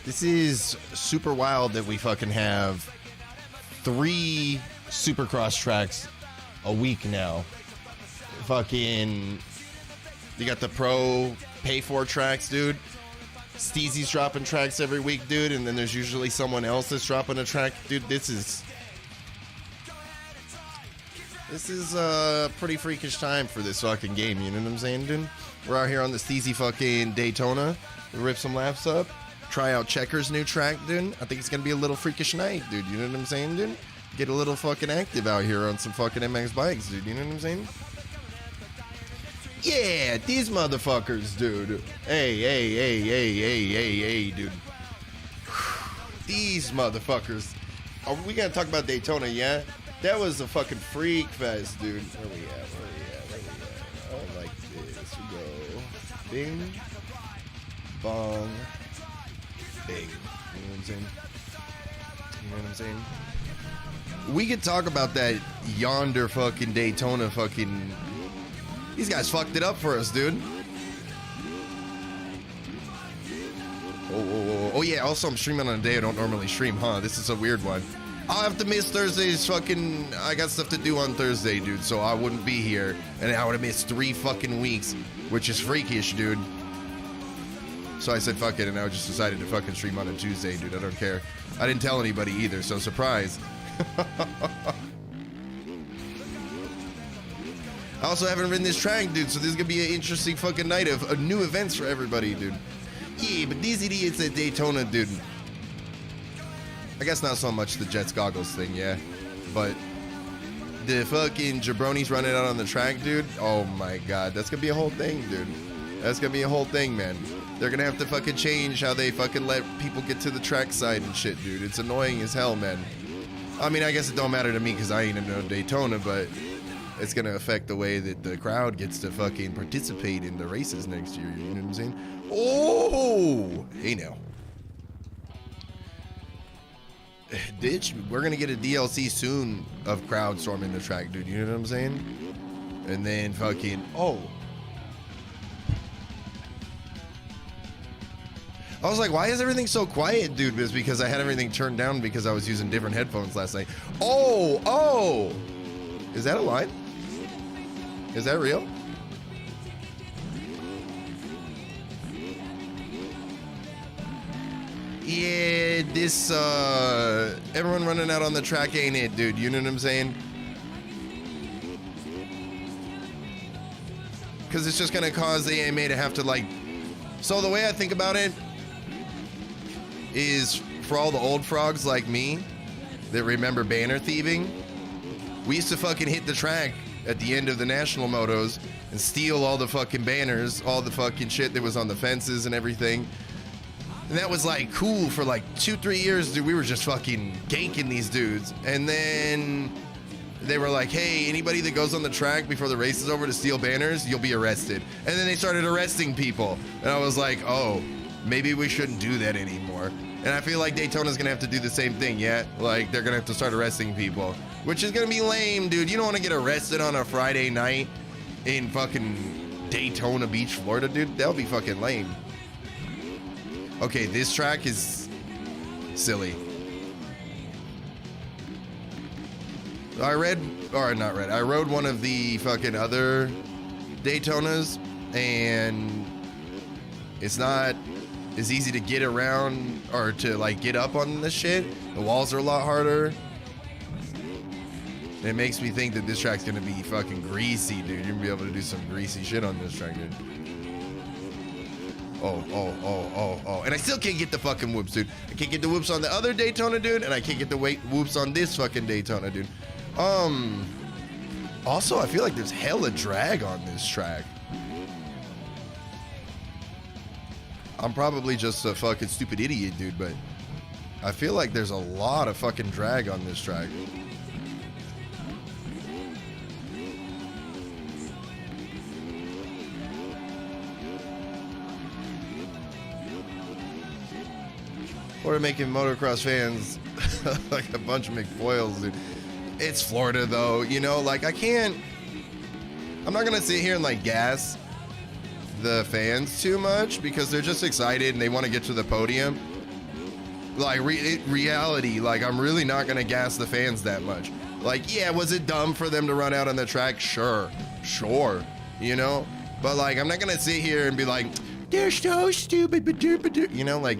This is super wild that we fucking have 3 Supercross tracks a week now. Fucking, you got the pro pay for tracks, dude. Steezy's dropping tracks every week, dude, and then there's usually someone else that's dropping a track. Dude, this is a pretty freakish time for this fucking game, you know what I'm saying, dude? We're out here on the Steezy fucking Daytona. We rip some laps up. Try out Checker's new track, dude. I think it's gonna be a little freakish night, dude. You know what I'm saying, dude? Get a little fucking active out here on some fucking MX bikes, dude. You know what I'm saying? Yeah, these motherfuckers, dude. Hey, dude. These motherfuckers. Are we gonna talk about Daytona, yeah? That was a fucking freak fest, dude. Where we at? Oh, like this. We go. Bing. Bong. Bing. You know what I'm saying? You know what I'm saying? We could talk about that yonder fucking Daytona fucking... These guys fucked it up for us, dude. Oh, yeah, also I'm streaming on a day I don't normally stream, huh? This is a weird one. I'll have to miss Thursday's fucking... I got stuff to do on Thursday, dude, so I wouldn't be here. And I would have missed 3 fucking weeks, which is freakish, dude. So I said fuck it, and I just decided to fucking stream on a Tuesday, dude. I don't care. I didn't tell anybody either, so surprise. I also haven't ridden this track, dude, so this is gonna be an interesting fucking night of new events for everybody, dude. Yeah, but these idiots at Daytona, dude. I guess not so much the Jets goggles thing, yeah. But the fucking jabronis running out on the track, dude. Oh my god, that's gonna be a whole thing, dude. That's gonna be a whole thing, man. They're gonna have to fucking change how they fucking let people get to the track side and shit, dude. It's annoying as hell, man. I mean, I guess it don't matter to me because I ain't in no Daytona, but it's gonna affect the way that the crowd gets to fucking participate in the races next year. You know what I'm saying? Oh, hey now. Ditch, we're gonna get a DLC soon of crowd storming the track, dude. You know what I'm saying? And then fucking I was like, why is everything so quiet, dude? It's because I had everything turned down because I was using different headphones last night. Oh, is that a line? Is that real? Yeah, this, everyone running out on the track ain't it, dude. You know what I'm saying? Because it's just going to cause the AMA to have to, like... So the way I think about it is for all the old frogs like me that remember banner thieving, we used to fucking hit the track at the end of the national motos and steal all the fucking banners, all the fucking shit that was on the fences and everything. And that was like cool for like 2-3 years, dude. We were just fucking ganking these dudes. And then they were like, hey, anybody that goes on the track before the race is over to steal banners, you'll be arrested. And then they started arresting people. And I was like, oh, maybe we shouldn't do that anymore. And I feel like Daytona's gonna have to do the same thing, yeah? Like, they're gonna have to start arresting people, which is gonna be lame, dude. You don't wanna get arrested on a Friday night in fucking Daytona Beach, Florida, dude. That'll be fucking lame. Okay, this track is silly. I rode one of the fucking other Daytonas, and it's not as easy to get around or to like get up on this shit. The walls are a lot harder. It makes me think that this track's gonna be fucking greasy, dude. You're gonna be able to do some greasy shit on this track, dude. Oh. And I still can't get the fucking whoops, dude. I can't get the whoops on the other Daytona, dude, and I can't get the whoops on this fucking Daytona, dude. Also, I feel like there's hella drag on this track. I'm probably just a fucking stupid idiot, dude, but I feel like there's a lot of fucking drag on this track. Florida making motocross fans like a bunch of McFoyles, dude. It's Florida, though, you know, like I'm not gonna sit here and like gas the fans too much because they're just excited and they want to get to the podium. Like reality, like I'm really not gonna gas the fans that much. Like, yeah, was it dumb for them to run out on the track? Sure, you know, but like I'm not gonna sit here and be like, they're so stupid, but you know, like,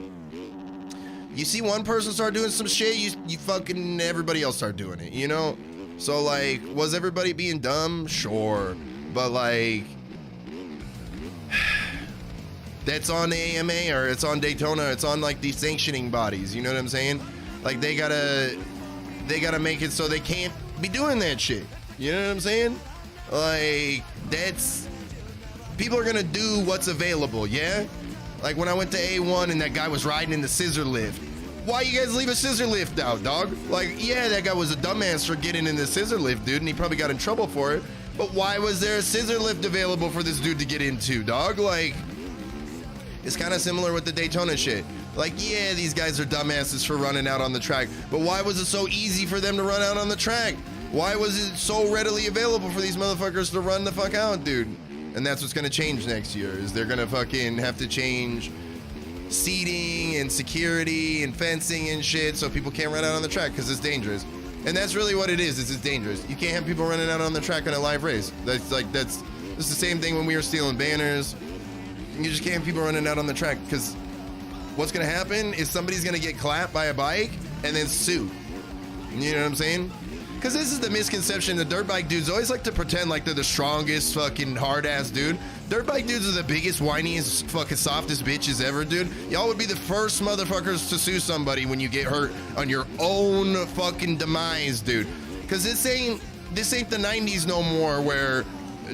you see one person start doing some shit, you fucking everybody else start doing it, you know? So like, was everybody being dumb? Sure. But like, that's on the AMA or it's on Daytona, it's on like these sanctioning bodies, you know what I'm saying? Like they gotta make it so they can't be doing that shit. You know what I'm saying? Like, people are gonna do what's available, yeah? Like when I went to A1 and that guy was riding in the scissor lift. why you guys leave a scissor lift out, dog? Like, yeah, that guy was a dumbass for getting in the scissor lift, dude, and he probably got in trouble for it. But why was there a scissor lift available for this dude to get into, dog? Like, it's kind of similar with the Daytona shit. Like, yeah, these guys are dumbasses for running out on the track, but why was it so easy for them to run out on the track? Why was it so readily available for these motherfuckers to run the fuck out, dude? And that's what's gonna change next year, is they're gonna fucking have to change seating and security and fencing and shit so people can't run out on the track because it's dangerous. And that's really what it is it's dangerous. You can't have people running out on the track in a live race. It's the same thing when we were stealing banners. You just can't have people running out on the track because what's gonna happen is somebody's gonna get clapped by a bike and then sue. You know what I'm saying? Because this is the misconception. The dirt bike dudes always like to pretend like they're the strongest fucking hard ass dude. Dirt bike dudes are the biggest, whiniest, fucking softest bitches ever, dude. Y'all would be the first motherfuckers to sue somebody when you get hurt on your own fucking demise, dude. Because this ain't the 90s no more where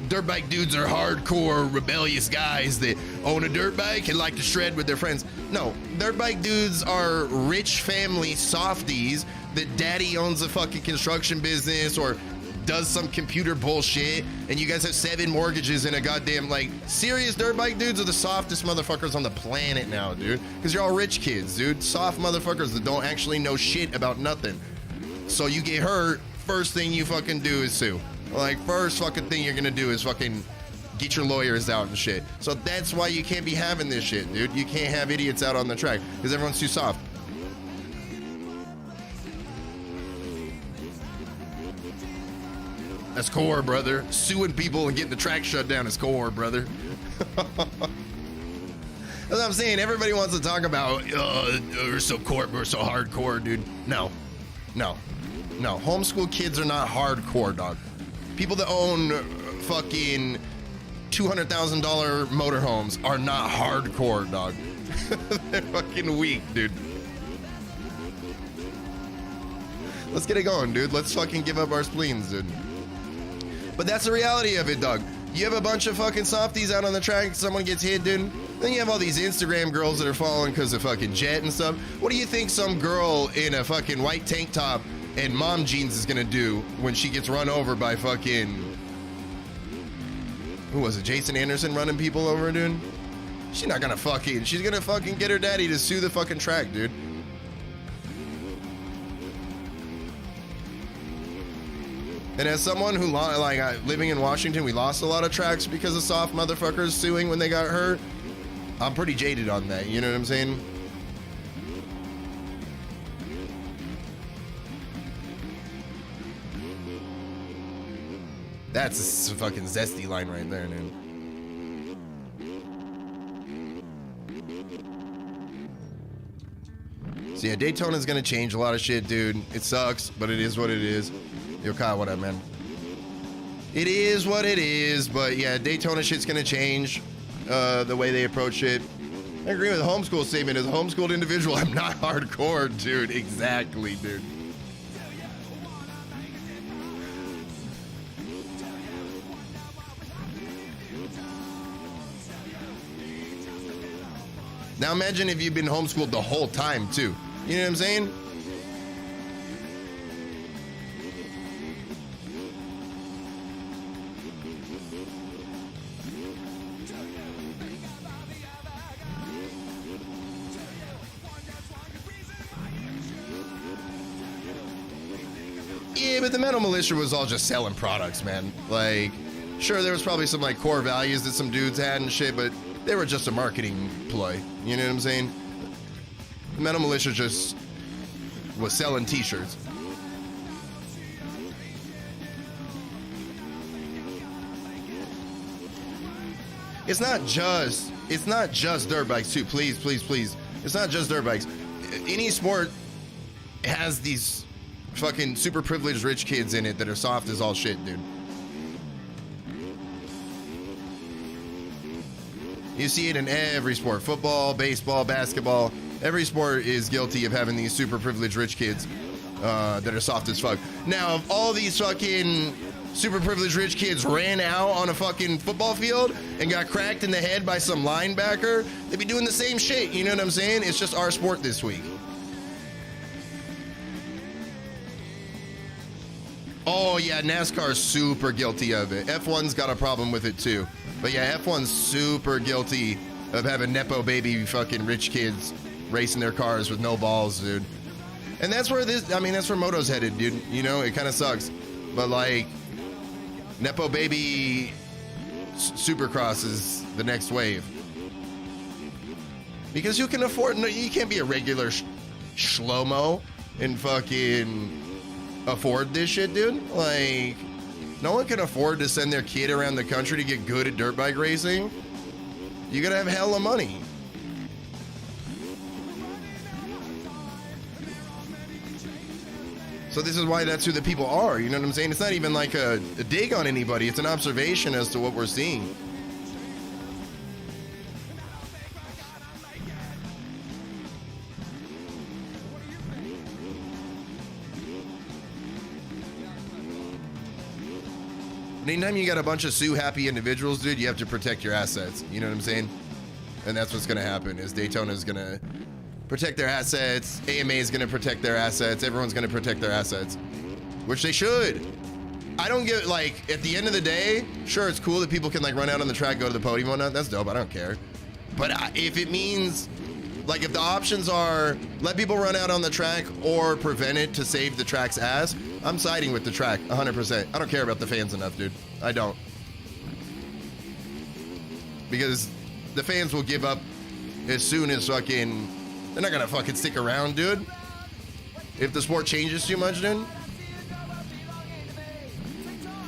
dirt bike dudes are hardcore, rebellious guys that own a dirt bike and like to shred with their friends. No, dirt bike dudes are rich family softies that daddy owns a fucking construction business or does some computer bullshit, and you guys have 7 mortgages and a goddamn, like, serious dirt bike dudes are the softest motherfuckers on the planet now, dude. Because you're all rich kids, dude. Soft motherfuckers that don't actually know shit about nothing. So you get hurt, first thing you fucking do is sue. Like, first fucking thing you're gonna do is fucking get your lawyers out and shit. So that's why you can't be having this shit, dude. You can't have idiots out on the track because everyone's too soft. That's core, brother. Suing people and getting the track shut down is core, brother. That's what I'm saying. Everybody wants to talk about, we're so core, we're so hardcore, dude. No. Homeschool kids are not hardcore, dog. People that own fucking $200,000 motorhomes are not hardcore, dog. They're fucking weak, dude. Let's get it going, dude. Let's fucking give up our spleens, dude. But that's the reality of it, dog. You have a bunch of fucking softies out on the track, someone gets hit, dude. Then you have all these Instagram girls that are falling because of fucking Jet and stuff. What do you think some girl in a fucking white tank top and mom jeans is gonna do when she gets run over by fucking... Who was it? Jason Anderson running people over, dude? She's not gonna fucking... She's gonna fucking get her daddy to sue the fucking track, dude. And as someone who, living in Washington, we lost a lot of tracks because of soft motherfuckers suing when they got hurt. I'm pretty jaded on that, you know what I'm saying? That's a fucking zesty line right there, dude. So yeah, Daytona's gonna change a lot of shit, dude. It sucks, but it is what it is. Yo, Kyle, what up, man? It is what it is, but yeah, Daytona shit's gonna change the way they approach it. I agree with the homeschool statement. As a homeschooled individual, I'm not hardcore, dude. Exactly, dude. Now imagine if you've been homeschooled the whole time, too. You know what I'm saying? Yeah, but the Metal Militia was all just selling products, man. Like, sure, there was probably some, like, core values that some dudes had and shit, but they were just a marketing ploy. You know what I'm saying? The Metal Militia just was selling t-shirts. It's not just dirt bikes, too. Please, please, please. It's not just dirt bikes. Any sport has these fucking super privileged rich kids in it that are soft as all shit, dude. You see it in every sport. Football, baseball, basketball. Every sport is guilty of having these super privileged rich kids that are soft as fuck. Now, if all these fucking super privileged rich kids ran out on a fucking football field and got cracked in the head by some linebacker, they'd be doing the same shit. You know what I'm saying? It's just our sport this week. Oh yeah, NASCAR's super guilty of it. F1's got a problem with it too. But yeah, F1's super guilty of having Nepo baby fucking rich kids racing their cars with no balls, dude. And that's where that's where Moto's headed, dude. You know, it kind of sucks. But like, Nepo baby Supercross is the next wave. Because you can afford, you can't be a regular schlomo and fucking afford this shit, dude. Like, no one can afford to send their kid around the country to get good at dirt bike racing. You gotta have hella money. So this is why that's who the people are, you know what I'm saying? It's not even like a dig on anybody, it's an observation as to what we're seeing. Anytime you got a bunch of sue-happy individuals, dude, you have to protect your assets. You know what I'm saying? And that's what's going to happen, is Daytona's going to protect their assets, AMA is going to protect their assets, everyone's going to protect their assets. Which they should. I don't get, like, at the end of the day, sure, it's cool that people can, like, run out on the track, go to the podium and whatnot. That's dope, I don't care. But if it means, like, if the options are let people run out on the track or prevent it to save the track's ass, I'm siding with the track 100%. I don't care about the fans enough, dude. I don't. Because the fans will give up as soon as fucking, they're not gonna fucking stick around, dude. If the sport changes too much, dude.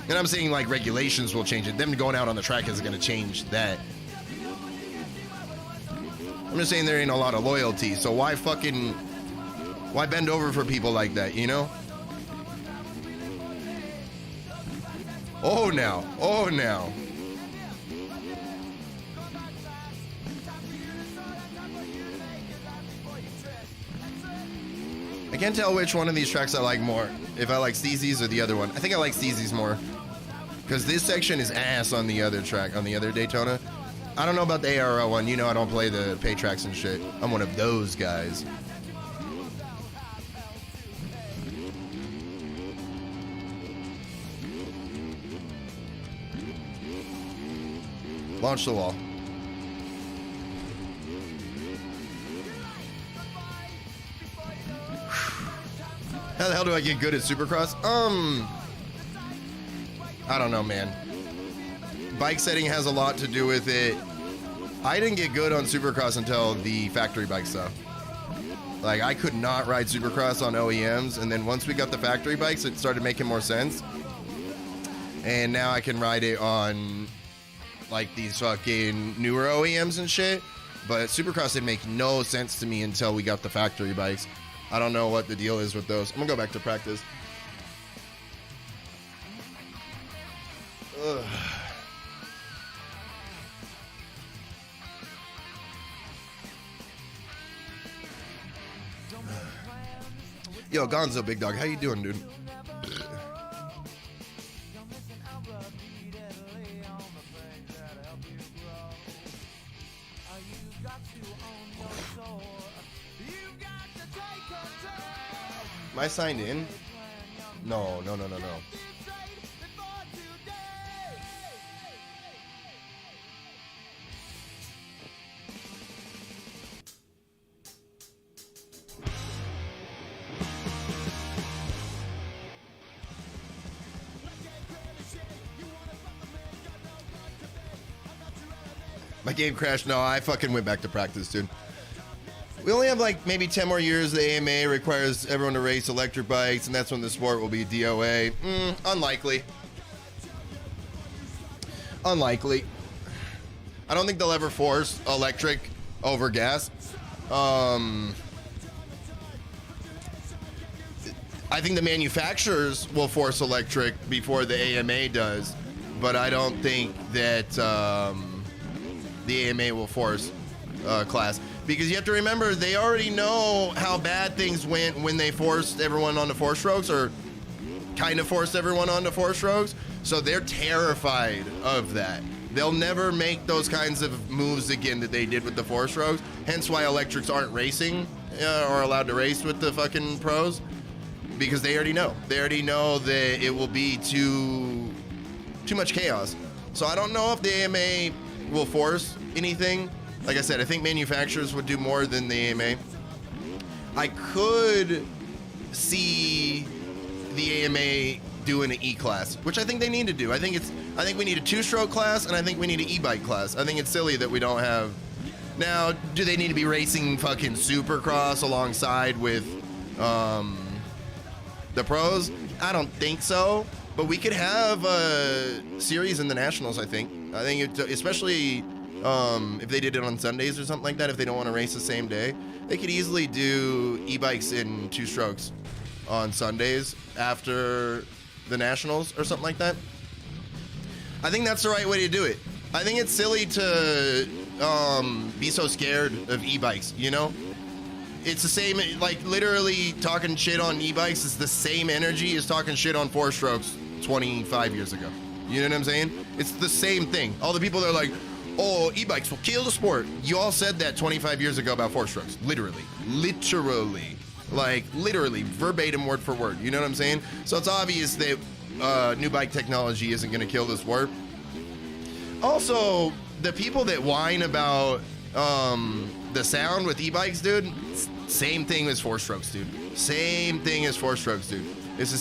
And I'm saying, like, regulations will change it. Them going out on the track isn't gonna change that. I'm just saying there ain't a lot of loyalty, so why bend over for people like that, you know? Oh now. I can't tell which one of these tracks I like more. If I like Steezy's or the other one. I think I like Steezy's more. Because this section is ass on the other track, on the other Daytona. I don't know about the ARL one. You know I don't play the pay tracks and shit. I'm one of those guys. Launch the wall. How the hell do I get good at Supercross? I don't know, man. Bike setting has a lot to do with it. I didn't get good on Supercross until the factory bike stuff. Like, I could not ride Supercross on OEMs, and then once we got the factory bikes, it started making more sense. And now I can ride it on, like, these fucking newer OEMs and shit. But Supercross didn't make no sense to me until we got the factory bikes. I don't know what the deal is with those. I'm gonna go back to practice. Ugh. Yo, Gonzo, big dog, how you doing, dude? Am I signed in? No. My game crashed. No, I fucking went back to practice, dude. We only have like maybe 10 more years. The AMA requires everyone to race electric bikes, and that's when the sport will be DOA. Unlikely. Unlikely. I don't think they'll ever force electric over gas. I think the manufacturers will force electric before the AMA does, but I don't think that the AMA will force class. Because you have to remember, they already know how bad things went when they forced everyone onto four strokes, or kind of forced everyone onto four strokes. So they're terrified of that. They'll never make those kinds of moves again that they did with the four strokes. Hence why electrics aren't racing or allowed to race with the fucking pros. because they already know. They already know that it will be too much chaos. So I don't know if the AMA will force anything. Like I said, I think manufacturers would do more than the AMA. I could see the AMA doing an E-class, which I think they need to do. I think we need a 2-stroke class, and I think we need an e-bike class. I think it's silly that we don't have. Now, do they need to be racing fucking Supercross alongside with the pros? I don't think so. But we could have a series in the Nationals, I think. Especially if they did it on Sundays or something like that, if they don't want to race the same day, they could easily do e-bikes in 2 strokes on Sundays after the Nationals or something like that. I think that's the right way to do it. I think it's silly to be so scared of e-bikes, you know? It's the same, like literally talking shit on e-bikes is the same energy as talking shit on 4 strokes 25 years ago. You know what I'm saying? It's the same thing. All the people that are like, oh, e-bikes will kill the sport. You all said that 25 years ago about 4 strokes. Literally. Like, literally, verbatim, word for word. You know what I'm saying? So it's obvious that new bike technology isn't going to kill the sport. Also, the people that whine about the sound with e-bikes, dude, same thing as 4 strokes, dude. Same thing as 4 strokes, dude. It's the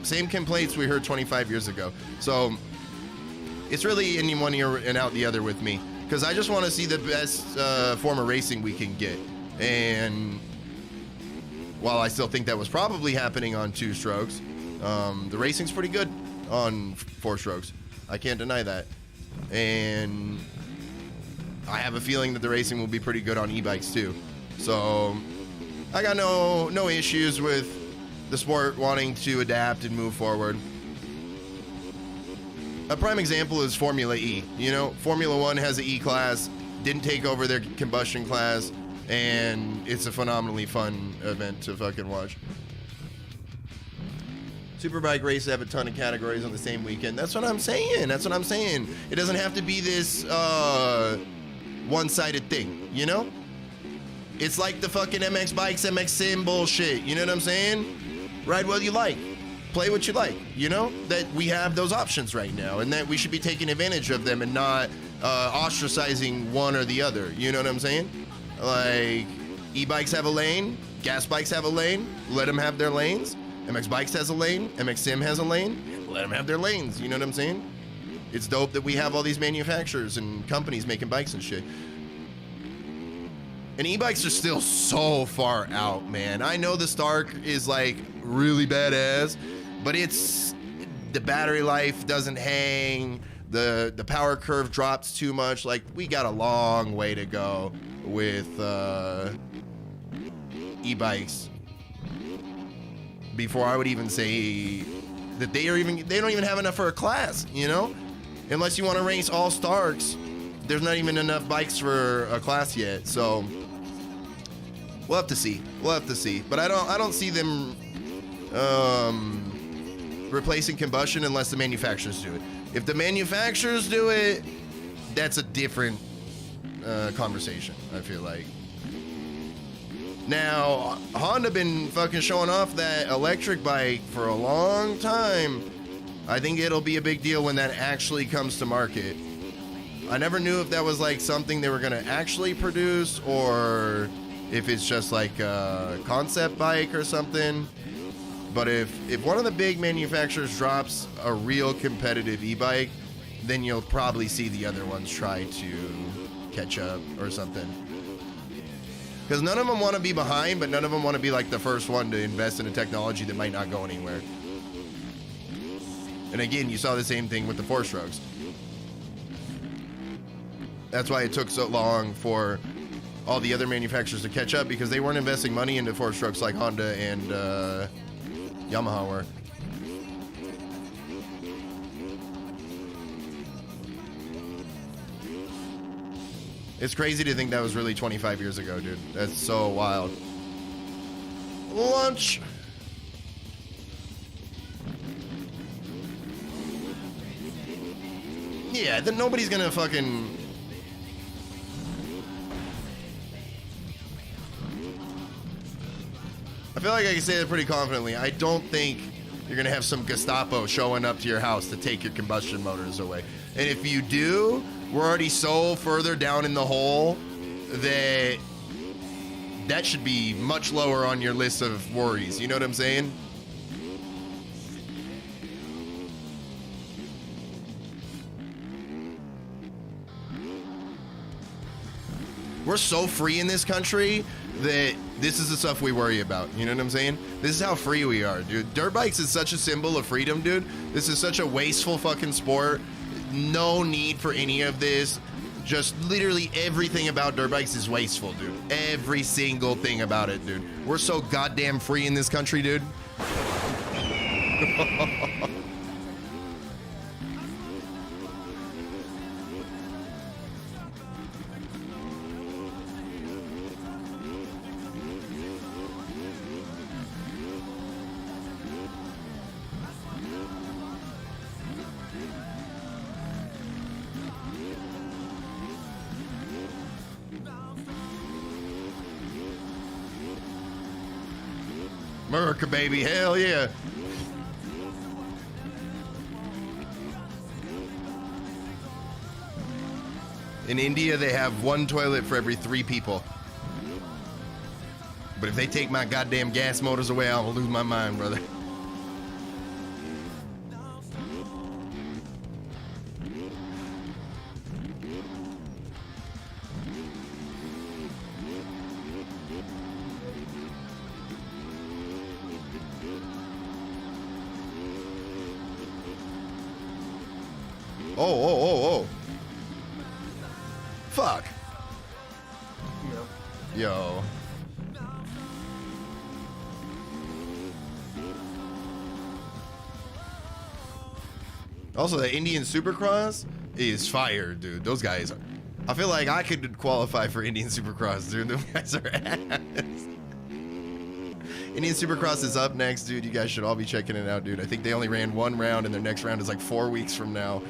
same complaints we heard 25 years ago. So it's really in one ear and out the other with me, because I just want to see the best form of racing we can get. And while I still think that was probably happening on 2 strokes, the racing's pretty good on 4 strokes. I can't deny that. And I have a feeling that the racing will be pretty good on e-bikes too. So I got no issues with the sport wanting to adapt and move forward. A prime example is Formula E. You know, Formula One has an E-class, didn't take over their combustion class, and it's a phenomenally fun event to fucking watch. Superbike races have a ton of categories on the same weekend. That's what I'm saying. It doesn't have to be this one-sided thing, you know? It's like the fucking MX Bikes, MX Sim bullshit. You know what I'm saying? Ride what you like. Play what you like. You know? That we have those options right now, and that we should be taking advantage of them and not ostracizing one or the other. You know what I'm saying? Like, e-bikes have a lane. Gas bikes have a lane. Let them have their lanes. MX Bikes has a lane. MX Sim has a lane. Let them have their lanes. You know what I'm saying? It's dope that we have all these manufacturers and companies making bikes and shit. And e-bikes are still so far out, man. I know the Stark is like really badass, but it's the battery life doesn't hang. The power curve drops too much. Like, we got a long way to go with e-bikes before I would even say that they don't even have enough for a class, you know? Unless you want to race all Starks, there's not even enough bikes for a class yet. So we'll have to see. But I don't see them replacing combustion unless the manufacturers do it. If the manufacturers do it, that's a different conversation, I feel like. Now, Honda been fucking showing off that electric bike for a long time. I think it'll be a big deal when that actually comes to market. I never knew if that was like something they were gonna actually produce or if it's just like a concept bike or something. But if one of the big manufacturers drops a real competitive e-bike, then you'll probably see the other ones try to catch up or something. Because none of them want to be behind, but none of them want to be like the first one to invest in a technology that might not go anywhere. And again, you saw the same thing with the 4 strokes. That's why it took so long for all the other manufacturers to catch up, because they weren't investing money into 4 strokes like Honda and Yamaha were. It's crazy to think that was really 25 years ago, dude. That's so wild. Lunch. Yeah, then nobody's gonna fucking... I feel like I can say that pretty confidently. I don't think you're going to have some Gestapo showing up to your house to take your combustion motors away. And if you do, we're already so further down in the hole that that should be much lower on your list of worries. You know what I'm saying? We're so free in this country that this is the stuff we worry about. You know what I'm saying? This is how free we are, dude. Dirt bikes is such a symbol of freedom, dude. This is such a wasteful fucking sport. No need for any of this. Just literally everything about dirt bikes is wasteful, dude. Every single thing about it, dude. We're so goddamn free in this country, dude. America, baby, hell yeah. In India, they have one toilet for every 3 people. But if they take my goddamn gas motors away, I'll lose my mind, brother. Oh. Fuck. Yo. Also, the Indian Supercross is fire, dude. Those guys are... I feel like I could qualify for Indian Supercross, dude. Those guys are ass. Indian Supercross is up next, dude. You guys should all be checking it out, dude. I think they only ran 1 round, and their next round is like 4 weeks from now.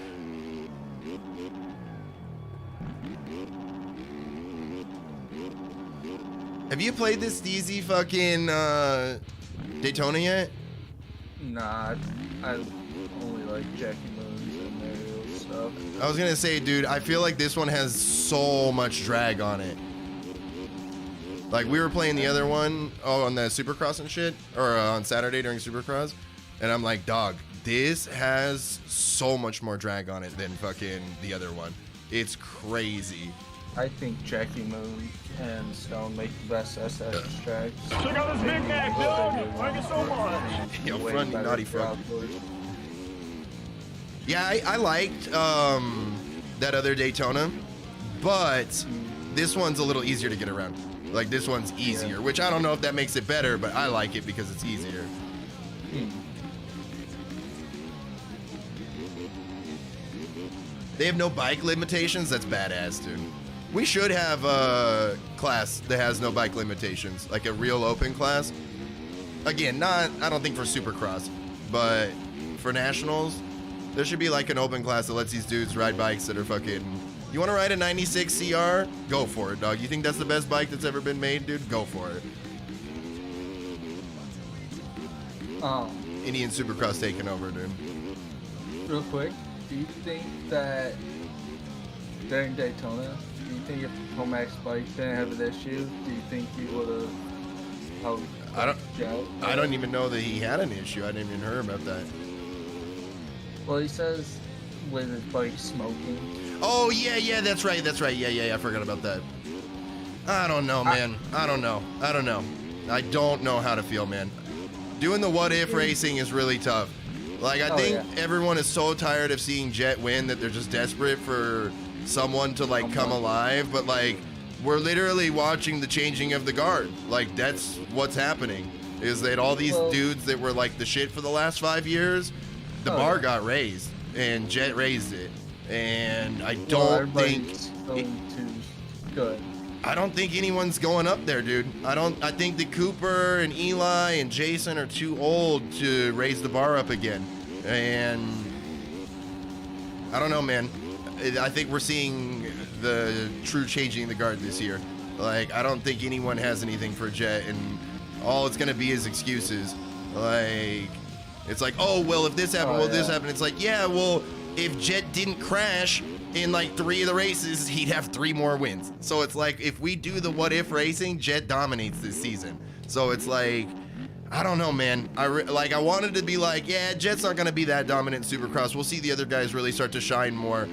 Have you played this Steezy fucking Daytona yet? Nah, I only like Jackie Moons and Mario stuff. I was gonna say, dude, I feel like this one has so much drag on it. Like, we were playing the other one, on the Supercross and shit, or on Saturday during Supercross, and I'm like, dog, this has so much more drag on it than fucking the other one. It's crazy. I think Jackie Moon and Stone make the best SS tracks. Check out this Big Mac, dude. Thank you so much. Yo, front, you naughty front. Yeah, I liked that other Daytona, but this one's a little easier to get around. Like, this one's easier, which I don't know if that makes it better, but I like it because it's easier. They have no bike limitations? That's badass, dude. We should have a class that has no bike limitations, like a real open class. Again, I don't think for Supercross, but for Nationals, there should be like an open class that lets these dudes ride bikes that are fucking... You want to ride a 96 CR? Go for it, dog. You think that's the best bike that's ever been made, dude? Go for it. Indian Supercross taking over, dude. Real quick, do you think that during Daytona, do you think if Tomax bikes didn't have an issue, do you think he would have helped I don't even know that he had an issue. I didn't even hear about that. Well, he says with his bike smoking. Oh, yeah, that's right. Yeah, I forgot about that. I don't know, man. I don't know. I don't know how to feel, man. Doing the what-if racing is really tough. Like, I think everyone is so tired of seeing Jet win that they're just desperate for someone to, like, come alive. But, like, we're literally watching the changing of the guard. Like, that's what's happening. Is that all these dudes that were, like, the shit for the last 5 years, the bar got raised. And Jet raised it. And I don't think... good. I don't think anyone's going up there, dude. I think that Cooper and Eli and Jason are too old to raise the bar up again. And I don't know, man. I think we're seeing the true changing the guard this year. Like, I don't think anyone has anything for Jet, and All it's gonna be is excuses. Like, it's like, oh well, if this happened, this happened. It's like, yeah, well, if Jet didn't crash in like 3 of the races, he'd have 3 more wins. So it's like, if we do the what if racing, Jet dominates this season. So it's like, I don't know, man. I wanted to be like, yeah, Jet's not gonna be that dominant in Supercross. We'll see the other guys really start to shine more.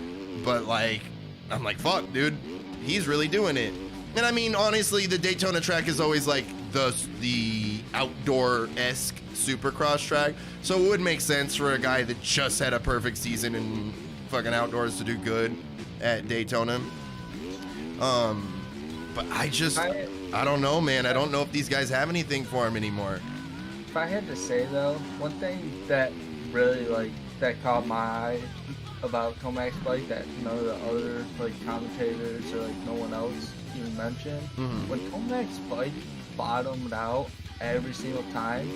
But like, I'm like, fuck, dude, he's really doing it. And I mean, honestly, the Daytona track is always like the outdoor-esque Supercross track. So it would make sense for a guy that just had a perfect season in fucking outdoors to do good at Daytona. But I don't know, man. I don't know if these guys have anything for him anymore. If I had to say though, one thing that really that caught my eye about Tomac's bike that none of the other commentators or no one else even mentioned, when Tomac's bike bottomed out every single time,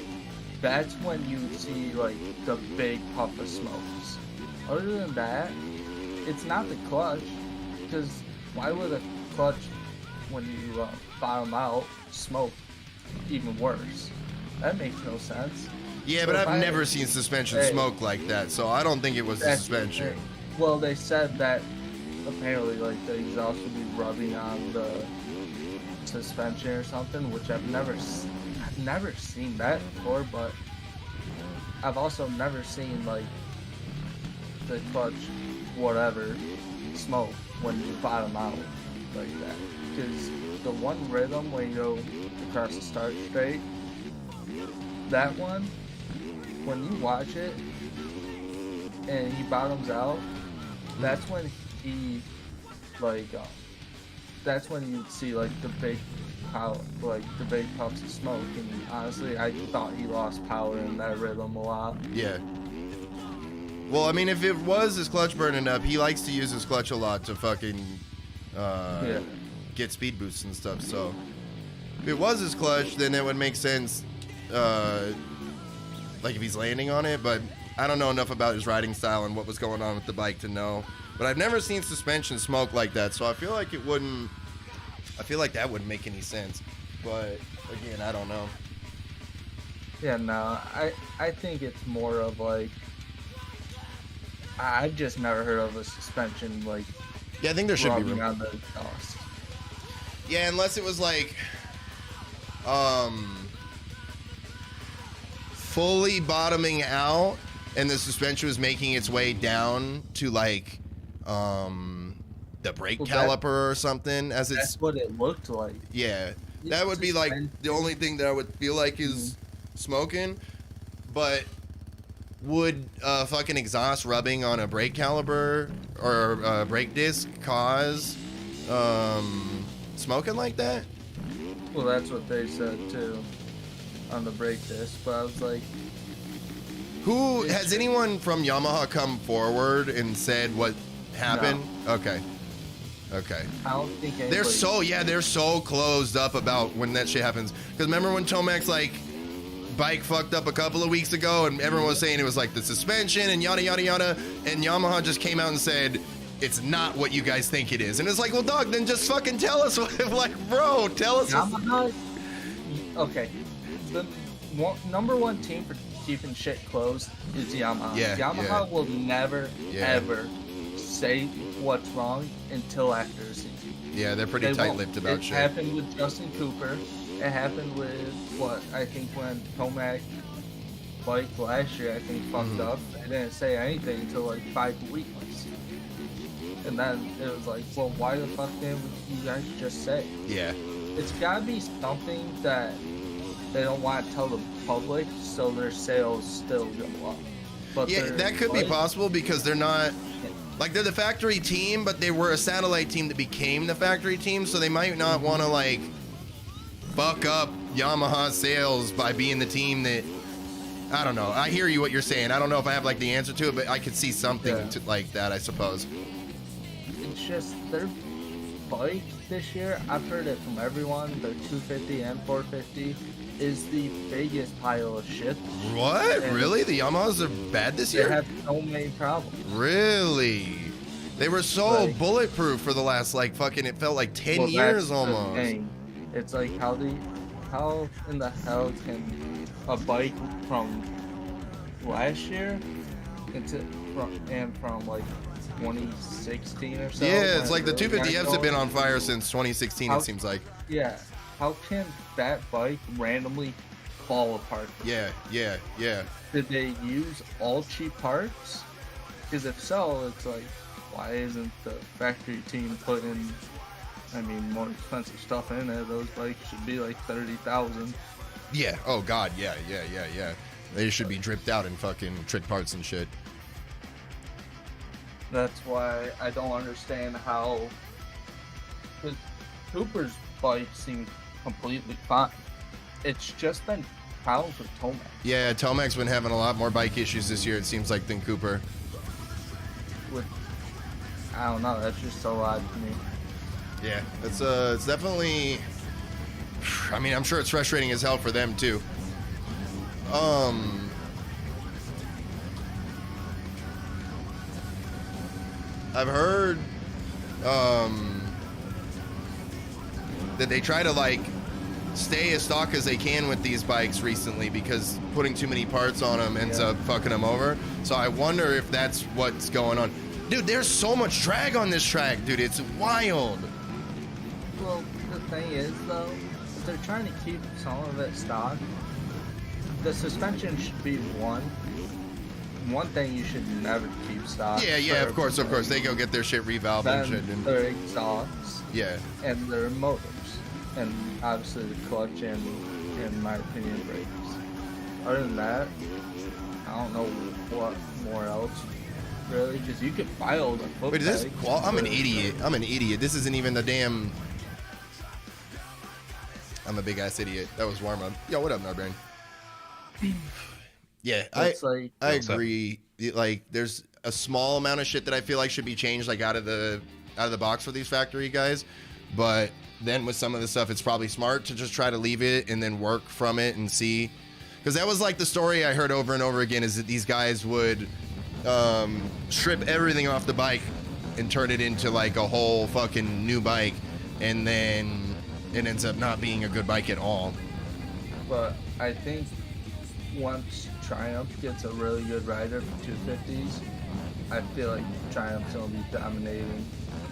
that's when you see the big puff of smokes. Other than that, it's not the clutch, because why would a clutch, when you bottom out, smoke even worse? That makes no sense. Yeah, but I've never seen suspension smoke like that, so I don't think it was the suspension. Well, they said that apparently the exhaust would be rubbing on the suspension or something, which I've never seen that before, but I've also never seen the clutch whatever smoke when you bottom out like that, because the one rhythm when you go across the start straight, that one, when you watch it and he bottoms out, that's when he that's when you see the big the big puffs of smoke. And honestly, I thought he lost power in that rhythm a lot. Yeah. Well, I mean, if it was his clutch burning up, he likes to use his clutch a lot to fucking get speed boosts and stuff. So if it was his clutch, then it would make sense. If he's landing on it, but I don't know enough about his riding style and what was going on with the bike to know. But I've never seen suspension smoke like that, so I feel like that wouldn't make any sense. But again, I don't know. Yeah, no, I think it's more of I've just never heard of a suspension yeah, I think there should be rubbing on the exhaust. Yeah, unless it was fully bottoming out and the suspension was making its way down to the brake caliper or something as it's. That's what it looked like. Yeah, that would be the only thing that I would feel like is smoking. But would fucking exhaust rubbing on a brake caliper or a brake disc cause smoking like that? Well, that's what they said too on the brake disc, but I was like, has anyone from Yamaha come forward and said what happened? No. Okay. I don't think anybody... They're so closed up about when that shit happens. Because remember when Tomac's bike fucked up a couple of weeks ago and everyone was saying it was the suspension and yada yada yada, and Yamaha just came out and said it's not what you guys think it is. And it's well, dog, then just fucking tell us bro, tell us. Yamaha, okay, the number one team for keeping shit closed is Yamaha. Yamaha will never ever say what's wrong until after the season. Yeah, they're pretty tight-lipped about shit. It happened with Justin Cooper. It happened with I think when Tomac bike last year, I think fucked up. They didn't say anything until 5 weeks. And then it was well, why the fuck didn't you guys just say? Yeah. It's gotta be something that they don't want to tell the public, so their sales still go up. But yeah, that could be possible because they're not they're the factory team, but they were a satellite team that became the factory team, so they might not want to fuck up Yamaha sales by being the team that. I don't know. I hear you what you're saying. I don't know if I have the answer to it, but I could see something like that, I suppose. It's just their bike this year. I've heard it from everyone. Their 250 and 450 is the biggest pile of shit. What? And really? The Yamahas are bad this year? They have so many problems. Really? They were so bulletproof for the last it felt 10 years almost. It's how how in the hell can a bike from last year from like 2016 or so? Yeah, it's like the when it really 250Fs got have been going, on fire since 2016. How- It seems like. Yeah, how can that bike randomly fall apart? Yeah. Did they use all cheap parts? Because if so, it's like, why isn't the factory team putting, more expensive stuff in it? Those bikes should be like 30,000. Yeah. Oh God. Yeah. They should be dripped out in fucking trick parts and shit. That's why I don't understand how. Because Cooper's bike seemed completely fine. It's just been problems with Tomac. Yeah, Tomac's been having a lot more bike issues this year, it seems like, than Cooper. I don't know. That's just so odd to me. Yeah, it's definitely. I'm sure it's frustrating as hell for them too. I've heard that they try to like stay as stock as they can with these bikes recently because putting too many parts on them ends up fucking them over. So I wonder if that's what's going on. Dude, there's so much drag on this track, dude. It's wild. Well, the thing is, though, if they're trying to keep some of it stock, the suspension should be one thing you should never keep stock. Yeah, of course. They go get their shit revalved and shit. Then their exhausts. Yeah. And their motors. And obviously the clutch and, in my opinion, brakes. Other than that, I don't know what more else, really, because you could buy all the foot Wait, is this pegs, I'm an idiot. This isn't even the damn. I'm a big ass idiot. That was warm up. Yo, what up, Nardbrain? Yeah, I agree. Like, there's a small amount of shit that I feel like should be changed, like out of the box for these factory guys. But then with some of the stuff, it's probably smart to just try to leave it and then work from it and see. Because that was like the story I heard over and over again, is that these guys would strip everything off the bike and turn it into like a whole fucking new bike, and then it ends up not being a good bike at all. But I think once Triumph gets a really good rider for 250s, I feel like Triumph's gonna be dominating.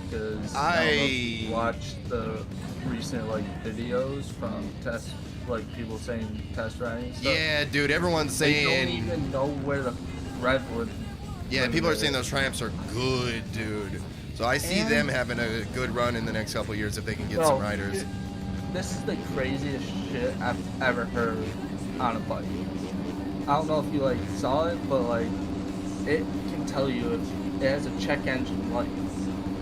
Because I don't know if you watched the recent videos from test, people saying test riding stuff. Yeah, dude, everyone's saying they don't even know where the redwood. Yeah, people are saying those Triumphs are good, dude. So I see them having a good run in the next couple of years if they can get some riders. This is the craziest shit I've ever heard on a bike. I don't know if you saw it, but it can tell you if it has a check engine light.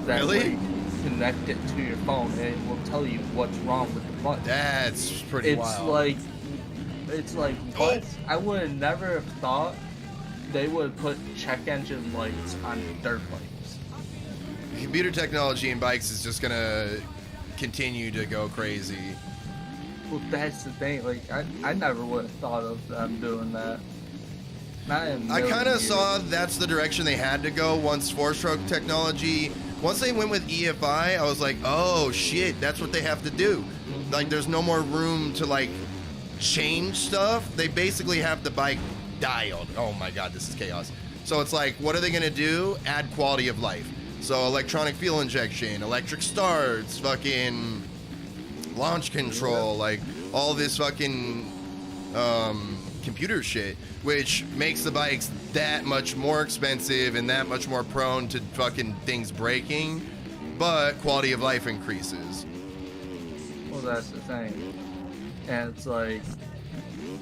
That way you connect it to your phone and it will tell you what's wrong with the bike. That's pretty wild. It's like what? I would have never have thought they would put check engine lights on dirt bikes. Computer technology in bikes is just gonna continue to go crazy. Well, that's the thing. I never would have thought of them doing that. I kind of saw that's the direction they had to go once four-stroke technology. Once they went with EFI, I was like, oh shit, that's what they have to do. There's no more room to change stuff. They basically have the bike dialed. Oh my god, this is chaos. So it's what are they gonna do? Add quality of life. So electronic fuel injection, electric starts, fucking launch control, all this fucking computer shit, which makes the bikes that much more expensive and that much more prone to fucking things breaking, but quality of life increases. Well, that's the thing. And it's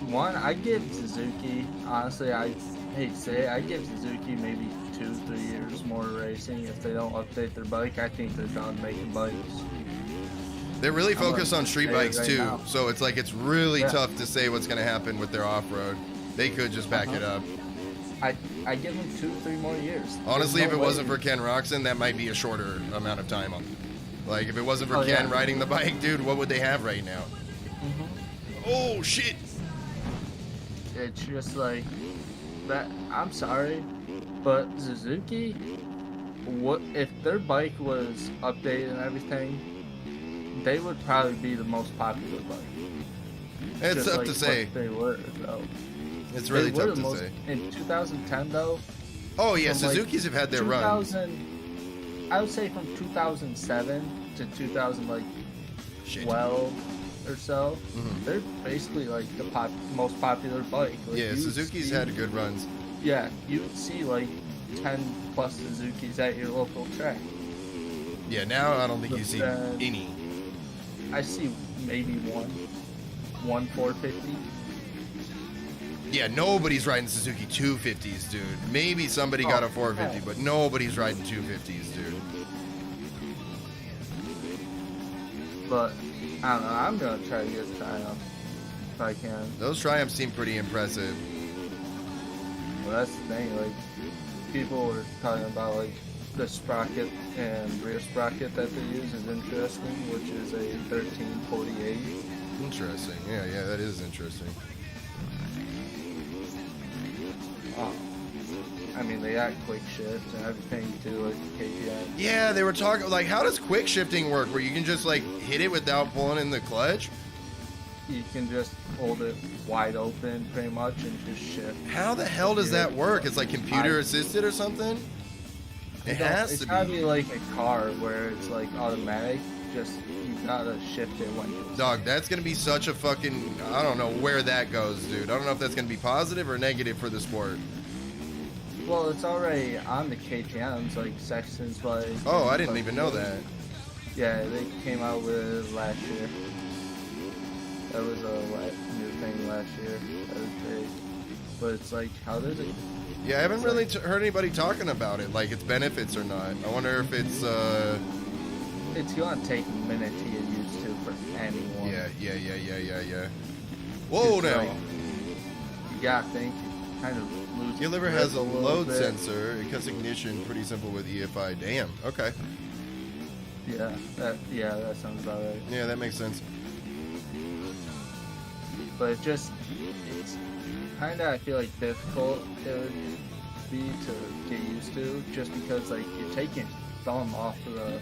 one, I give Suzuki, honestly, I hate to say it, I give Suzuki maybe 2-3 years more racing. If they don't update their bike, I think they're done making bikes. They're really focused on street bikes right too, now. so it's it's really tough to say what's going to happen with their off-road. They could just back it up. I give them 2-3 more years. Honestly, if it wasn't for Ken Roxon, that might be a shorter amount of time. If it wasn't for Ken riding the bike, dude, what would they have right now? Oh shit! It's just that. I'm sorry, but Suzuki, what if their bike was updated and everything? They would probably be the most popular bike. It's just tough like to say. what they were, though. It's really They were tough the to most, say. in 2010 though. Oh yeah, from, like, Suzuki's have had their runs. I would say from 2007 to 2012 Shit. or so, they're basically like the most popular bike. Like, Yeah, Suzuki's had good runs. Yeah, you would see like 10 plus Suzuki's at your local track. Yeah, now I don't think you But see then- any. I see maybe one 450. Yeah, nobody's riding Suzuki 250s, dude. Maybe somebody got a 450, but nobody's riding 250s, dude. But I don't know. I'm gonna try to get a Triumph if I can. Those Triumphs seem pretty impressive. Well, that's the thing. Like, people were talking about like the sprocket and rear sprocket that they use is interesting, which is a 1348. Interesting. Yeah, that is interesting. I mean, they got quick shift and everything too, like KTM. Yeah, they were talking, like, how does quick shifting work? Where you can just, like, hit it without pulling in the clutch? You can just hold it wide open pretty much and just shift. How the hell does that work? It's like computer assisted or something? It has It's to gotta be. be like a car where it's like automatic. Just you gotta shift it when you. Dog, that's gonna be such a fucking, I don't know where that goes, dude. I don't know if that's gonna be positive or negative for the sport. Well, it's already on the KTM's, like Sexton's bike. Oh, I didn't even know that. Yeah, they came out with it last year. That was a new thing last year. That was big. But it's like, how does it? Yeah, I haven't really heard anybody talking about it, like its benefits or not. I wonder if it's, It's gonna take a minute to get used to for anyone. Yeah. Whoa, It's now. like, you gotta think, kind of lose. Your liver grip has a little load bit. sensor. It cuts ignition. Pretty simple with EFI. Damn. Okay. Yeah, that sounds about right. Yeah, that makes sense. But it's kind of, I feel like, difficult it would be to get used to, just because like you're taking thumb off of the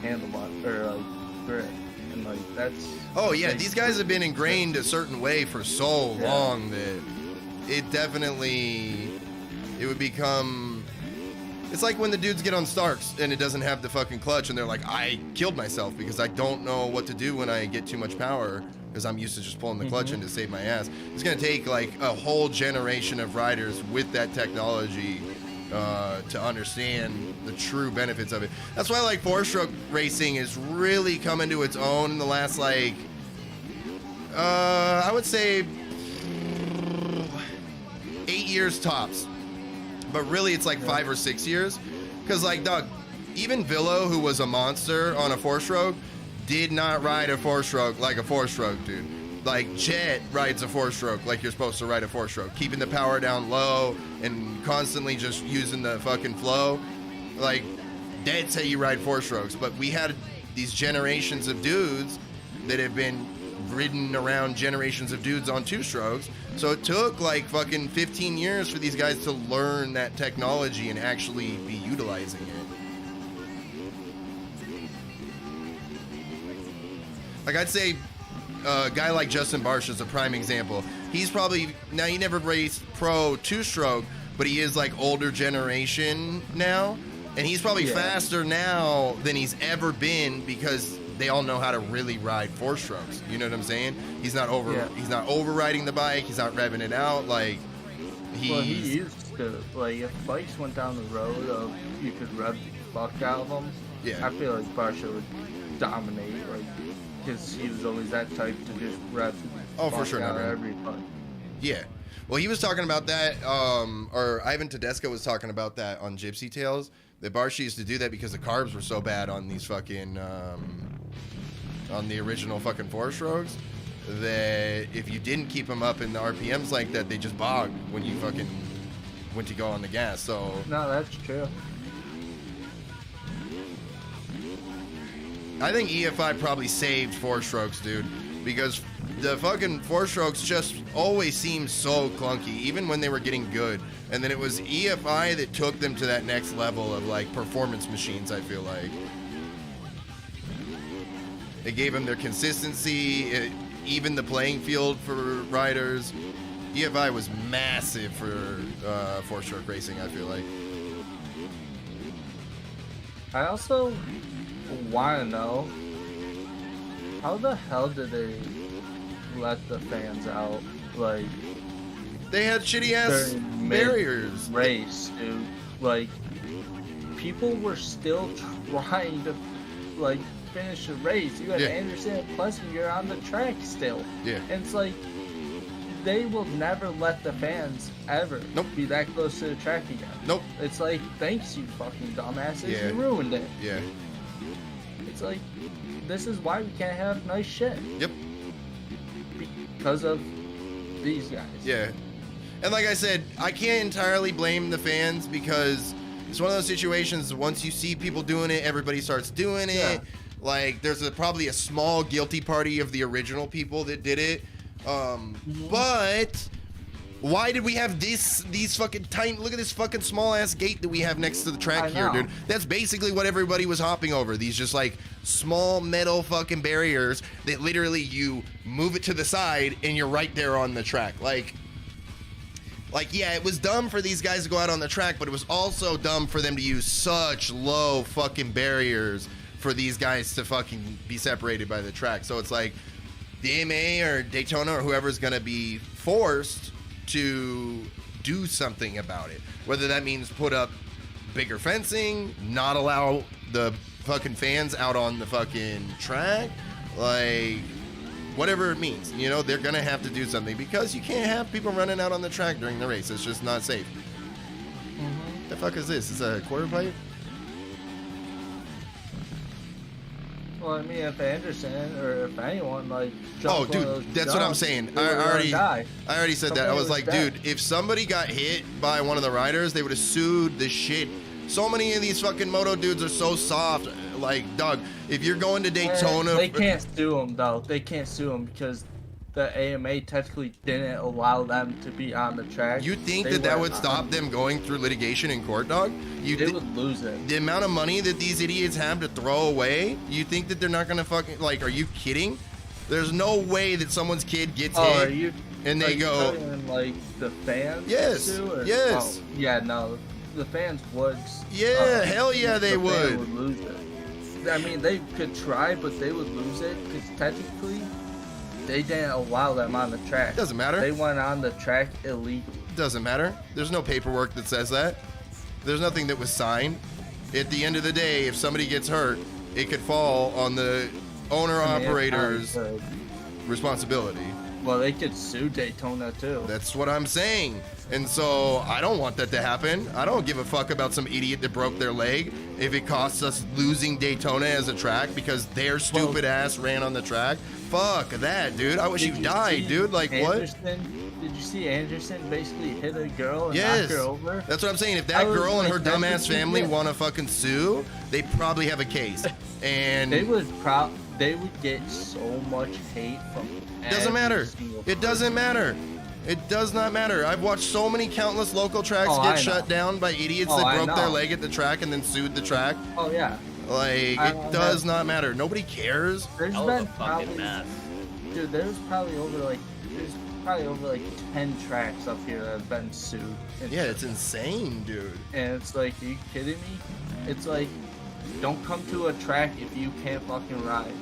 handlebar or like grip, and like that's. Oh yeah, these guys have been ingrained a certain way for so Yeah. long that it would become. It's like when the dudes get on Starks and it doesn't have the fucking clutch and they're like, I killed myself because I don't know what to do when I get too much power because I'm used to just pulling the clutch in to save my ass. It's gonna take like a whole generation of riders with that technology to understand the true benefits of it. That's why like four-stroke racing is really coming to its own in the last like I would say 8 years tops, but really it's like 5 or 6 years, because like dog, even Villo, who was a monster on a four-stroke, did not ride a four-stroke like a four-stroke, dude. Like Jet rides a four-stroke like you're supposed to ride a four-stroke, keeping the power down low and constantly just using the fucking flow. Like that's how you ride four-strokes. But we had these generations of dudes that have been ridden around generations of dudes on two-strokes. So it took like fucking 15 years for these guys to learn that technology and actually be utilizing it. Like I'd say a guy like Justin Barsh is a prime example. He's probably, now he never raced pro two-stroke, but he is like older generation now. And he's probably faster now than he's ever been because they all know how to really ride four strokes. You know what I'm saying? He's not he's not overriding the bike, he's not revving it out. Like he used to, like, if bikes went down the road of you could rev the fuck out of them. Yeah. I feel like Barsha would dominate, like, because he was always that type to just rev the Oh, for fuck sure, out no, of no. every bike. Yeah. Well, he was talking about that, or Ivan Tedesco was talking about that on Gypsy Tales. That Barshi used to do that because the carbs were so bad on these fucking, on the original fucking four strokes, that if you didn't keep them up in the RPMs like that, they just bogged when you fucking went to go on the gas. So No, that's true. I think EFI probably saved four strokes, dude, because the fucking four strokes just always seemed so clunky, even when they were getting good. And then it was EFI that took them to that next level of like performance machines, I feel like. It gave them their consistency. even the playing field for riders. EFI was massive for four-stroke racing, I feel like. I also want to know, how the hell did they let the fans out? Like, They had shitty-ass during barriers. race, dude. Like, people were still trying to, like, finish the race. You had Yeah. Anderson and Plessinger on the track still. Yeah. And it's like, they will never let the fans ever Nope. be that close to the track again. Nope. It's like, thanks, you fucking dumbasses. Yeah. You ruined it. Yeah. It's like, this is why we can't have nice shit. Yep. Because of these guys. Yeah. And like I said, I can't entirely blame the fans because it's one of those situations, once you see people doing it, everybody starts doing it. Yeah. Like, there's probably a small guilty party of the original people that did it. But why did we have these fucking tiny, look at this fucking small ass gate that we have next to the track I here, know. dude. That's basically what everybody was hopping over. These just like small metal fucking barriers that literally you move it to the side and you're right there on the track. Like, yeah, it was dumb for these guys to go out on the track, but it was also dumb for them to use such low fucking barriers for these guys to fucking be separated by the track. So it's like the AMA or Daytona or whoever's going to be forced to do something about it. Whether that means put up bigger fencing, not allow the fucking fans out on the fucking track, like whatever it means, you know, they're gonna have to do something because you can't have people running out on the track during the race. It's just not safe. The fuck is this? Is that a quarter pipe? Well, I mean, if Anderson or if anyone, like, Oh, jumped one of dude, those that's what I'm jumps, saying. they would've I died. already said that. I Somebody was was like, dead. dude, if somebody got hit by one of the riders, they would have sued the shit. So many of these fucking moto dudes are so soft. Like, dog, if you're going to Daytona, They can't sue him, though. They can't sue him because the AMA technically didn't allow them to be on the track. you think They that were would stop them going through litigation in court, dog? They would lose it. The amount of money that these idiots have to throw away, you think that they're not gonna fucking, like, are you kidding? There's no way that someone's kid gets Oh, hit are you? and are they you go, telling, like, the fans? Yes, Sue or, yes. Oh, yeah, no. The fans would. yeah, hell yeah, they the fan would. lose it. I mean, they could try, but they would lose it because technically they didn't allow them on the track. Doesn't matter. They went on the track illegally. Doesn't matter. There's no paperwork that says that. There's nothing that was signed. At the end of the day, if somebody gets hurt, it could fall on the owner-operator's responsibility. Well, they could sue Daytona too. That's what I'm saying. And so I don't want that to happen. I don't give a fuck about some idiot that broke their leg if it costs us losing Daytona as a track because their stupid ass ran on the track. Fuck that, dude. I wish you died, see dude. Like, Anderson, what? Did you see Anderson basically hit a girl and Yes. knock her over? That's what I'm saying. If that I was girl and like, her that's dumbass what you family get. want to fucking sue, they probably have a case. And They would get so much hate from. doesn't every matter. single It doesn't matter. It does not matter. I've watched so many countless local tracks Oh, get I shut know. down by idiots Oh, that I broke their know. leg at the track and then sued the track. Oh yeah. Like, I it don't does have- not matter. Nobody cares. There's Hell of a been fucking probably, mess. dude. There's probably over like 10 tracks up here that have been sued. and Yeah, shit. it's insane, dude. And it's like, are you kidding me? It's like, don't come to a track if you can't fucking ride.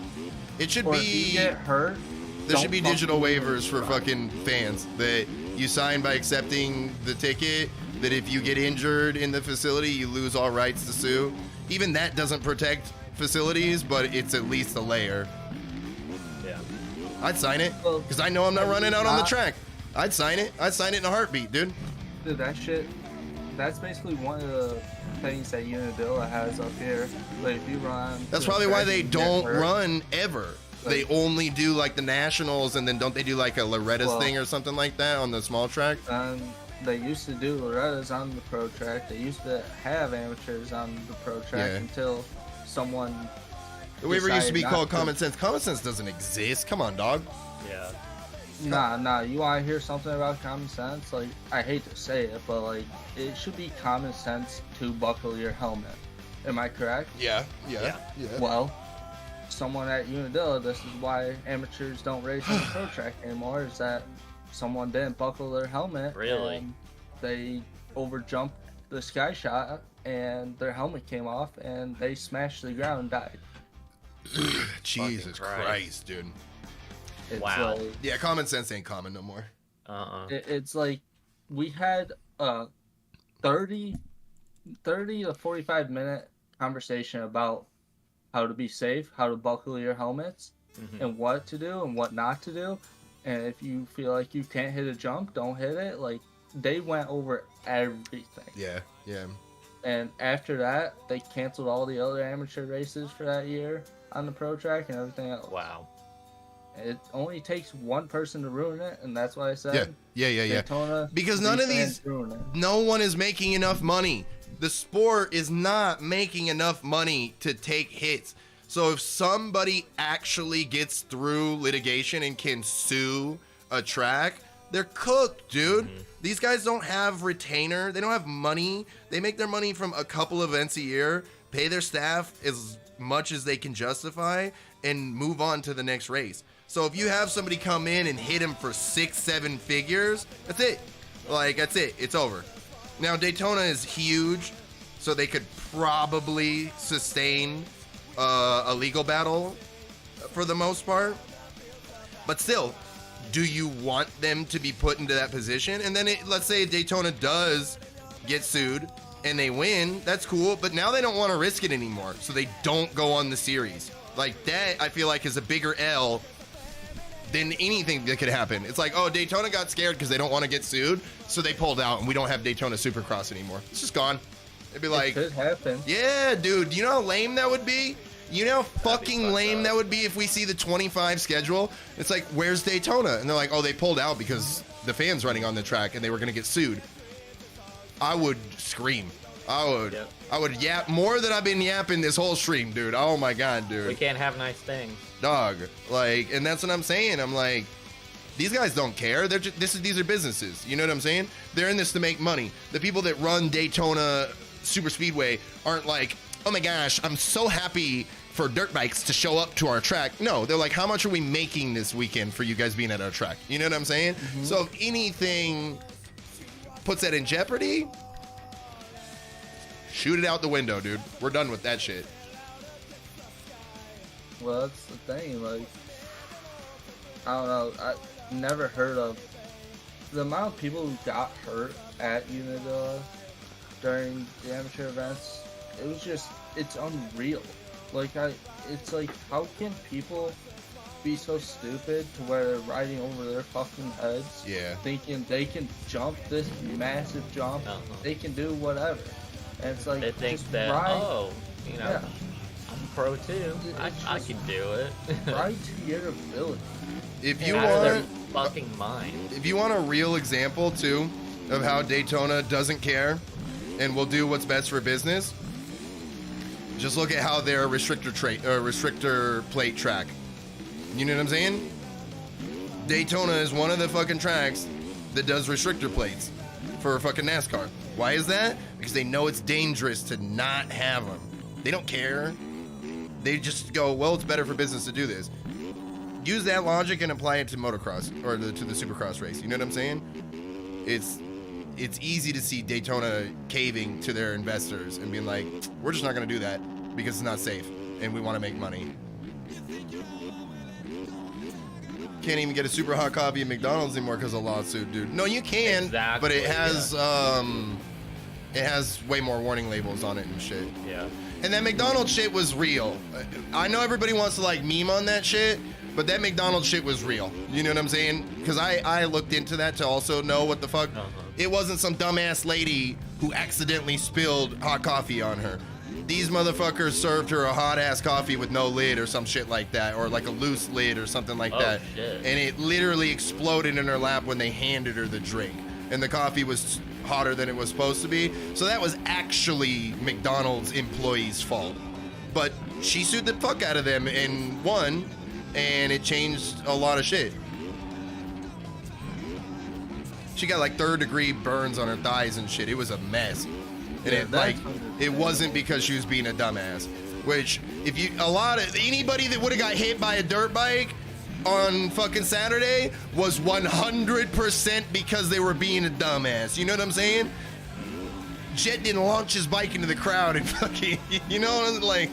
It should Or if you be. get hurt, There should don't be digital fucking waivers for ride. fucking fans that you sign by accepting the ticket, that if you get injured in the facility, you lose all rights to sue. Even that doesn't protect facilities, but it's at least a layer. Yeah. I'd sign it, Well, because I know I'm not have running you out on the not- track. I'd sign it. I'd sign it in a heartbeat, dude. Dude, that shit, that's basically one of the things that Unadilla has up here. Like, if you run. That's to a probably why track they and get don't hurt, run ever. They Like- only do like the nationals, and then don't they do like a Loretta's Well- thing or something like that on the small track? They used to do Loretta's on the pro track. They used to have amateurs on the pro track Yeah. until someone. The waiver used to be decided called not to. common sense. Common sense doesn't exist. Come on, dog. Yeah. Nah. You want to hear something about common sense? Like, I hate to say it, but like, it should be common sense to buckle your helmet. Am I correct? Yeah. Yeah. Well, someone at Unadilla, this is why amateurs don't race on the pro track anymore, is that someone didn't buckle their helmet. Really? And they overjumped the sky shot and their helmet came off and they smashed the ground and died. Jesus Christ. Christ, dude. It's Wow. like, Yeah, common sense ain't common no more. it's like we had a 30 to 45 minute conversation about how to be safe, how to buckle your helmets, and what to do and what not to do. And if you feel like you can't hit a jump, don't hit it. Like, they went over everything. Yeah, yeah. And after that, they canceled all the other amateur races for that year on the pro track and everything else. Wow. It only takes one person to ruin it, and that's why I said Yeah. Daytona, Because none of fans these, ruin it. no one is making enough money. The sport is not making enough money to take hits. So if somebody actually gets through litigation and can sue a track, they're cooked, dude. These guys don't have retainer. They don't have money. They make their money from a couple events a year, pay their staff as much as they can justify, and move on to the next race. So if you have somebody come in and hit him for 6-7 figures, that's it. Like, that's it. It's over. Now, Daytona is huge, so they could probably sustain a legal battle for the most part. But still, do you want them to be put into that position? And then let's say Daytona does get sued and they win, that's cool, but now they don't want to risk it anymore, so they don't go on the series. Like, that, I feel like, is a bigger L than anything that could happen. It's like, oh, Daytona got scared because they don't want to get sued, so they pulled out and we don't have Daytona Supercross anymore. It's just gone. It'd be like, It could happen. yeah, dude, you know how lame that would be? You know how fucking lame that would be if we see the 25 schedule? It's like, where's Daytona? And they're like, oh, they pulled out because the fans running on the track and they were going to get sued. I would scream. I would yap more than I've been yapping this whole stream, dude. Oh my God, dude. We can't have nice things. Dog. Like, and that's what I'm saying. I'm like, these guys don't care. They're just, these are businesses. You know what I'm saying? They're in this to make money. The people that run Daytona Super Speedway aren't like, oh my gosh, I'm so happy for dirt bikes to show up to our track. No, they're like, how much are we making this weekend for you guys being at our track? You know what I'm saying? So if anything puts that in jeopardy, shoot it out the window, dude. We're done with that shit. Well, that's the thing. Like, I don't know. I never heard of the amount of people who got hurt at Unadilla during the amateur events. It was just, it's unreal. Like, it's like, how can people be so stupid to where they're riding over their fucking heads? Yeah. Thinking they can jump this massive jump. They can do whatever. And it's like, They think just that, ride, oh, you know, yeah. I'm a pro too. I just- can do it. ride to your ability. If you Out of their want, fucking mind. if you want a real example too of how Daytona doesn't care and will do what's best for business, just look at how their restrictor plate track. You know what I'm saying? Daytona is one of the fucking tracks that does restrictor plates for fucking NASCAR. Why is that? Because they know it's dangerous to not have them. They don't care. They just go, well, it's better for business to do this. Use that logic and apply it to motocross or to the supercross race. You know what I'm saying? It's easy to see Daytona caving to their investors and being like, we're just not going to do that because it's not safe and we want to make money. Can't even get a super hot coffee at McDonald's anymore because of a lawsuit, dude. No, you can, Exactly, but it has way more warning labels on it and shit. Yeah. And that McDonald's shit was real. I know everybody wants to like meme on that shit, but that McDonald's shit was real. You know what I'm saying? Because I looked into that to also know what the fuck. It wasn't some dumbass lady who accidentally spilled hot coffee on her. These motherfuckers served her a hot ass coffee with no lid or some shit like that, or like a loose lid or something like that. Shit. And it literally exploded in her lap when they handed her the drink. And the coffee was hotter than it was supposed to be. So that was actually McDonald's employees' fault. But she sued the fuck out of them and won, and it changed a lot of shit. She got like 3rd-degree burns on her thighs and shit. It was a mess. And Yeah, it like that's it wasn't because she was being a dumbass. Which, if you, anybody that would have got hit by a dirt bike on fucking Saturday was 100% because they were being a dumbass. You know what I'm saying? Jet didn't launch his bike into the crowd and fucking, you know, like.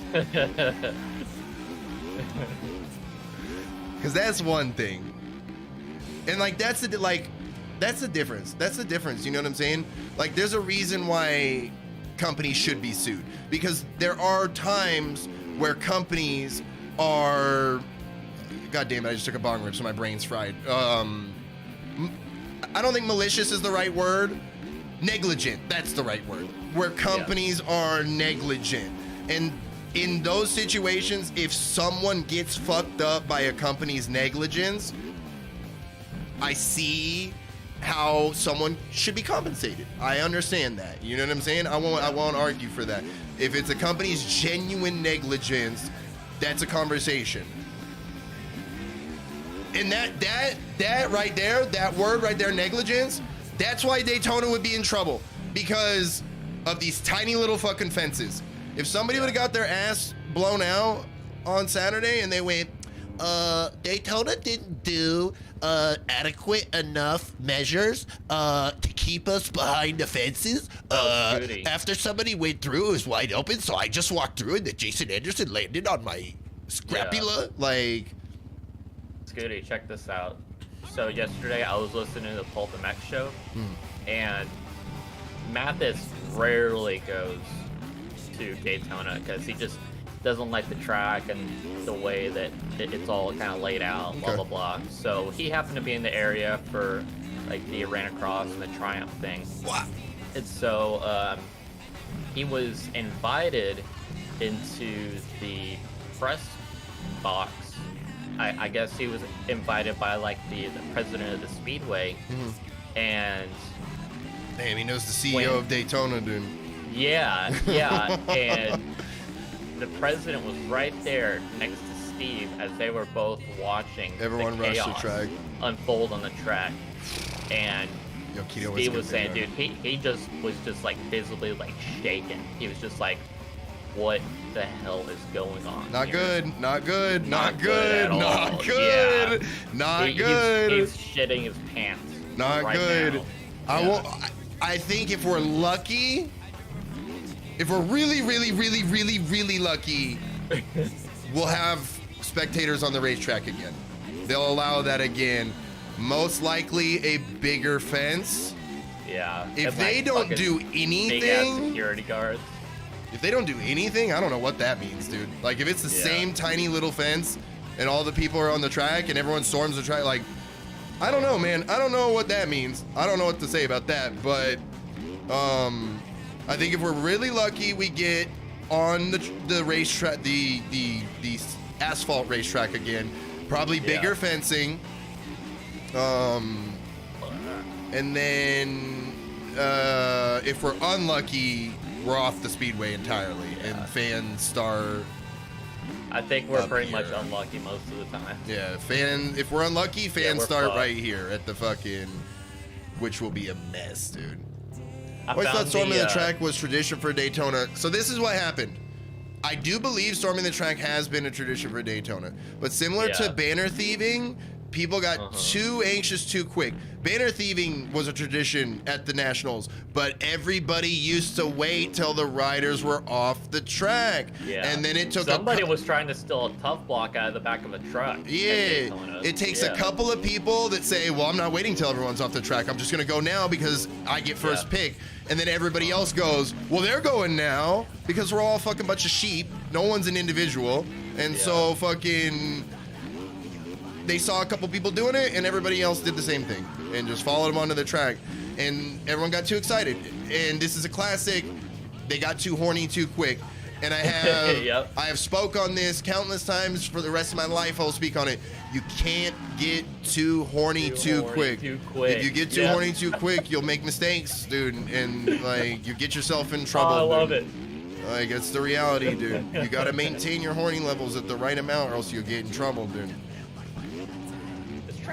Because that's one thing. And like, that's the difference. That's the difference. You know what I'm saying? Like, there's a reason why companies should be sued, because there are times where companies are, god damn it, I just took a bong rip so my brain's fried. I don't think malicious is the right word. Negligent, that's the right word. Where companies are negligent. And in those situations, if someone gets fucked up by a company's negligence, I see how someone should be compensated. I understand that. You know what I'm saying? I won't argue for that. If it's a company's genuine negligence, that's a conversation. And that right there, that word right there, negligence, that's why Daytona would be in trouble, because of these tiny little fucking fences. If somebody would have got their ass blown out on Saturday and they went, Daytona didn't do adequate enough measures to keep us behind the fences. After somebody went through, it was wide open, so I just walked through and then Jason Anderson landed on my scrapula. Like, Scooty, check this out. So yesterday I was listening to the Pulp MX show, and Mathis rarely goes to Daytona because he just doesn't like the track and the way that it's all kind of laid out, blah, blah, blah. So he happened to be in the area for like the Arena Cross and the Triumph thing. Wow. And so he was invited into the press box. I guess he was invited by like the president of the Speedway, and damn, he knows the CEO of Daytona, dude. Yeah, and the president was right there next to Steve as they were both watching everyone the rush chaos the track unfold on the track. And Steve was saying, dude, he just was just like visibly like shaking. He was just like, what the hell is going on? Not good. He's shitting his pants. Not right good. Now. I think if we're lucky, if we're really lucky, we'll have spectators on the racetrack again. They'll allow that again. Most likely a bigger fence. Yeah. If they don't do anything, security guards. If they don't do anything, I don't know what that means, dude. Like, if it's the same tiny little fence and all the people are on the track and everyone storms the track, like, I don't know, man. I don't know what that means. I don't know what to say about that, but I think if we're really lucky, we get on the racetrack, the asphalt racetrack again. Probably bigger fencing. And then if we're unlucky, we're off the speedway entirely, and fans start. I think we're pretty much unlucky most of the time. Yeah, if we're unlucky, fans start right here at the fucking, which will be a mess, dude. I always thought storming the track was tradition for Daytona. So this is what happened. I do believe storming the track has been a tradition for Daytona, but similar to banner thieving, people got too anxious too quick. Banner thieving was a tradition at the Nationals, but everybody used to wait till the riders were off the track. Yeah. And then it took somebody was trying to steal a tough block out of the back of a truck. Yeah. It takes a couple of people that say, well, I'm not waiting till everyone's off the track. I'm just going to go now because I get first pick. And then everybody else goes, well, they're going now because we're all a fucking bunch of sheep. No one's an individual. And so fucking... they saw a couple people doing it, and everybody else did the same thing and just followed them onto the track. And everyone got too excited. And this is a classic. They got too horny too quick. And I have I have spoke on this countless times for the rest of my life. I'll speak on it. You can't get too horny too quick. If you get too horny too quick, you'll make mistakes, dude. And like you get yourself in trouble. I love it. Like, it's the reality, dude. You got to maintain your horny levels at the right amount or else you'll get in trouble, dude.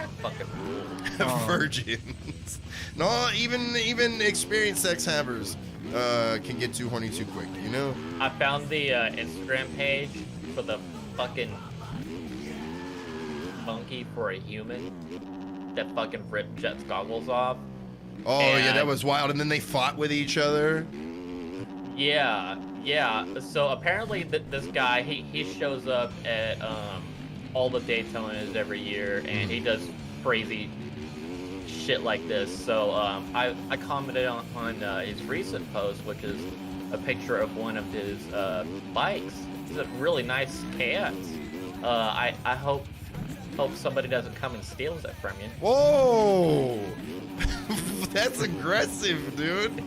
track fucking rules. Virgins. No, even experienced sex havers can get too horny too quick, you know? I found the Instagram page for the fucking monkey for a human that fucking ripped Jet's goggles off. Oh, yeah, that was wild. And then they fought with each other. Yeah. So apparently this guy, he shows up at all the Daytonas every year, and he does crazy shit like this. So I commented on his recent post, which is a picture of one of his bikes. It's a really nice KX. I hope somebody doesn't come and steals it from you. Whoa! That's aggressive, dude.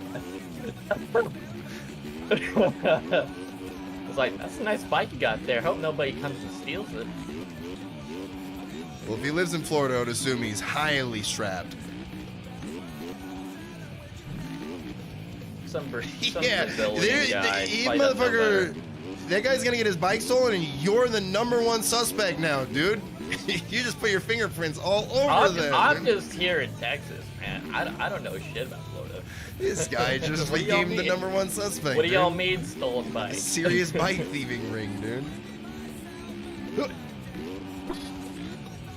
It's like, that's a nice bike you got there. Hope nobody comes and steals it. Well, if he lives in Florida, I would assume he's highly strapped. Some Yeah, civilian guy he probably doesn't know motherfucker. better. That guy's gonna get his bike stolen, and you're the #1 suspect now, dude. You just put your fingerprints all over them. I'm just here in Texas, man. I don't know shit about Florida. This guy just What do y'all became the mean? #1 suspect. What do y'all dude. mean stolen bike? Serious bike thieving ring, dude.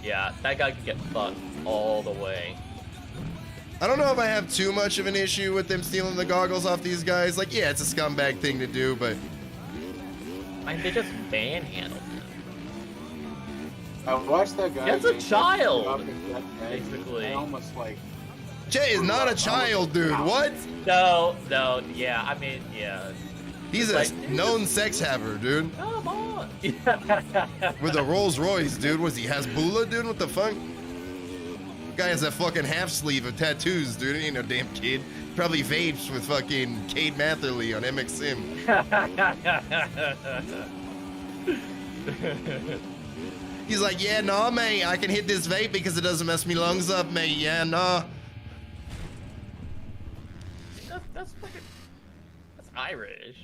Yeah, that guy could get fucked all the way. I don't know if I have too much of an issue with them stealing the goggles off these guys. Like, yeah, it's a scumbag thing to do, but I mean, they just manhandled him. I watched that guy. That's a make that child, jump and that day, basically. I almost like. Jay is not a child, dude. What? No, yeah, I mean, yeah. He's a Like, known sex haver, dude. Come on. With a Rolls Royce, dude. Was he Hasbullah, dude? What the fuck? Guy has that fucking half sleeve of tattoos, dude. He ain't no damn kid. Probably vapes with fucking Cade Matherly on MX Sim. He's like, yeah, nah, mate. I can hit this vape because it doesn't mess me lungs up, mate. Yeah, nah. That's Irish.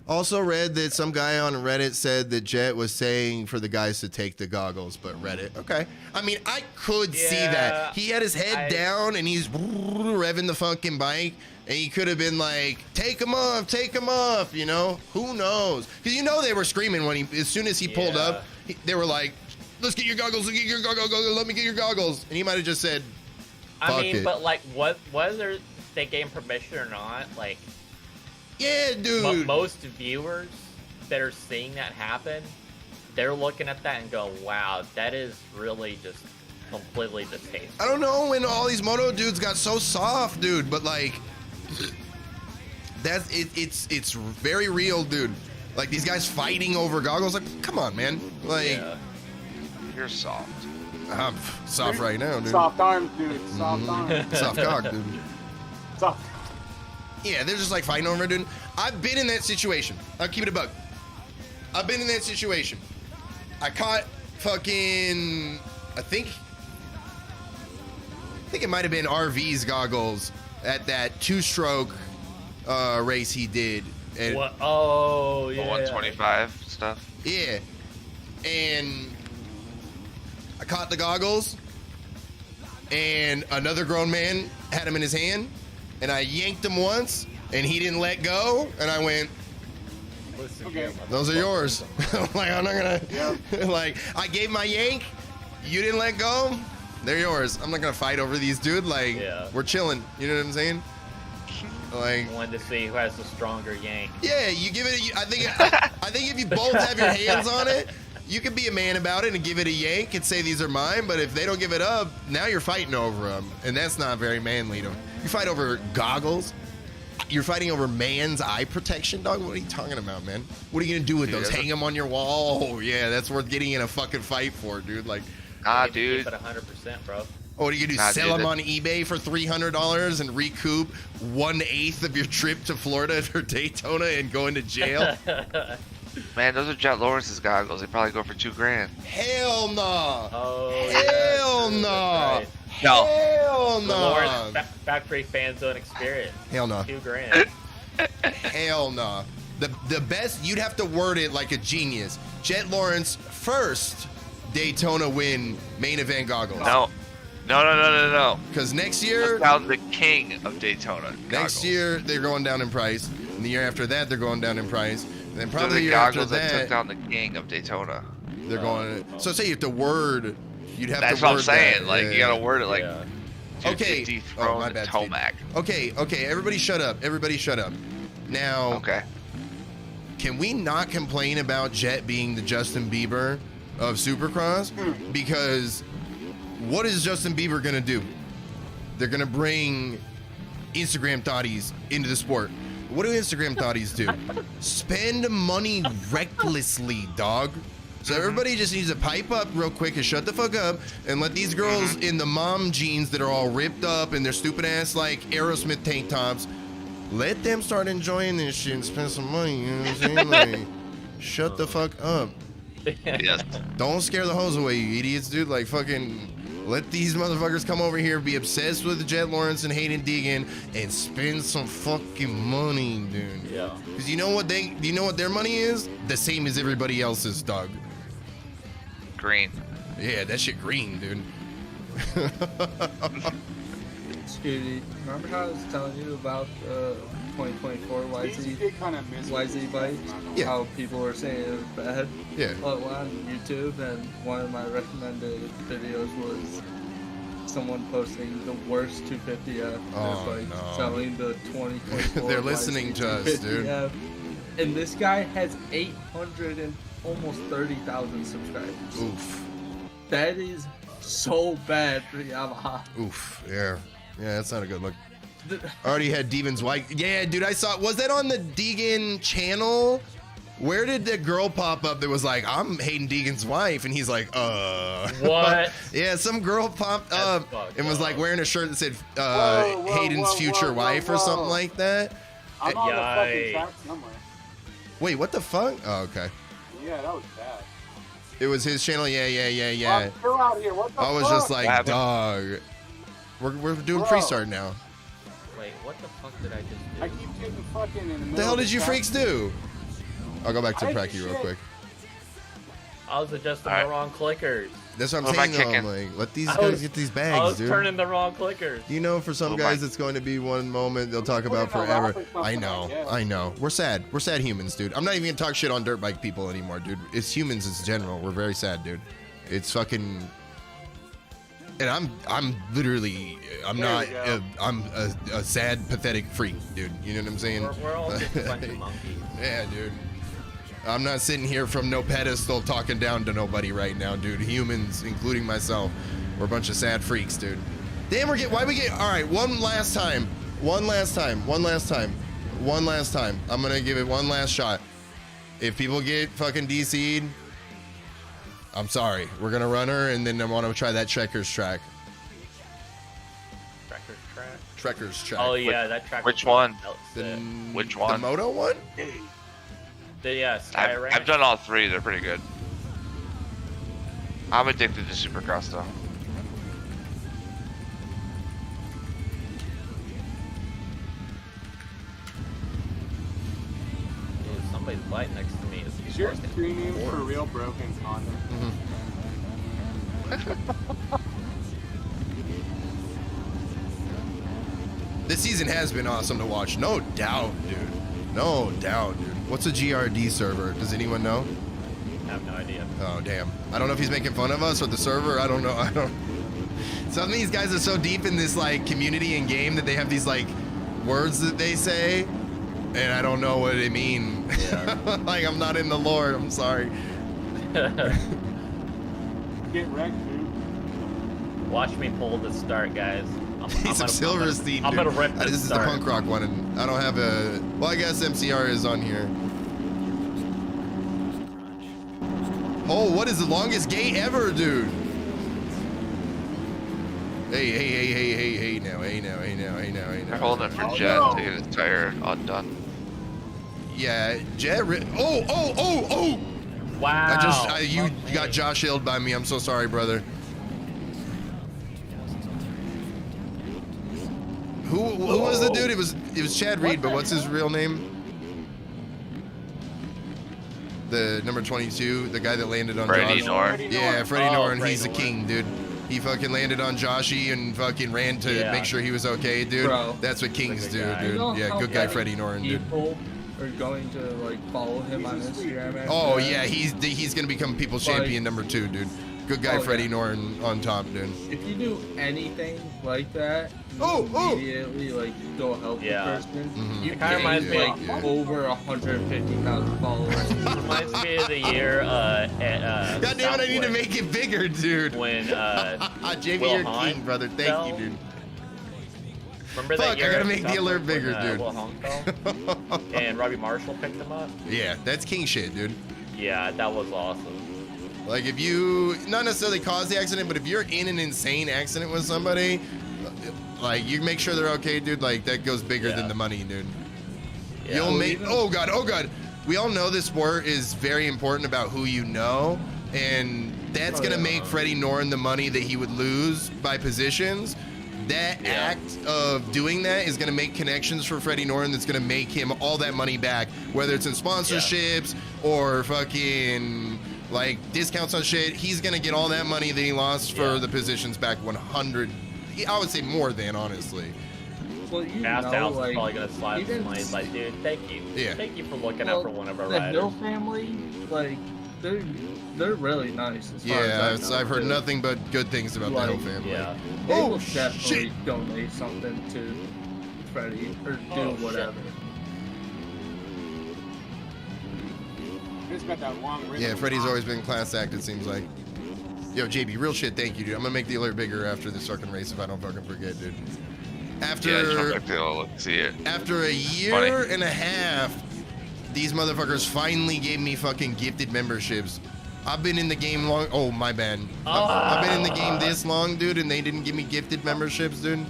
Also read that some guy on Reddit said that Jet was saying for the guys to take the goggles, but Reddit, okay. I mean, I could see that. He had his head down and he's revving the fucking bike, and he could have been like, take him off, you know? Who knows? Because you know they were screaming when as soon as he pulled up, they were like, let's get your goggles, let me get your goggles. And he might have just said, fuck I mean, it. but like, whether they gave him permission or not, like, yeah, dude. Most viewers that are seeing that happen, they're looking at that and go, wow, that is really just completely distasteful. I don't know when all these moto dudes got so soft, dude, but like, that's it's very real, dude. Like these guys fighting over goggles, like, come on, man. Like, You're soft. I'm soft right now, dude. Soft arms, dude. Soft arms. Soft cock, dude. Soft. Yeah, they're just like fighting over it, dude. I've been in that situation. I'll keep it a bug. I've been in that situation. I caught fucking, I think it might have been RV's goggles at that 2-stroke race he did. And, What? Oh, yeah. The 125 stuff. yeah. And I caught the goggles, and another grown man had them in his hand, and I yanked him once, and he didn't let go, and I went, Listen, Okay. those are yours. Like, I'm not gonna, like, I gave my yank, you didn't let go, they're yours. I'm not gonna fight over these, dude. Like, we're chilling. You know what I'm saying? Like, wanted to see who has the stronger yank. yeah, you give it. I think if you both have your hands on it, you can be a man about it and give it a yank and say these are mine. But if they don't give it up, now you're fighting over them, and that's not very manly. You fight over goggles. You're fighting over man's eye protection, dog. What are you talking about, man? What are you gonna do with those? Hang them on your wall? Oh yeah, that's worth getting in a fucking fight for, dude. Like, Dude. Keep it 100%, bro. oh, what are you gonna do? Nah, Sell dude, them on eBay for $300 and recoup 1/8 of your trip to Florida for Daytona and go into jail? Man, those are Jet Lawrence's goggles. They probably go for $2,000. Hell no! Oh, Hell yeah, no! that's right. No. Hell The no! Lawrence factory fan zone experience. Hell no! $2,000. Hell no! The best, you'd have to word it like a genius. Jet Lawrence first Daytona win main event goggles. No. Because next year, Took down the king of Daytona. next goggles. year they're going down in price. And the year after that, they're going down in price. And then They're probably the the year after goggles that took that, down the king of Daytona. they're going. So say you have to word. You'd have That's to what word I'm saying. that. Like Yeah. you gotta word it like. Yeah. Dude, Okay. to Oh, dethrone my the bad, Steve. Tomac. Okay. Everybody shut up. Everybody shut up. Now, Okay. can we not complain about Jet being the Justin Bieber of Supercross? Because what is Justin Bieber gonna do? They're gonna bring Instagram thotties into the sport. What do Instagram thotties do? Spend money recklessly, dog. So everybody just needs to pipe up real quick and shut the fuck up and let these girls in the mom jeans that are all ripped up and their stupid ass like Aerosmith tank tops, let them start enjoying this shit and spend some money. You know what I'm saying? Like, shut the fuck up. Yes. Don't scare the hoes away, you idiots, dude. Like, fucking let these motherfuckers come over here, be obsessed with Jet Lawrence and Hayden Deegan, and spend some fucking money, dude. Yeah. Because you know what their money is? The same as everybody else's, dog. Green. Yeah, that shit green, dude. Scooty, remember how I was telling you about the 2024 Easy YZ did kind of miss YZ bike? Yeah. How people were saying it was bad? Yeah. Well, on YouTube, and one of my recommended videos was someone posting the worst 250F. Oh, There's like no. selling the 2024 They're listening YZ to us, dude. 250F. And this guy has 800 and almost 30,000 subscribers. Oof. That is so bad for Yamaha. Oof. Yeah. Yeah, that's not a good look. The- Already had Deegan's wife. Yeah, dude, I saw. Was that on the Deegan channel? Where did the girl pop up that was like, I'm Hayden Deegan's wife? And he's like, What? Yeah, some girl popped That's up fucked and was up. like wearing a shirt that said Whoa, whoa, Hayden's whoa, future whoa, wife or whoa. something like that. I'm on the fucking Yikes. track somewhere. Wait, what the fuck? Oh, okay. Yeah, that was bad. It was his channel. Yeah. I'm still out here. What the I was fuck? just like, happened? dog. We're doing Bro. pre-start now. Wait, what the fuck did I just do? I keep getting fucking in the middle. What the hell of did you track. freaks do? I'll go back to I Pracky did real shit. quick. I was adjusting Alright. the wrong clickers. That's what I'm What am I saying. Though. I'm kicking? like, let these I guys was- get these I bags, was dude. turning the wrong clickers. You know, for some Oh, guys, my- it's going to be one moment they'll talk about Put in a rap forever. or something, I know, I guess. I know. We're sad. We're sad humans, dude. I'm not even gonna talk shit on dirt bike people anymore, dude. It's humans in general. We're very sad, dude. It's fucking. And I'm literally, I'm There not, we go. I'm a sad, pathetic freak, dude. You know what I'm saying? We're all just a bunch of monkeys. Yeah, dude. I'm not sitting here from no pedestal talking down to nobody right now, dude. Humans, including myself, we're a bunch of sad freaks, dude. Damn, why we get, all right, one last time. I'm gonna give it one last shot. If people get fucking DC'd, I'm sorry. We're gonna run her, and then I want to try that Trekkers track. Trekkers track. Trekkers track. Oh yeah, that track. Which was one? nuts. The, Which The one? Moto one? Yeah, Sky Ranch. I've done all three. They're pretty good. I'm addicted to Supercross though. Dude, somebody's bike next to me. Is your screen name for real broken condom? This season has been awesome to watch. No doubt, dude. No doubt, dude. What's a GRD server? Does anyone know? I have no idea. Oh, damn. I don't know if he's making fun of us or the server. I don't know. Some of these guys are so deep in this, like, community and game that they have these, like, words that they say, and I don't know what they mean. Yeah. Like, I'm not in the lore. I'm sorry. Get wrecked, dude. Watch me pull the start, guys. He's a Silverstein, I'm gonna dude. rip this This is the start. punk rock one, and I don't have a... Well, I guess MCR is on here. Oh, what is the longest gate ever, dude? Hey now. They're holding it for Oh, Jet no. to get his tire undone. Yeah, Jet. Oh! Wow. You got Josh Hilled by me. I'm so sorry, brother. Who was the dude? It was Chad Reed, but what's his real name? The number 22, the guy that landed on Freddie Josh. Norn. Yeah, Freddie Oh, Norn. Freddie He's the Norn. king, dude. He fucking landed on Joshy and fucking ran to Yeah. make sure he was okay, dude. Bro. That's what kings Good do, guy. dude. You know Yeah, how good guy, many Freddie Norn, dude. People are going to like follow him on Instagram. After Oh that. yeah, he's gonna become people's Like- champion number 2, dude. Good guy, Oh, Freddie yeah. Norn on top, dude. If you do anything like that, you Oh. immediately like go help Yeah. the person. Mhm. You It kinda reminds gain me like of- over 150,000 followers. It reminds me of the year at God damn it, I need to Southwest make it bigger, dude. when JV, Will you're Hahn king, brother. Thank fell. you, dude. remember Fuck, that I year gotta at make the alert Southwest bigger, when, dude. Will Hahn fell and Robbie Marshall picked him up. Yeah, that's king shit, dude. Yeah, that was awesome. Like if you not necessarily caused the accident, but if you're in an insane accident with somebody, like you make sure they're okay, dude. Like that goes bigger Yeah. than the money, dude. Yeah. You'll make. even- Oh god. We all know this sport is very important about who you know, and that's Oh, gonna yeah. make Freddie Norn the money that he would lose by positions. That Yeah. act of doing that is gonna make connections for Freddie Norn. That's gonna make him all that money back, whether it's in sponsorships or fucking like discounts on shit. He's gonna get all that money that he lost for Yeah. the positions back 100. I would say more than, honestly. Well, you Ass know, House like is probably gonna slide even- some money. It's like, dude, thank you. Yeah. Thank you for looking well, out for one of our the riders. Hill family, like they're really nice. As far Yeah, as I know, I've heard too. nothing but good things about the Hill Like, family. Yeah. They Oh, will definitely shit. donate something to Freddie or do Oh, shit. whatever. He's got that long rhythm. Yeah, Freddie's always been class act, it seems like. Yo, JB, real shit, thank you, dude. I'm gonna make the alert bigger after this fucking race if I don't fucking forget, dude. Yeah, I just went After back to look, see it. after a year Funny. and a half, these motherfuckers finally gave me fucking gifted memberships. I've been in the game long. Oh, my bad. I've been in the game this long, dude, and they didn't give me gifted memberships, dude.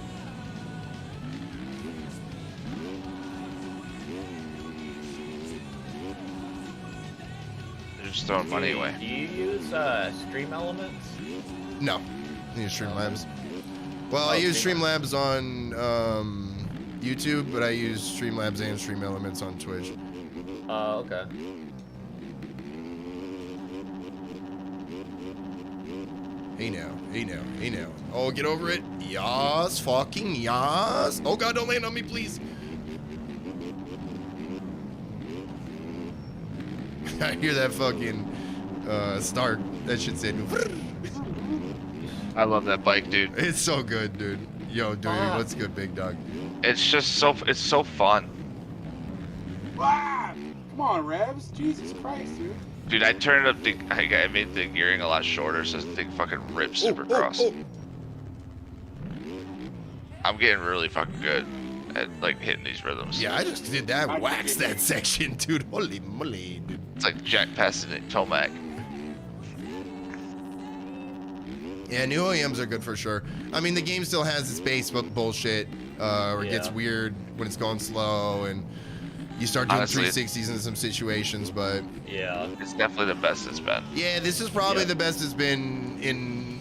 They're just throwing money away. Do you use Stream Elements? No, I use Streamlabs. Well, I Oh, use Streamlabs. Streamlabs on YouTube, but I use Streamlabs and Stream Elements on Twitch. Okay. Hey now, hey now, hey now. Oh, get over it. Yas, fucking yas. Oh god, don't land on me, please. I hear that fucking start. That shit said. I love that bike, dude. It's so good, dude. Yo, dude, what's good, big dog? It's just it's so fun. Ah! Come on, Revs. Jesus Christ, dude. Dude, I turned up I made the gearing a lot shorter so the thing fucking rips Supercross. Oh. I'm getting really fucking good at like hitting these rhythms. Yeah, I just did that. Wax that section, dude. Holy moly, dude. It's like Jack passing it, Tomac. Yeah, new OEMs are good for sure. I mean, the game still has its base bullshit, or it gets Yeah. weird when it's going slow, and you start doing Honestly, 360s in some situations, but Yeah. It's definitely the best it's been. yeah, this is probably Yeah. the best it's been in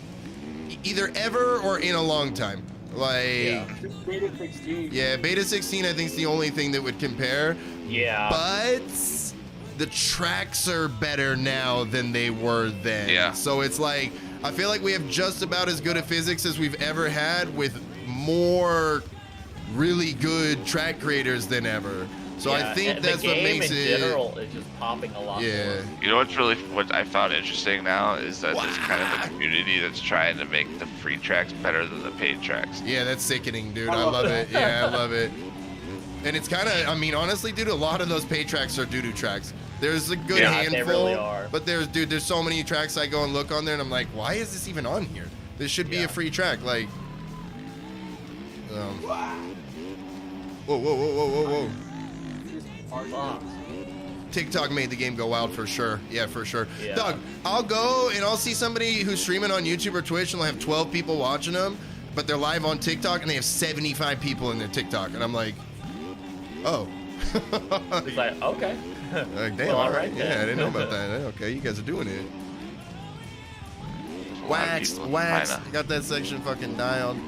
either ever or in a long time. Like, Yeah. This beta 16. yeah, Beta 16 I think is the only thing that would compare, Yeah. but the tracks are better now than they were then. Yeah. So it's like, I feel like we have just about as good a physics as we've ever had with more really good track creators than ever. So I Yeah, think and that's the what game makes in it. general is just popping a lot Yeah. more. You know what I found interesting now is that there's kind of a community that's trying to make the free tracks better than the paid tracks. Yeah, that's sickening, dude. I I love love that. it. Yeah, I love it. And it's kind of, I mean, honestly, dude, a lot of those pay tracks are doo-doo tracks. There's a good Yeah, handful, they really are. but there's so many tracks I go and look on there, and I'm like, why is this even on here? This should be Yeah. a free track. Like, whoa, whoa, whoa, whoa, whoa, whoa. Just hard Fuck. TikTok made the game go wild for sure. Yeah, for sure. Yeah. Dog, I'll go and I'll see somebody who's streaming on YouTube or Twitch and they'll have 12 people watching them, but they're live on TikTok and they have 75 people in their TikTok. And I'm like, oh. It's like, okay. Like, damn, Well, all all right. right Yeah, then. I didn't know about that. Okay, you guys are doing it. There's a lot of Wax, people in wax. China. Got that section fucking dialed.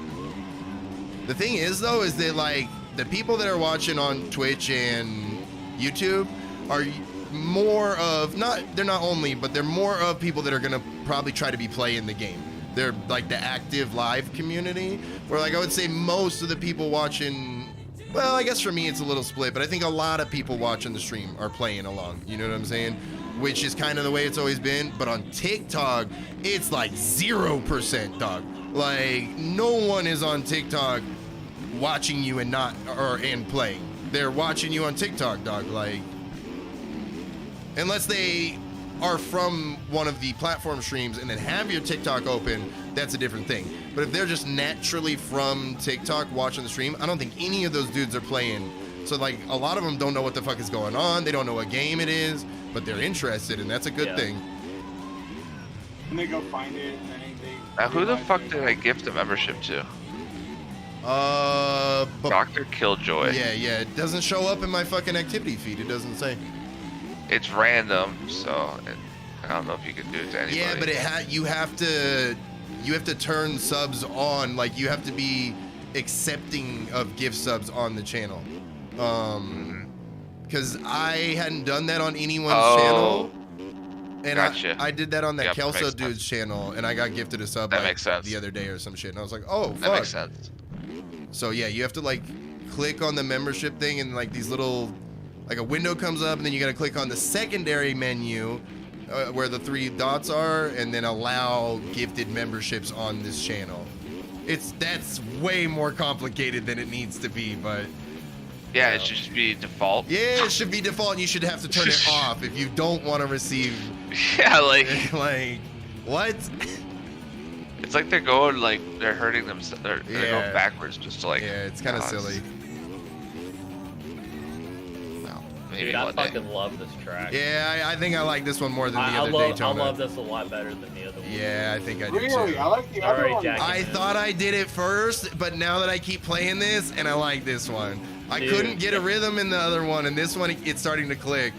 The thing is, though, is that, like, the people that are watching on Twitch and YouTube are more of they're not only, but they're more of people that are gonna probably try to be playing the game. They're like the active live community, where like I would say most of the people watching, well, I guess for me it's a little split, but I think a lot of people watching the stream are playing along. You know what I'm saying? Which is kind of the way it's always been. But on TikTok, it's like 0%, dog. Like no one is on TikTok watching you and playing. They're watching you on TikTok, dog. Like unless they are from one of the platform streams and then have your TikTok open, that's a different thing. But if they're just naturally from TikTok watching the stream, I don't think any of those dudes are playing. So like a lot of them don't know what the fuck is going on. They don't know what game it is, but they're interested, and that's a good thing. And they go find it, and then Now, who the fuck did I gift a membership to? But Dr. Killjoy. yeah, it doesn't show up in my fucking activity feed. It doesn't say. It's random, so I don't know if you can do it to anybody. Yeah, but you have to turn subs on. Like you have to be accepting of gift subs on the channel. Because I hadn't done that on anyone's channel. And gotcha. I did that on that Yep, Kelso makes dude's channel, and I got gifted a sub That makes sense. the other day or some shit. And I was like, oh, fuck. That makes sense. So yeah, you have to like click on the membership thing, and like these little, like a window comes up, and then you gotta click on the secondary menu where the 3 dots are, and then allow gifted memberships on this channel. That's way more complicated than it needs to be, but Yeah, it should just be default. yeah, it should be default, and you should have to turn it off if you don't want to receive. Yeah, like Like what? it's like they're going like they're hurting themselves. They're going backwards just to like. Yeah, it's kind of oh, silly. Well, maybe Dude, I one day. fucking love this track. Yeah, I think I like this one more than the I other love Daytona. this a lot better than the other one. Yeah, I think I do Really? too. I like the other Sorry, one. Jack. I thought I did it first, but now that I keep playing this, and I like this one. I Dude. couldn't get a rhythm in the other one, and this one, it's starting to click.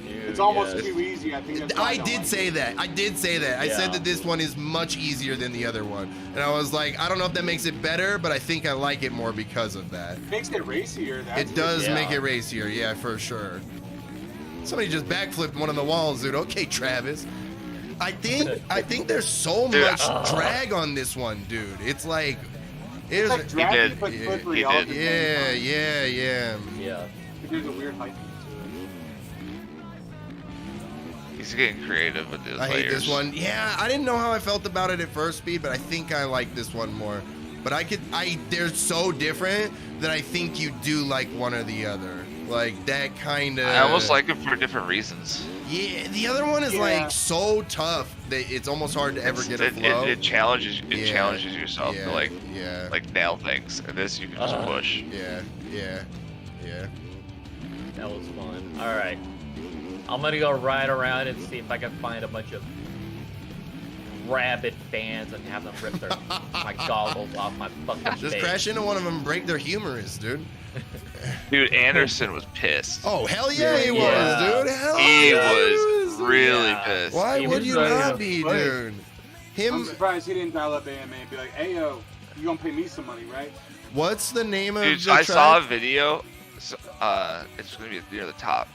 Dude, It's almost yes. too easy. I think that's why I don't did like say it. that. I did say that. I Yeah. said that this one is much easier than the other one. And I was like, I don't know if that makes it better, but I think I like it more because of that. Makes it racier. That's It does Yeah. make it racier, yeah, for sure. Somebody just backflipped one of the walls, dude. Okay, Travis. I think there's so Dude, much drag on this one, dude. It's like It's like dragging did. but Yeah, slippery he all did. at the same time. yeah. Yeah. There's a weird height to He's getting creative with his I hate layers. this one. Yeah, I didn't know how I felt about it at first speed, but I think I like this one more. But they're so different that I think you do like one or the other. Like that kind of. I almost like him for different reasons. Yeah, the other one is Yeah. like so tough that it's almost hard to ever get a flow. It challenges Yeah, challenges yourself yeah, to like yeah, nail things, and this you can just push. yeah. That was fun. All right. I'm gonna go ride around and see if I can find a bunch of rabid fans and have them rip my goggles off my fucking Just face. crash into one of them and break their humerus, dude. Dude, Anderson was pissed. Oh hell yeah, he was, Yeah. dude. Hell He yeah, was really Yeah. pissed. Why He would was you ready not to be, fight. dude? I'm Him. surprised he didn't dial up AMA and be like, "Hey yo, you gonna pay me some money, right?" What's the name of Dude, the I track? saw a video. So, it's gonna be near the top.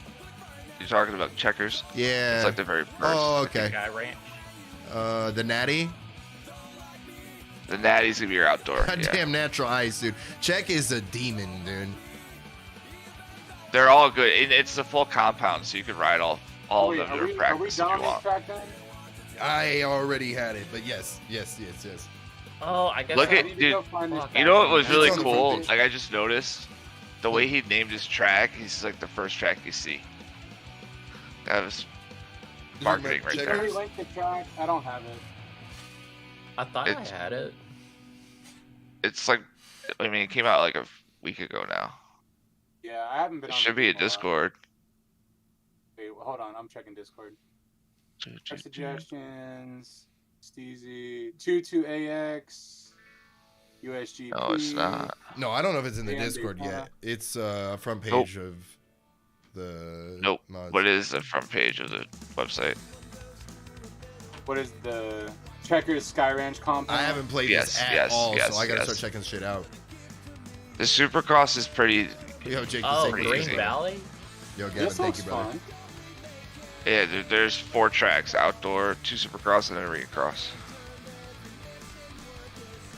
You're talking about Checkers? Yeah. It's like the very first. Oh, okay. Guy Ranch. The Natty. The Natty's gonna be your outdoor. Yeah. Goddamn natural ice, dude. Check is a demon, dude. They're all good. It's the full compound, so you can ride all Wait, of them are during we practice if done you on this want. track then? I already had it, but yes. Oh, I guess. Look I at- need to dude, go find this fuck, You know what was It's really on the front cool? page. Like I just noticed the way he named his track. He's like the first track you see. That was marketing right Check there. Can we link the track? I don't have it. I thought It's- I had it. It's like, I mean, it came out like a week ago now. Yeah, I haven't been. It on should be a in while. Discord. Wait, hold on. I'm checking Discord. Track suggestions. Steezy. 22AX. USGP. No, it's not. No, I don't know if it's in the Yeah, Discord Daytona. yet. It's front Nope. page of the Nope. mods. What is the front page of the website? What is the Checkers Sky Ranch compound? I haven't played Yes, this at yes, all, yes, so I gotta yes. start checking shit out. The Supercross is pretty. Yo, Jake, Oh, thank you, pretty Green easy. brother. Valley. Yo, Gavin, This thank looks you, brother. fun. Yeah, there's 4 tracks: outdoor, 2 supercross, and then a ring cross.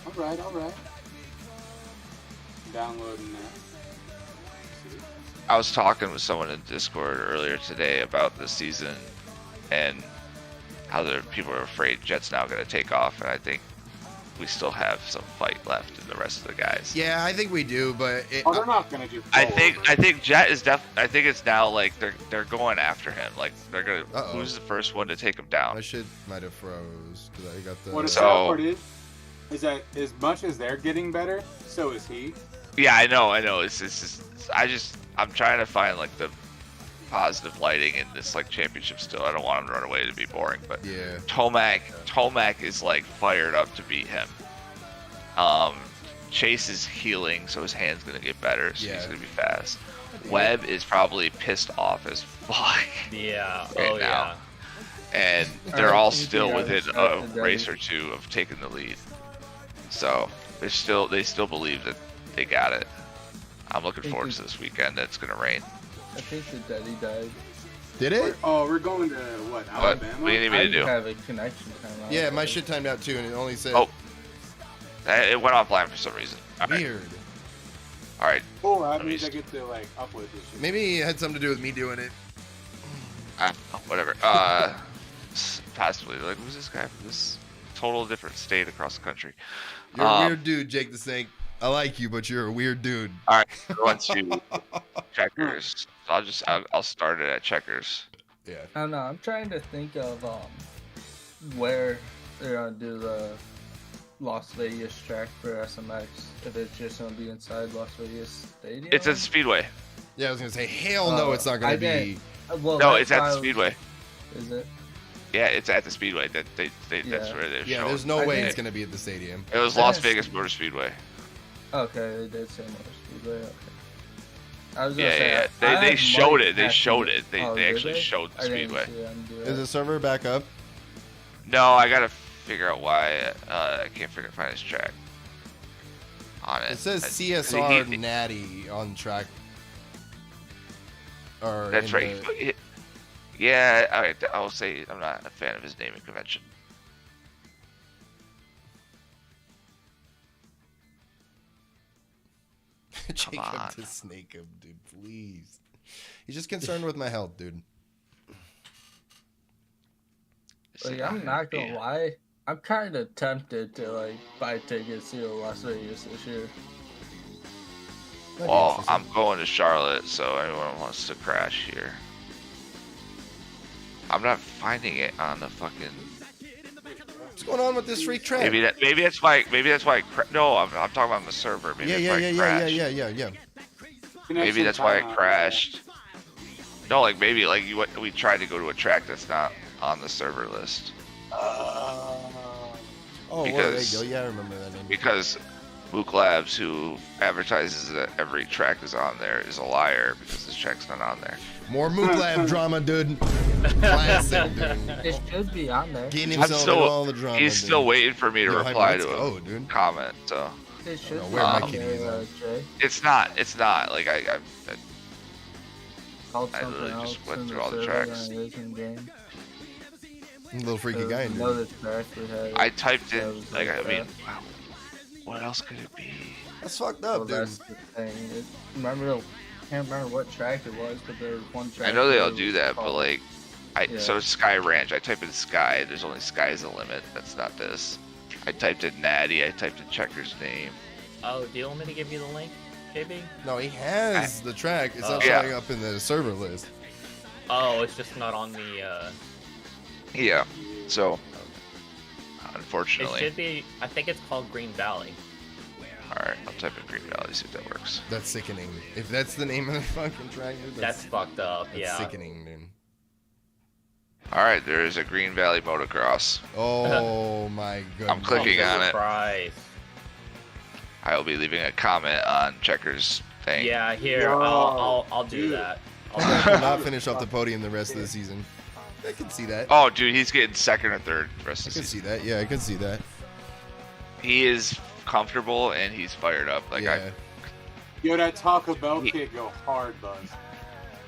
All right. Downloading that. I was talking with someone in Discord earlier today about this season and how people are afraid Jet's now going to take off, and I think we still have some fight left in the rest of the guys. Yeah, I think we do, but Oh, they're not gonna do. I think Jet is I think it's now like they're going after him. Like they're gonna who's the first one to take him down. my shit might have froze because I got the. What the So- sad part is that as much as they're getting better, so is he. Yeah, I know. It's just I'm trying to find like the positive lighting in this like championship still. I don't want him to run away to be boring, but Yeah. Tomac is like fired up to beat him. Chase is healing, so his hand's gonna get better, so he's gonna be fast. Webb is probably pissed off as fuck Yeah. right Oh now, yeah. and they're all still within a race or 2 of taking the lead. So they still believe that they got it. I'm looking forward to this weekend. It's gonna rain. I think the daddy died. Did it? We're going to what? What? Alabama. What do you need me I to do? have a connection time out. Yeah, my shit timed out too, and it only said Oh. It went offline for some reason. All right. weird. All right. Cool. That Let me means I just- get to like upload this shit. Maybe it had something to do with me doing it. Whatever. Possibly. Like, who's this guy from this total different state across the country? You're a weird dude, Jake the Snake. I like you, but you're a weird dude. All right. Going to checkers. I'll start it at checkers. Yeah. I don't know. I'm trying to think of where they're gonna do the Las Vegas track for SMX. If it's just gonna be inside Las Vegas Stadium. It's at Speedway. Yeah, I was gonna say, hell no, it's not gonna be. Well, No, that's it's at why I the was- Speedway. Is it? Yeah, it's at the Speedway. That's Yeah. where they're Yeah, showing. there's no I way think- it's gonna be at the stadium. It was Las Vegas Motor Speedway. Okay, they did say Motor Speedway. Okay. I was gonna Yeah, say, yeah. I They might showed it. have They to- showed it. They Oh, did actually they? showed the I didn't Speedway. see them do Is that. the server back up? No, I gotta figure out why. I can't find his track on it. It says I- CSR he- Natty on track. Or That's in right. the- Yeah, I'll say I'm not a fan of his naming convention. Jacob on. to snake him, dude. Please. He's just concerned with my health, dude. Like, I'm not gonna lie. I'm kind of tempted to like buy tickets to Las Vegas this year. Well, I'm going to Charlotte, so anyone wants to crash here. I'm not finding it on the fucking. What's going on with this freak track? Maybe that's why. No, I'm talking about the server. Maybe Yeah. Connection Maybe that's why it timeout. crashed. No, like maybe like we tried to go to a track that's not on the server list Oh, well, there you because- go. Yeah, I remember that name. because Mook Labs, who advertises that every track is on there, is a liar because this track's not on there. More Mook Lab drama, dude. Classic, dude. It should be on there. Getting I'm himself still- in all the drama. He's dude. still waiting for me to Yo, reply let's to go, a dude. comment. So It should know, be where my on kitties there, are. Jay. it's not. Like I Called I something literally else just went in through the all the server tracks. than it is in game. A little freaky guy, dude. Another track we had. I typed that in was like I like mean, that. wow, what else could it be? That's fucked Well, up, dude. that's the thing. Can't remember what track it was, but there was one track. I know they where all it do was that, but called- like, Yeah. so Sky Ranch. I type in Sky. There's only Sky's the limit. That's not this. I typed in Natty. I typed in Checker's name. Oh, do you want me to give you the link, JB? No, he has the track. It's not Yeah. showing up in the server list. Oh, it's just not on the. Yeah. So, It unfortunately, should be. I think it's called Green Valley. all right. I'll type in Green Valley. See if that works. That's sickening. If that's the name of the fucking track, dude, That's fucked up. that's Yeah. sickening, dude. All right. There is a Green Valley motocross. Oh my god. I'm clicking I'm so on it. surprised. I will be leaving a comment on Checker's thing. Yeah, here Yo, I'll do dude. that. Will not finish off the podium the rest of the season. I can see that. Oh, dude, he's getting second or third the rest I of the can season. see that. Yeah, I can see that. He is comfortable and he's fired up. Like yeah. Yo, that Taco Bell kid go hard, Buzz.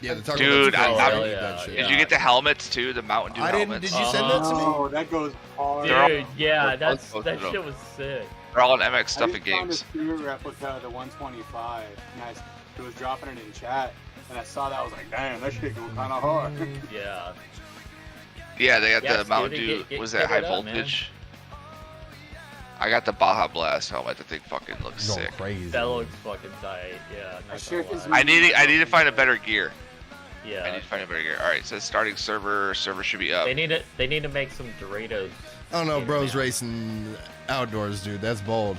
Yeah, the Taco Dude, Bell's crazy. I- I I'm- need yeah, that shit. Did you get the helmets too? The Mountain Dew I didn't. helmets? Did you send that to me? Oh, that goes hard. They're all- Dude, yeah, they're that both shit was sick. They're all in MX I stuff just and found a games. spirit replica of the 125, and it was dropping it in chat, and I saw that, I was like, damn, that shit go kind of hard. Yeah. Yeah, they got Yeah, the Mountain Scooty, Dew. get Was that high it up, man. voltage? I got the Baja Blast helmet. That thing fucking looks Going sick. crazy. That looks fucking tight. Yeah. I Not sure gonna is- lie. I need to find a better gear. I Yeah. need to find a better gear. All right, so starting server should be up. They need to make some Doritos. I don't know, game bros now. racing outdoors, dude. That's bold.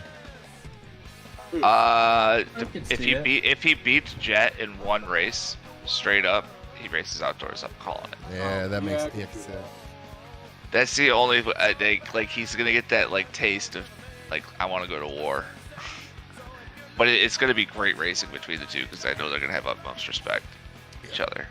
can see it. If he beats Jet in one race straight up, he races outdoors. I'm calling it. Yeah, that makes yeah, I can yeah, see that. That's the only like he's gonna get that like taste of like I want to go to war. But it's gonna be great racing between the two because I know they're gonna have utmost respect for each other.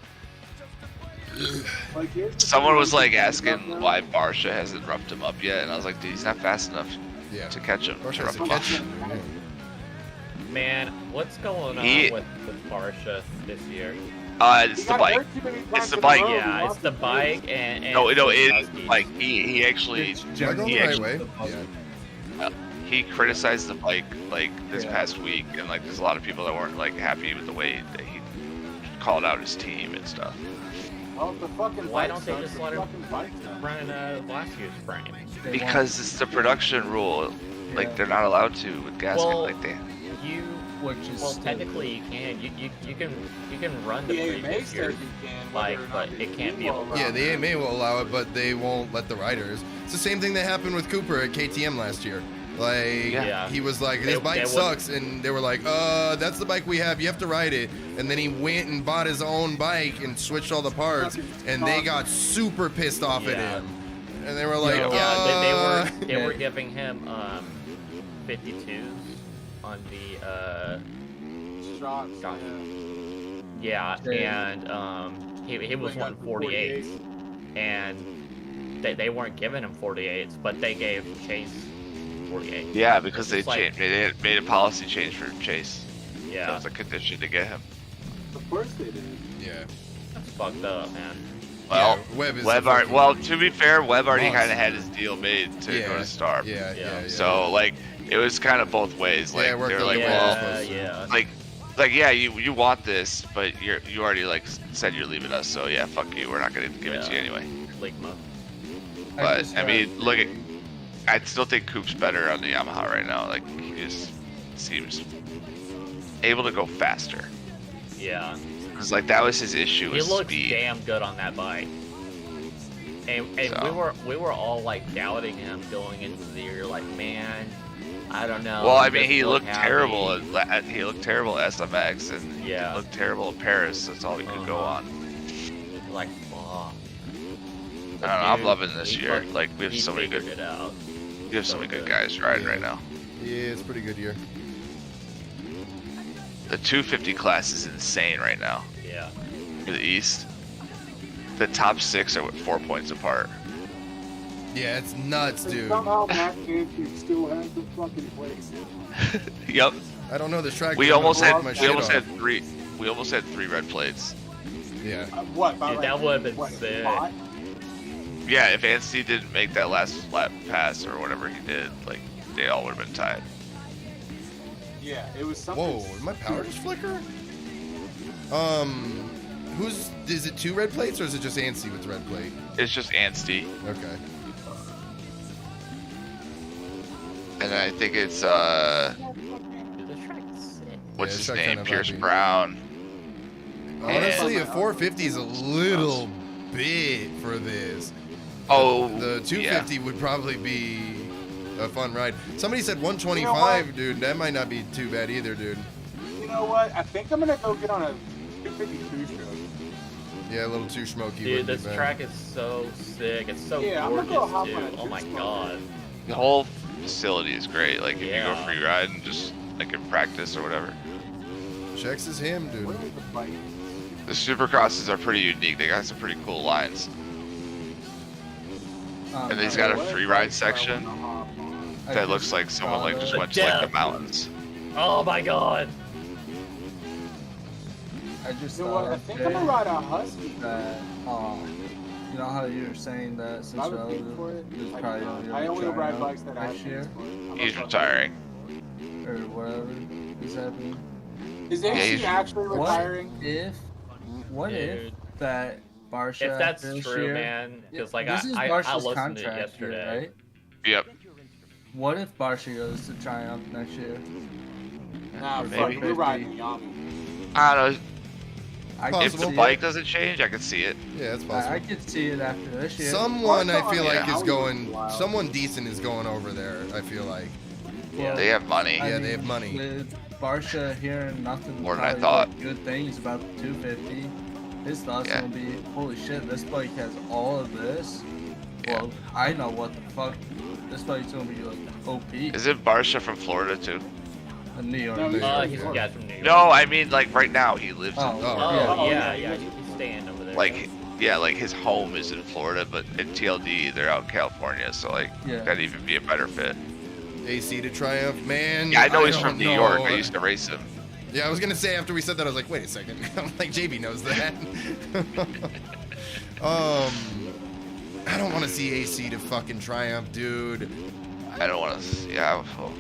Like, here's the Someone thing, was like you can asking look why Barsha hasn't roughed him up yet, and I was like, dude, he's not fast enough yeah. to catch him. Porsche to has rough to him catch up. it. Man, what's going on He- with Barsha this year? It's He the got bike. hurt too many It's times the in a bike. row, he Yeah, it's lost the his bike race. and No, it Husky. like he actually Am I going he the right actually way? Yeah. he criticized the bike like this Yeah. past week, and like there's a lot of people that weren't like happy with the way that he called out his team and stuff. Oh, the fucking Why bike don't they sucks, just the let him fucking bike sucks. Run last year's frame. They Because it's the production rule. Like Yeah. they're not allowed to with gasket Well, like they. You Which is well, stupid. technically you can. You can run the The AMA previous says year's you can, bike, whether or but not it can't be will over. allow Yeah, it. the AMA will allow it, but they won't let the riders. It's the same thing that happened with Cooper at KTM last year. Like, Yeah. he was like, They- this they bike would- sucks. And they were like, that's the bike we have. You have to ride it. And then he went and bought his own bike and switched all the parts. And they got super pissed off at Yeah. him. And they were like, Yeah, they Yeah. were giving him 52s on the Shots, Gotcha. yeah. yeah, Yeah. and he was They got wanting 48s, and they weren't giving him 48s, but they gave Chase 48s. Yeah, because they It's like- changed. They made a policy change for Chase. That Yeah, was a condition to get him. Of course they did. yeah. that's fucked up, man. Well, Yeah, Webb is Webb a already, fucking well, to be fair, Webb already monster. kind of had his deal made to go to Star. Yeah, yeah, Yeah. yeah. So like, it was kind of both ways. Like Yeah, it worked they were out like, the way well, it's supposed to. yeah. like yeah, you want this, but you already like said you're leaving us. So yeah, fuck you. We're not gonna give it to you Yeah. anyway. Ligma. But just, I mean, look at. I still think Coop's better on the Yamaha right now. Like he just seems able to go faster. Yeah, Cause like that was his issue. he Was looks speed. damn good on that bike. And So. we were all like doubting him going into the year, like, man, I don't know. Well, I mean, just he look looked terrible. happy. He looked terrible at SMX, and Yeah. he looked terrible at Paris. That's all he could go Uh-huh. on. Like, fuck. I don't know. I'm Dude, loving this he year. fuck- Like we have he so many figured good. it out. We have so so many good good. guys riding Yeah. right now. Yeah, it's a pretty good year. The 250 class is insane right now Yeah. for the East. The top 6 are 4 points apart. Yeah, it's nuts, And dude. somehow Matt Canty still has the fucking place. Yep. I don't know this track. We dude. I'm almost gonna had fuck my we shit almost off. had 3. We almost had 3 red plates. Yeah. What? About Dude, that would've been what, sick. 5? Yeah, if Anstey didn't make that last lap pass or whatever he did, like they all would have been tied. Yeah, it was something. Whoa, did my power just flicker? Is it 2 red plates or is it just Anstey with the red plate? It's just Anstey, Okay. and I think it's Dude, the track is sick. what's Yeah, his track name? kinda Pierce vibey. Brown. Honestly, a And- 450 is a little bit for this. Oh, The 250 would probably be a fun ride. Somebody said 125, You know dude. That might not be too bad either, dude. You know what? I think I'm gonna go get on a 252 stroke. Yeah, a little too smoky. Dude, wouldn't be this bad. track is so sick. It's so Yeah, I'm gonna gorgeous go hop too. on a Oh my two-stroke. god. The whole facility is great. Like if you Yeah. go free ride and just like in practice or whatever. Checks is him, dude. Where was the bike? The supercrosses are pretty unique. They got some pretty cool lines. And he's got a What free bike ride do I section wanna hop on? that looks like someone like just The went to like the depth. mountains. Oh my god. I just You know what? I thought think I'm gonna ride a Husky. that, you know how you were saying that since I would pay for it. is I probably do gonna not. I only try ride out bikes that I next have year paid for. He's retiring. or whatever is happening. Is Yeah, AC he's- actually retiring? What if Dude. that Barsha If that's this true, year, man, because like this is I Barsha's listened to it contract year, yesterday. right? Yep. What if Barsha goes to Triumph next year? Nah, Or fuck, maybe. we're riding Yamaha. I don't know. I Possible. If could the see bike it. doesn't change, I can see it. Yeah, it's I possible. could see it after this year. Someone I feel like Yeah. is going. Wow. Someone decent is going over there. I feel like. Well, They have money. Yeah, they have money. With Barsha hearing nothing More than I probably thought. but good things about the 250, his thoughts Yeah. gonna be, holy shit, this bike has all of this. Yeah. Well, I know what the fuck. This bike's gonna be like OP Is it Barsha from Florida too? in New York. No, New York. He's Yeah. from New York. No, I mean like right now he lives Oh, in Oh, yeah. yeah, he's staying over there. like yeah, like his home is in Florida, but in TLD they're out in California, so like Yeah. that'd even be a better fit. AC to Triumph, man. Yeah, I know he's don't from New know. York. I used to race him. Yeah, I was gonna say after we said that, I was like, wait a second. I'm like, JB knows that. I don't want to see AC to fucking Triumph, dude. I don't want to. Yeah, well,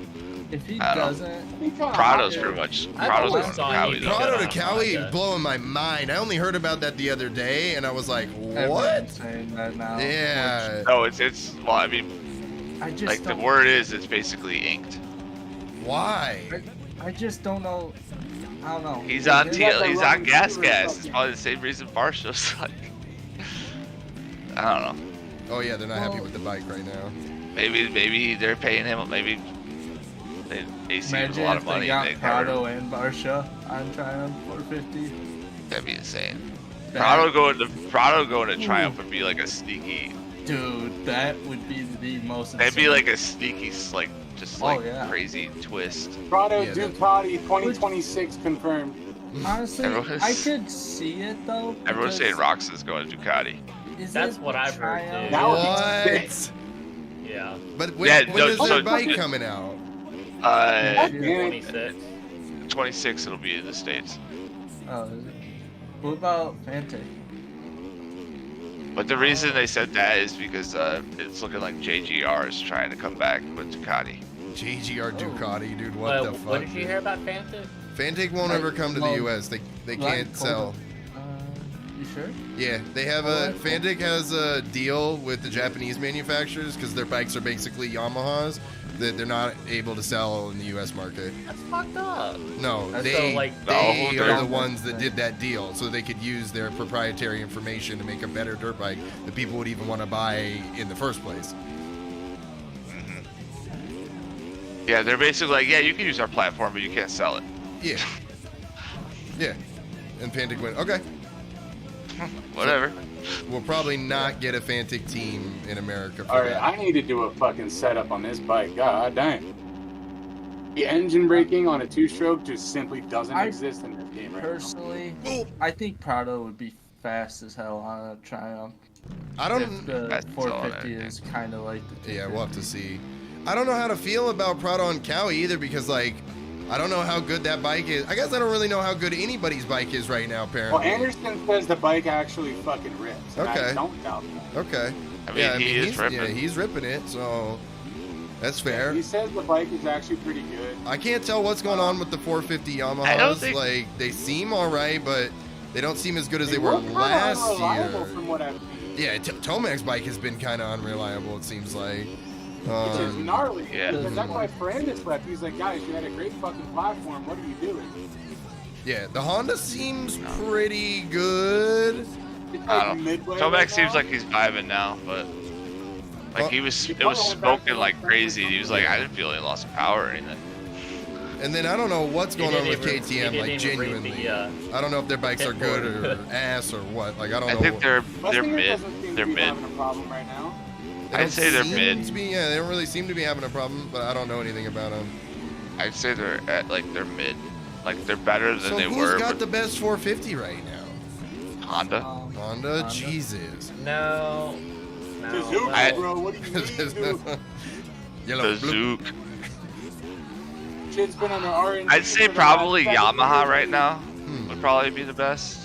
If he I don't know. doesn't, Prado's pretty much. I've Prado's always going to thought Cali he'd be though. Prado to on Cali Honda. blowing my mind. I only heard about that the other day, and I was like, what? everyone's saying that now. Yeah. No, it's well, I mean, which I just like the don't, word is, it's basically inked. Why? I just don't know. I don't know. He's on He's got the he's wrong on gas flavor gas. It's fucking- probably the same reason Barsha's like. I don't know. Oh yeah, they're not happy Well- with the bike right now. Maybe they're paying him. Maybe AC was Imagine a lot if of money. they got and they covered him. Prado and Barsha on Triumph 450. That'd be insane. That- Prado going to Triumph would be like a sneaky. Dude, that would be the most. That'd be insane- like a sneaky, like just Oh, like yeah. crazy twist. Prado Yeah, that- Ducati 2026 confirmed. Honestly, Everyone's- I could see it though. Everyone's saying because Roxas going to Ducati. is That's it what I've heard, Triumph? too. That would be What? sick. Yeah. But when, Yeah, when no, is so- their bike coming out? God damn it. 26. 26 it'll be in the States. Oh, is it? What about Fante? But the reason they said that is because it's looking like JGR is trying to come back with Ducati. JGR Ducati, dude. What the fuck? What did you hear about Fanta? Fantic won't ever come to the Well, U.S. They Like can't sell. You sure? Yeah, they have a Fantic has a deal with the Japanese manufacturers because their bikes are basically Yamahas that they're not able to sell in the U.S. market. That's fucked up. No, That's they so, like, they no, are they're- the ones that did that deal, so they could use their proprietary information to make a better dirt bike that people would even want to buy in the first place. Yeah, they're basically like, yeah, you can use our platform, but you can't sell it. Yeah, yeah. And Fantic went, okay, Whatever. we'll probably not get a Fantic team in America for All right, that. I need to do a fucking setup on this bike. God damn. The engine braking on a two-stroke just simply doesn't I exist in this game right now. Personally, Oh, I think Prado would be fast as hell on a Triumph. I If don't. the That's all 450 I is kind of like the Yeah, 250. we'll have to see. I don't know how to feel about Prado and Cowie either because, like, I don't know how good that bike is. I guess I don't really know how good anybody's bike is right now, apparently. Well, Anderson says the bike actually fucking rips. And Okay. I don't doubt that. Okay. I mean, he is he's, ripping. Yeah, he's ripping it, so that's fair. He says the bike is actually pretty good. I can't tell what's going on with the 450 I don't Yamahas. think- Like, they seem all right, but they don't seem as good as they were look kinda last unreliable year. from what I've seen. Yeah, Tomac's bike has been kind of unreliable, it seems like. Which is gnarly. yeah. Because that's why Ferrandis left. He's like, guys, you had a great fucking platform. What are you doing? Yeah, the Honda seems pretty good. It's I like don't know. midway Tomac right seems now. like he's vibing now, but like Well, he was, he it was probably went back smoking to like the- crazy. He was like, I didn't feel any loss of power or anything. And then I don't know what's going on with KTM, like, genuinely. The, I don't know if their bikes are Pit good board. or ass or what. Like, I don't I know. think they're Westinger mid. doesn't seem They're to be mid. having a problem right now. They I'd don't say they're seem mid. to be- yeah, they don't really seem to be having a problem, but I don't know anything about them. I'd say they're at like they're mid. Like they're better than So they who's were. got But the best 450 right now? Honda. Honda? Jesus. No. No. Suzuki, I- bro. What do you mean, dude? Yellow The blue. Zook. Shit's been under R&D I'd say for the last probably 7 Yamaha years. right now Hmm. would probably be the best.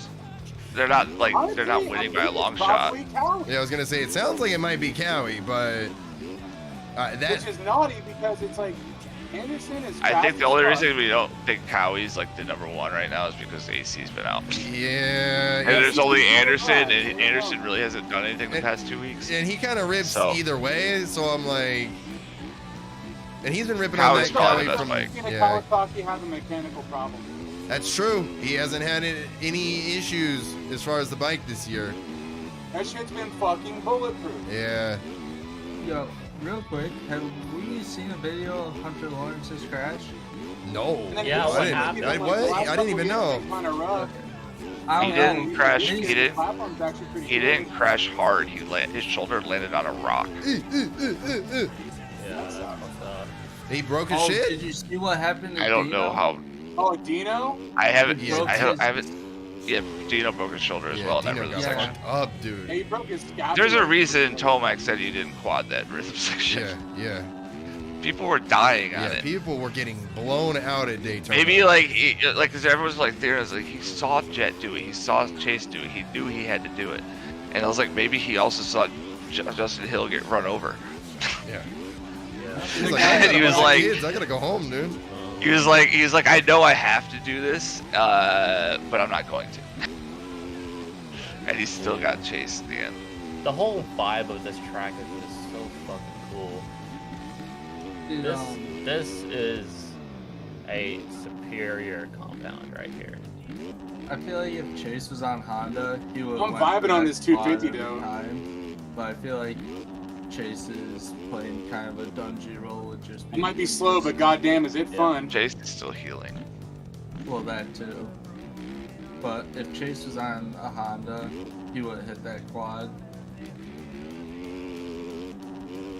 They're not like they're not winning by a long shot. Yeah, I was gonna say it sounds like it might be Cowie, but that Which is naughty because it's like Anderson is. I think the fast only as fuck. reason we don't think Cowie's like the #1 right now is because AC's been out. yeah, And there's only Anderson, Yeah. and Anderson really hasn't done anything the past 2 weeks. and he kind of rips So- either way. So I'm like, and he's been ripping Cowie's on that probably Cowie the from. best bike. Yeah, Kawasaki has a mechanical problem. that's true. He hasn't had any issues as far as the bike this year. That shit's been fucking bulletproof. Yeah. Yo, real quick, have we seen a video of Hunter Lawrence's crash? No. And then Yeah, he's what like, happened? you know, like, What? the last I didn't couple even years know. have been kinda rough. I He don't know. didn't crash. His- He didn't. Platform's actually pretty He good. didn't crash hard. His shoulder landed on a rock. Yeah, that's fucked up. He broke his Oh, shit. did you see what happened to I don't know Dino? how. Oh, Dino? I haven't. Yeah. I haven't. Yeah, Dino broke his shoulder as Yeah, well in that Dino rhythm got section. fucked up, Yeah, dude. he broke his scapula. There's a reason Tomac said he didn't quad that rhythm section. Yeah. People were dying on Yeah, it. people were getting blown out at Daytona. Maybe because everyone's like theorizing, like he saw Jet do it, he saw Chase do it, he knew he had to do it, and I was like, maybe he also saw Justin Hill get run over. Yeah. Yeah. He's like, And he was my like- kids, I gotta go home, dude. He was like, I know I have to do this, but I'm not going to. And he still got chased in the end. The whole vibe of this track is just so fucking cool. Dude, This is a superior compound right here. I feel like if Chase was on Honda, he would. I'm went vibing for on that this 250 quad every though. time. But I feel like Chase is playing kind of a Dungey role with just. It might be slow, but goddamn, is it Yeah. fun? Chase is still healing. Well, that too. But if Chase was on a Honda, he would have hit that quad.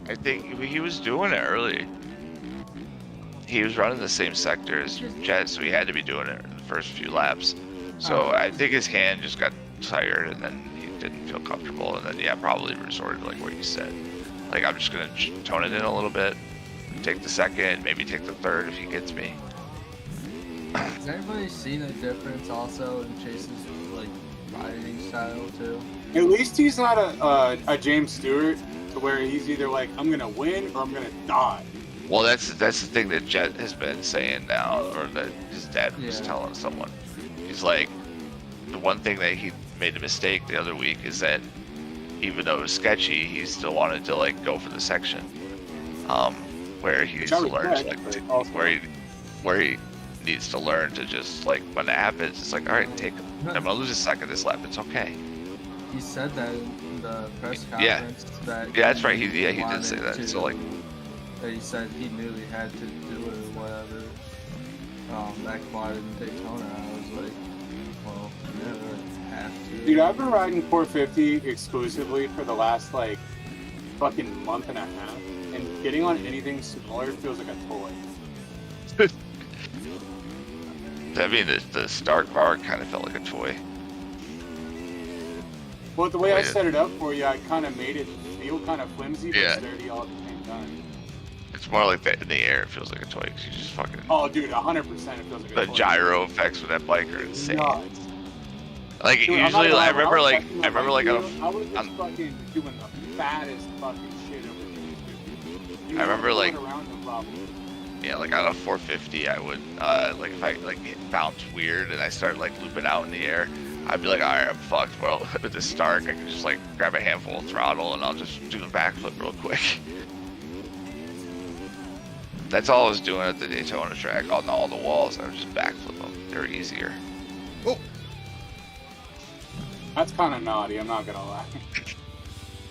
I think he was doing it early. He was running the same sector as Jet, so he had to be doing it in the first few laps. So I think his hand just got tired, and then he didn't feel comfortable, and then probably resorted like what you said. Like, I'm just gonna tone it in a little bit, take the second, maybe take the third if he gets me. Has anybody seen a difference also in Chase's like riding style too? At least he's not a James Stewart to where he's either like, I'm gonna win or I'm gonna die. Well, that's the thing that Jet has been saying now, or that his dad was Yeah. telling someone. He's like, the one thing that he made a mistake the other week is that even though it was sketchy, he still wanted to like go for the section, where he needs to learn to, like, where he needs to learn to just like when it happens, it's like, all right, take him. I'm gonna lose a second this lap. It's okay. He said that in the press Yeah. conference. That Yeah, that's right. He did wanted say that. to- So like, that he said he knew he had to do it or whatever. That quad in Daytona, I was like, well, you never really have to. Dude, I've been riding 450 exclusively for the last like fucking month and a half, and getting on anything smaller feels like a toy. I mean, the Stark bar kind of felt like a toy. Well, the way I Yeah. set it up for you, I kind of made it feel kind of flimsy but Yeah. sturdy all at the same time. It's more like that in the air. It feels like a toy because you just fucking. Oh, dude, 100% it feels like a The toy. gyro effects with that bike are insane. Nuts. Like Dude, I'm not usually, gonna lie, I when remember was like checking I remember like bike on video, I was just on- fucking doing the fattest fucking shit over the I remember, like- around the problem. yeah, like on a 450, I would like if I like it bounced weird and I started like looping out in the air, I'd be like, all right, I'm fucked. Well, with the Stark, I can just like grab a handful of throttle and I'll just do the backflip real quick. That's all I was doing at the Daytona track on all the walls. I would just backflip them. They're easier. Oh, That's kind of naughty, I'm not gonna lie.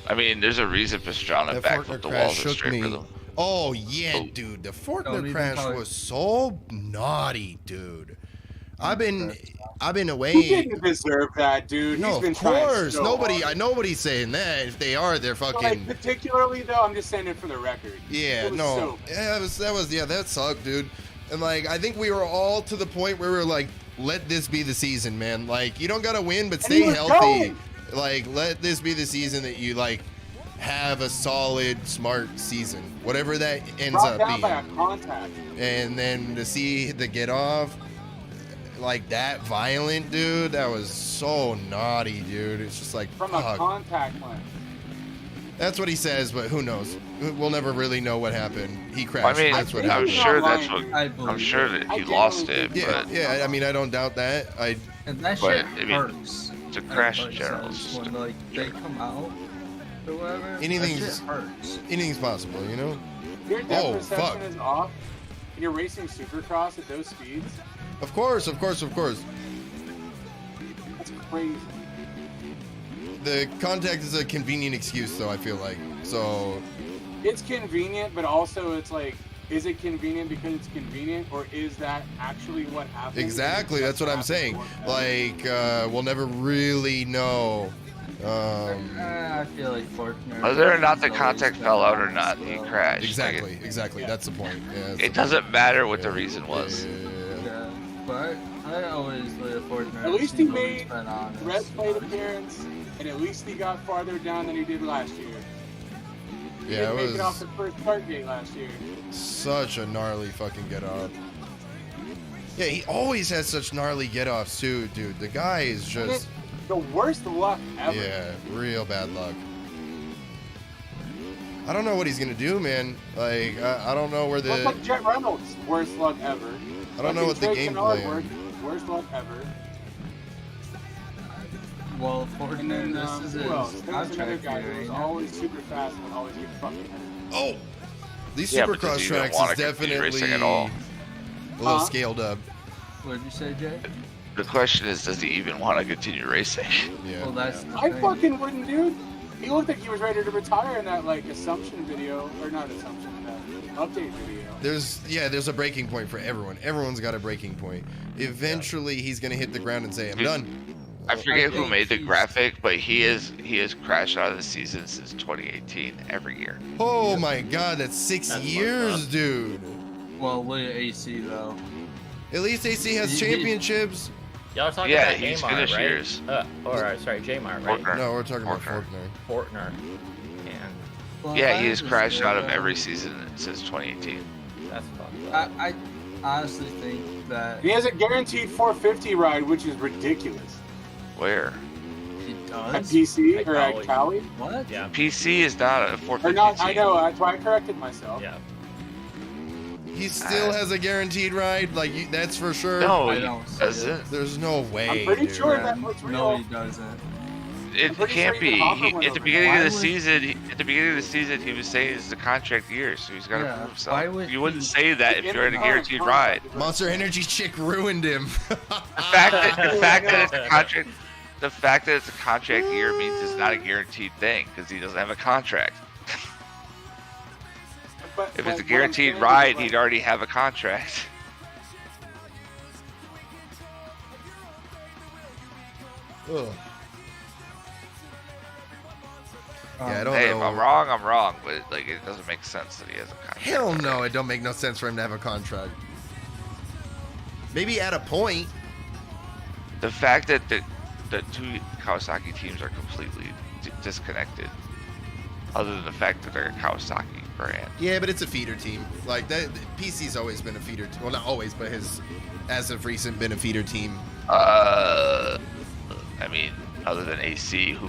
I mean, there's a reason Pastrana that backflipped Fortner the crash walls with shook straight me. rhythm. Oh yeah, Oh. dude, the Don't Fortner even crash talk. was so naughty, dude. I've been He away. didn't deserve that, dude. No, He's been of trying course, so nobody. hard. Nobody's saying that. If they are, they're But, like, fucking. particularly though, I'm just saying it for the record. Yeah, It was no, so- yeah, that sucked, dude. And like, I think we were all to the point where we were like, let this be the season, man. Like, you don't gotta win, but And he stay was healthy. going. Like, let this be the season that you like have a solid, smart season, whatever that ends Brought up down by a being. contact. And then to see the get off, like that violent, dude, that was so naughty, dude. It's just like, From a fuck. contact lens. That's what he says, but who knows? We'll never really know what happened. He crashed. I mean, That's what I'm happened. sure Not that's lying, what. I believe I'm sure it. that I he lost genuinely it, Yeah, but yeah. I mean, I don't doubt that. And that But, shit I mean, hurts. it's a crash in Everybody general. says It's just when a- like they come out or whatever. Anything's- That shit hurts. Anything's possible, you know. Your depth Oh, perception fuck. is off, and you're racing Supercross at those speeds. Of course. That's crazy. The contact is a convenient excuse, though. I feel like so. It's convenient, but also it's like, is it convenient because it's convenient, or is that actually what happened? Exactly. That's what I'm saying. Like, we'll never really know. I feel like Fortner. Whether or not the always contact been fell out or honest, not, he though. crashed. Exactly. Exactly. Yeah. That's the point. Yeah, that's It the doesn't matter what the point. reason was. Yeah. Yeah, but I always live Fortner. At least he He's always made been honest Red plate about it. appearance, and at least he got farther down than he did last year. He Yeah, didn't make it off it the first start gate last year. was such a gnarly fucking get off. Yeah, he always has such gnarly get offs too, dude. The guy is just, The worst luck ever. yeah, real bad luck. I don't know what he's gonna do, man. Like, I don't know where Look the, like Jet Reynolds, worst luck ever. I don't know what the Trey game Kennard, plan. Worst luck ever. Well, And Fortner, then this is his who else? There was another contract guy year, who was ain't it? always super fast and would always get fucking hurt. Oh, these Yeah, but does Supercross he even tracks wanna is continue definitely racing at all? a little Huh? scaled up. What did you say, Jay? The question is, does he even want to continue racing? Yeah. Well, that's the I thing. fucking wouldn't, dude. He looked like he was ready to retire in that like assumption video, or not assumption, update video. There's a breaking point for everyone. Everyone's got a breaking point. Eventually, he's gonna hit the ground and say, "I'm Dude, done." I forget who think made the he's- graphic, but he has crashed out of the season since 2018 every year. Oh my God, that's 6 That's years, fucked up. dude. Well, look at AC though. At least AC has He- championships. Y'all are talking Yeah, about he's Amar, finished right? years. Sorry, Jamar, right? Fortner. No, we're talking about Fortner. Faulkner. Fortner. And Well, Yeah, I he has crashed out of understand, every season since 2018. that's fucked up. I honestly think that He has a guaranteed 450 ride, which is ridiculous. Where? he At does. PC At or at Cali. Cali, What? Yeah, PC is not a or 450 not? I team. know. That's why I corrected myself. yeah. He still has a guaranteed ride. Like that's for sure. No, I he don't see doesn't. There's no way. I'm pretty dude. sure Yeah, that looks real. no, he doesn't. It pretty can't sure even be. Hopper He, went at the over beginning that. of the Why would- season, at the beginning of the season, he was saying it's the contract year, so he's got to Yeah, prove himself. why would You wouldn't he- say that if you're in a guaranteed ride. Monster Energy chick ruined him. The fact that it's a contract, the fact that it's a contract year means it's not a guaranteed thing because he doesn't have a contract. But, If but it's a what I'm guaranteed saying is, ride, like, he'd already have a contract. Ugh. Yeah, I don't Hey, know. if I'm wrong, I'm wrong, but like it doesn't make sense that he has a contract. Hell no, it don't make no sense for him to have a contract. Maybe at a point. The fact that the two Kawasaki teams are completely disconnected, other than the fact that they're a Kawasaki brand. Yeah, but it's a feeder team. Like that, PC's always been a feeder. Well, not always, but has, as of recent, been a feeder team. I mean, other than AC, who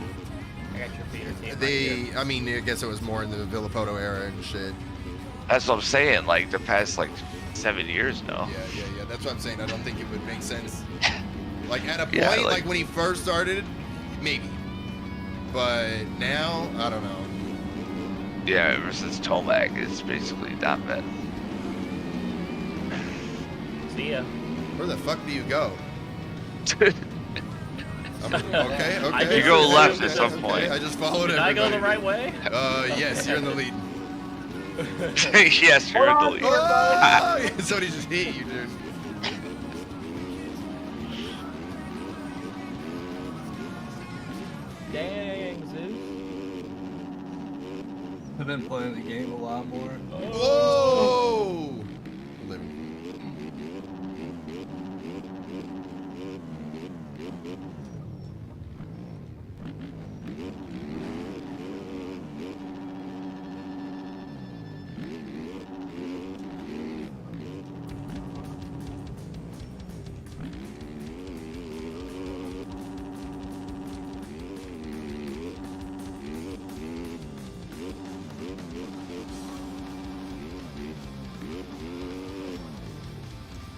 I got your feeder team. right They, here. I mean, I guess it was more in the Villapoto era and shit. that's what I'm saying. Like the past 7 years now. Yeah. That's what I'm saying. I don't think it would make sense. Like at a point, Yeah, like when he first started, maybe. But now, I don't know. Yeah, ever since Tomac, it's basically not been. See ya. Where the fuck do you go? Okay. You go left okay, at some okay. point. I just followed Did I everybody. go the right way? Yes, you're in the lead. Yes, you're in the lead. Oh, somebody just hit you, dude. Dang, Zeus. I've been playing the game a lot more. Whoa! Living.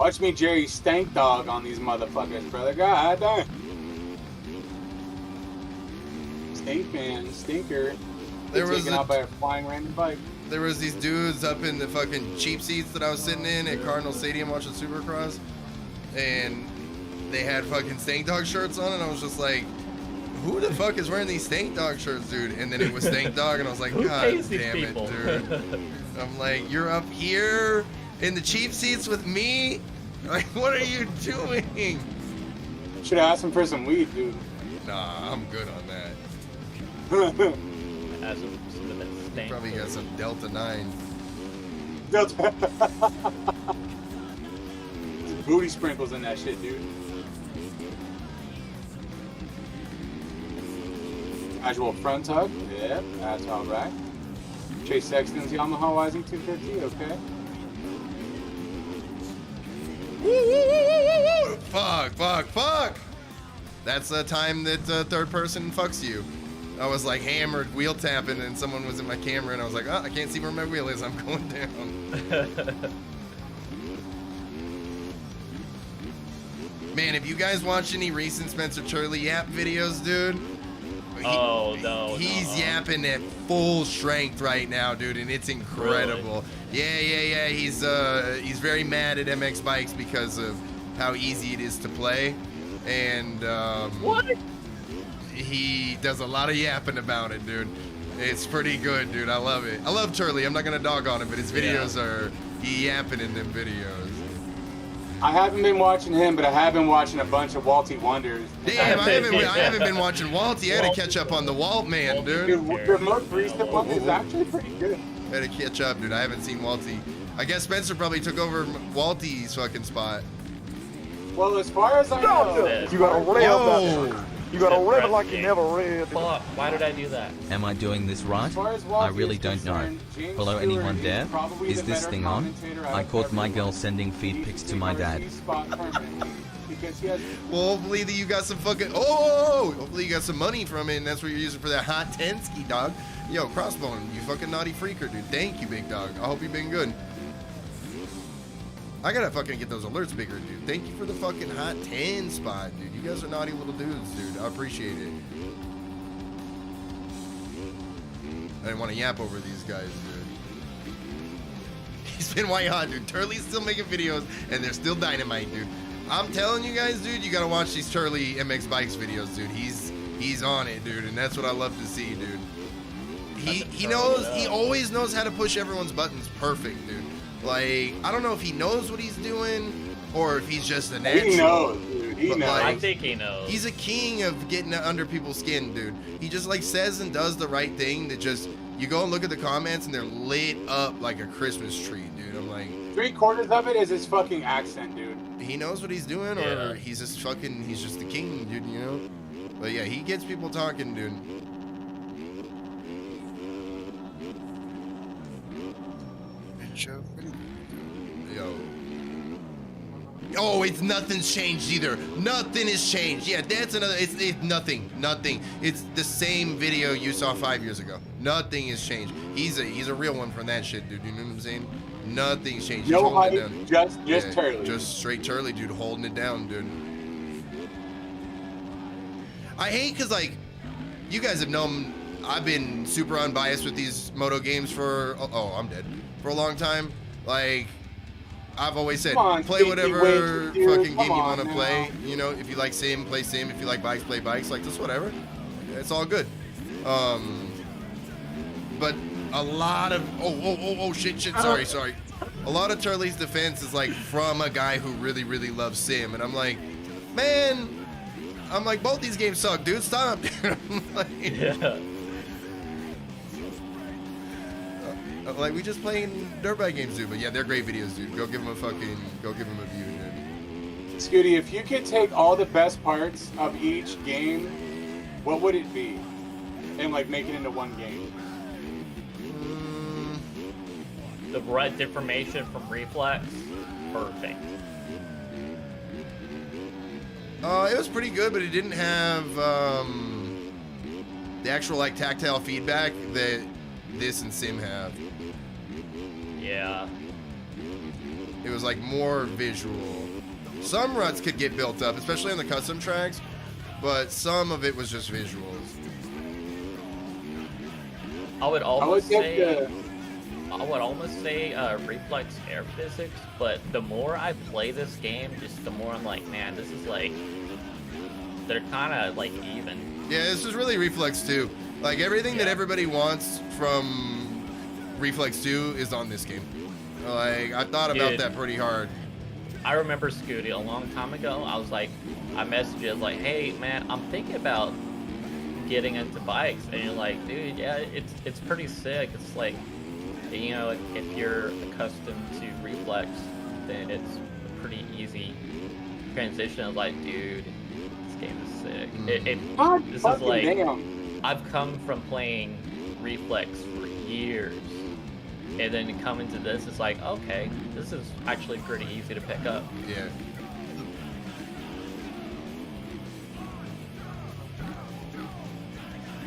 Watch me Jerry Stank Dog on these motherfuckers, brother. God damn. Stink man, stinker. There was Taken out by a flying random bike. There was these dudes up in the fucking cheap seats that I was sitting in at Cardinal Stadium watching Supercross, and they had fucking Stank Dog shirts on, and I was just like, who the fuck is wearing these Stank Dog shirts, dude? And then it was Stank Dog, and I was like, Who God pays these damn it, people? dude. I'm like, you're up here in the cheap seats with me? Like, what are you doing? Should have asked him for some weed, dude. Nah, I'm good on that. As a cinnamon stank. Probably got some Delta 9. Booty sprinkles in that shit, dude. Casual front tug. Yep, that's alright. Chase Sexton's Yamaha Wising 250, okay. Fuck. That's the time that third person fucks you. I was like hammered wheel tapping and someone was in my camera and I was like, oh, I can't see where my wheel is. I'm going down. Man, have you guys watched any recent Spencer Turley yap videos, dude? He's yapping at full strength right now, dude, and it's incredible. Really? Yeah. He's very mad at MX Bikes because of how easy it is to play, and What? he does a lot of yapping about it, dude. It's pretty good, dude. I love it. I love Turley. I'm not gonna dog on him, but his videos are yapping in them videos. I haven't been watching him, but I have been watching a bunch of Walty Wonders. Damn, I haven't been watching Walty. I had to catch up on the Walt man, dude. Dude, the most recent one is actually pretty good. I had to catch up, dude. I haven't seen Walty. I guess Spencer probably took over Walty's fucking spot. Well, as far as I know, You gotta rev Yo! that. You gotta rev it like you never read. Fuck, why did I do that? Am I doing this right? as far as I Walty really is don't know. concerned, James Hello, Stewart anyone is there? probably Is the this better thing on? commentator I out caught of my everyone. girl sending feed He- pics to he my covers dad. his spot permanently because he has Well, hopefully that you got some fucking hopefully you got some money from it, and that's what you're using for that hot 10 ski dog. Yo, Crossbone, you fucking naughty freaker, dude. Thank you, big dog. I hope you've been good. I gotta fucking get those alerts bigger, dude. Thank you for the fucking hot 10 spot, dude. You guys are naughty little dudes, dude. I appreciate it. I didn't want to yap over these guys, dude. He's been white hot, dude. Turley's still making videos, and they're still dynamite, dude. I'm telling you guys, dude, you gotta watch these Turley MX Bikes videos, dude. He's on it, dude, and that's what I love to see, dude. He always knows how to push everyone's buttons perfect, dude. Like, I don't know if he knows what he's doing or if he's just a natural. He knows, dude. He But, knows. like, I think he knows. He's a king of getting under people's skin, dude. He just like says and does the right thing that just, you go and look at the comments and they're lit up like a Christmas tree, dude. I'm like, 3/4 of it is his fucking accent, dude. he knows what he's doing, or he's just the king, dude, you know? But yeah, he gets people talking, dude. Yo. Oh, nothing's changed either. Nothing has changed. Yeah, that's another. It's nothing. It's the same video you saw 5 years ago. Nothing has changed. He's a real one from that shit, dude. You know what I'm saying? Nothing's changed. He's No holding it hype, down. just Turley. Just straight Turley, dude, holding it down, dude. I hate because, like, you guys have known I've been super unbiased with these moto games for, I'm dead, for a long time. Like, I've always said, Come on, play Stinky whatever Witch, dude. fucking Come game you on want to now. play. You know, if you like sim, play sim. If you like bikes, play bikes. Like, just whatever. It's all good. But a lot of, shit, sorry. A lot of Turley's defense is like from a guy who really, really loves sim. And I'm like, man, both these games suck, dude. Stop. Like, Yeah. like, we just playing dirt bike games, dude. But yeah, they're great videos, dude. Go give them a view, dude. Scooty, if you could take all the best parts of each game, what would it be? And like make it into one game. The red deformation from reflex, perfect. It was pretty good, but it didn't have the actual like tactile feedback that this and sim have. Yeah. It was like more visual. Some ruts could get built up, especially on the custom tracks, but some of it was just visuals. I would almost say the- reflex air physics, but the more I play this game, just the more I'm like, man, this is like, they're kind of like even. Yeah, this is really Reflex 2. Like everything that everybody wants from Reflex 2 is on this game. Like I thought about Dude. that pretty hard. I remember, Scooty, a long time ago, I was like, I messaged you, like, hey, man, I'm thinking about getting into bikes. And you're like, dude, yeah, it's pretty sick. It's like, you know, if you're accustomed to reflex, then it's a pretty easy transition. I was like, dude, this game is sick. God This is fucking like, damn. I've come from playing reflex for years. And then coming to this, it's like, okay, this is actually pretty easy to pick up. Yeah.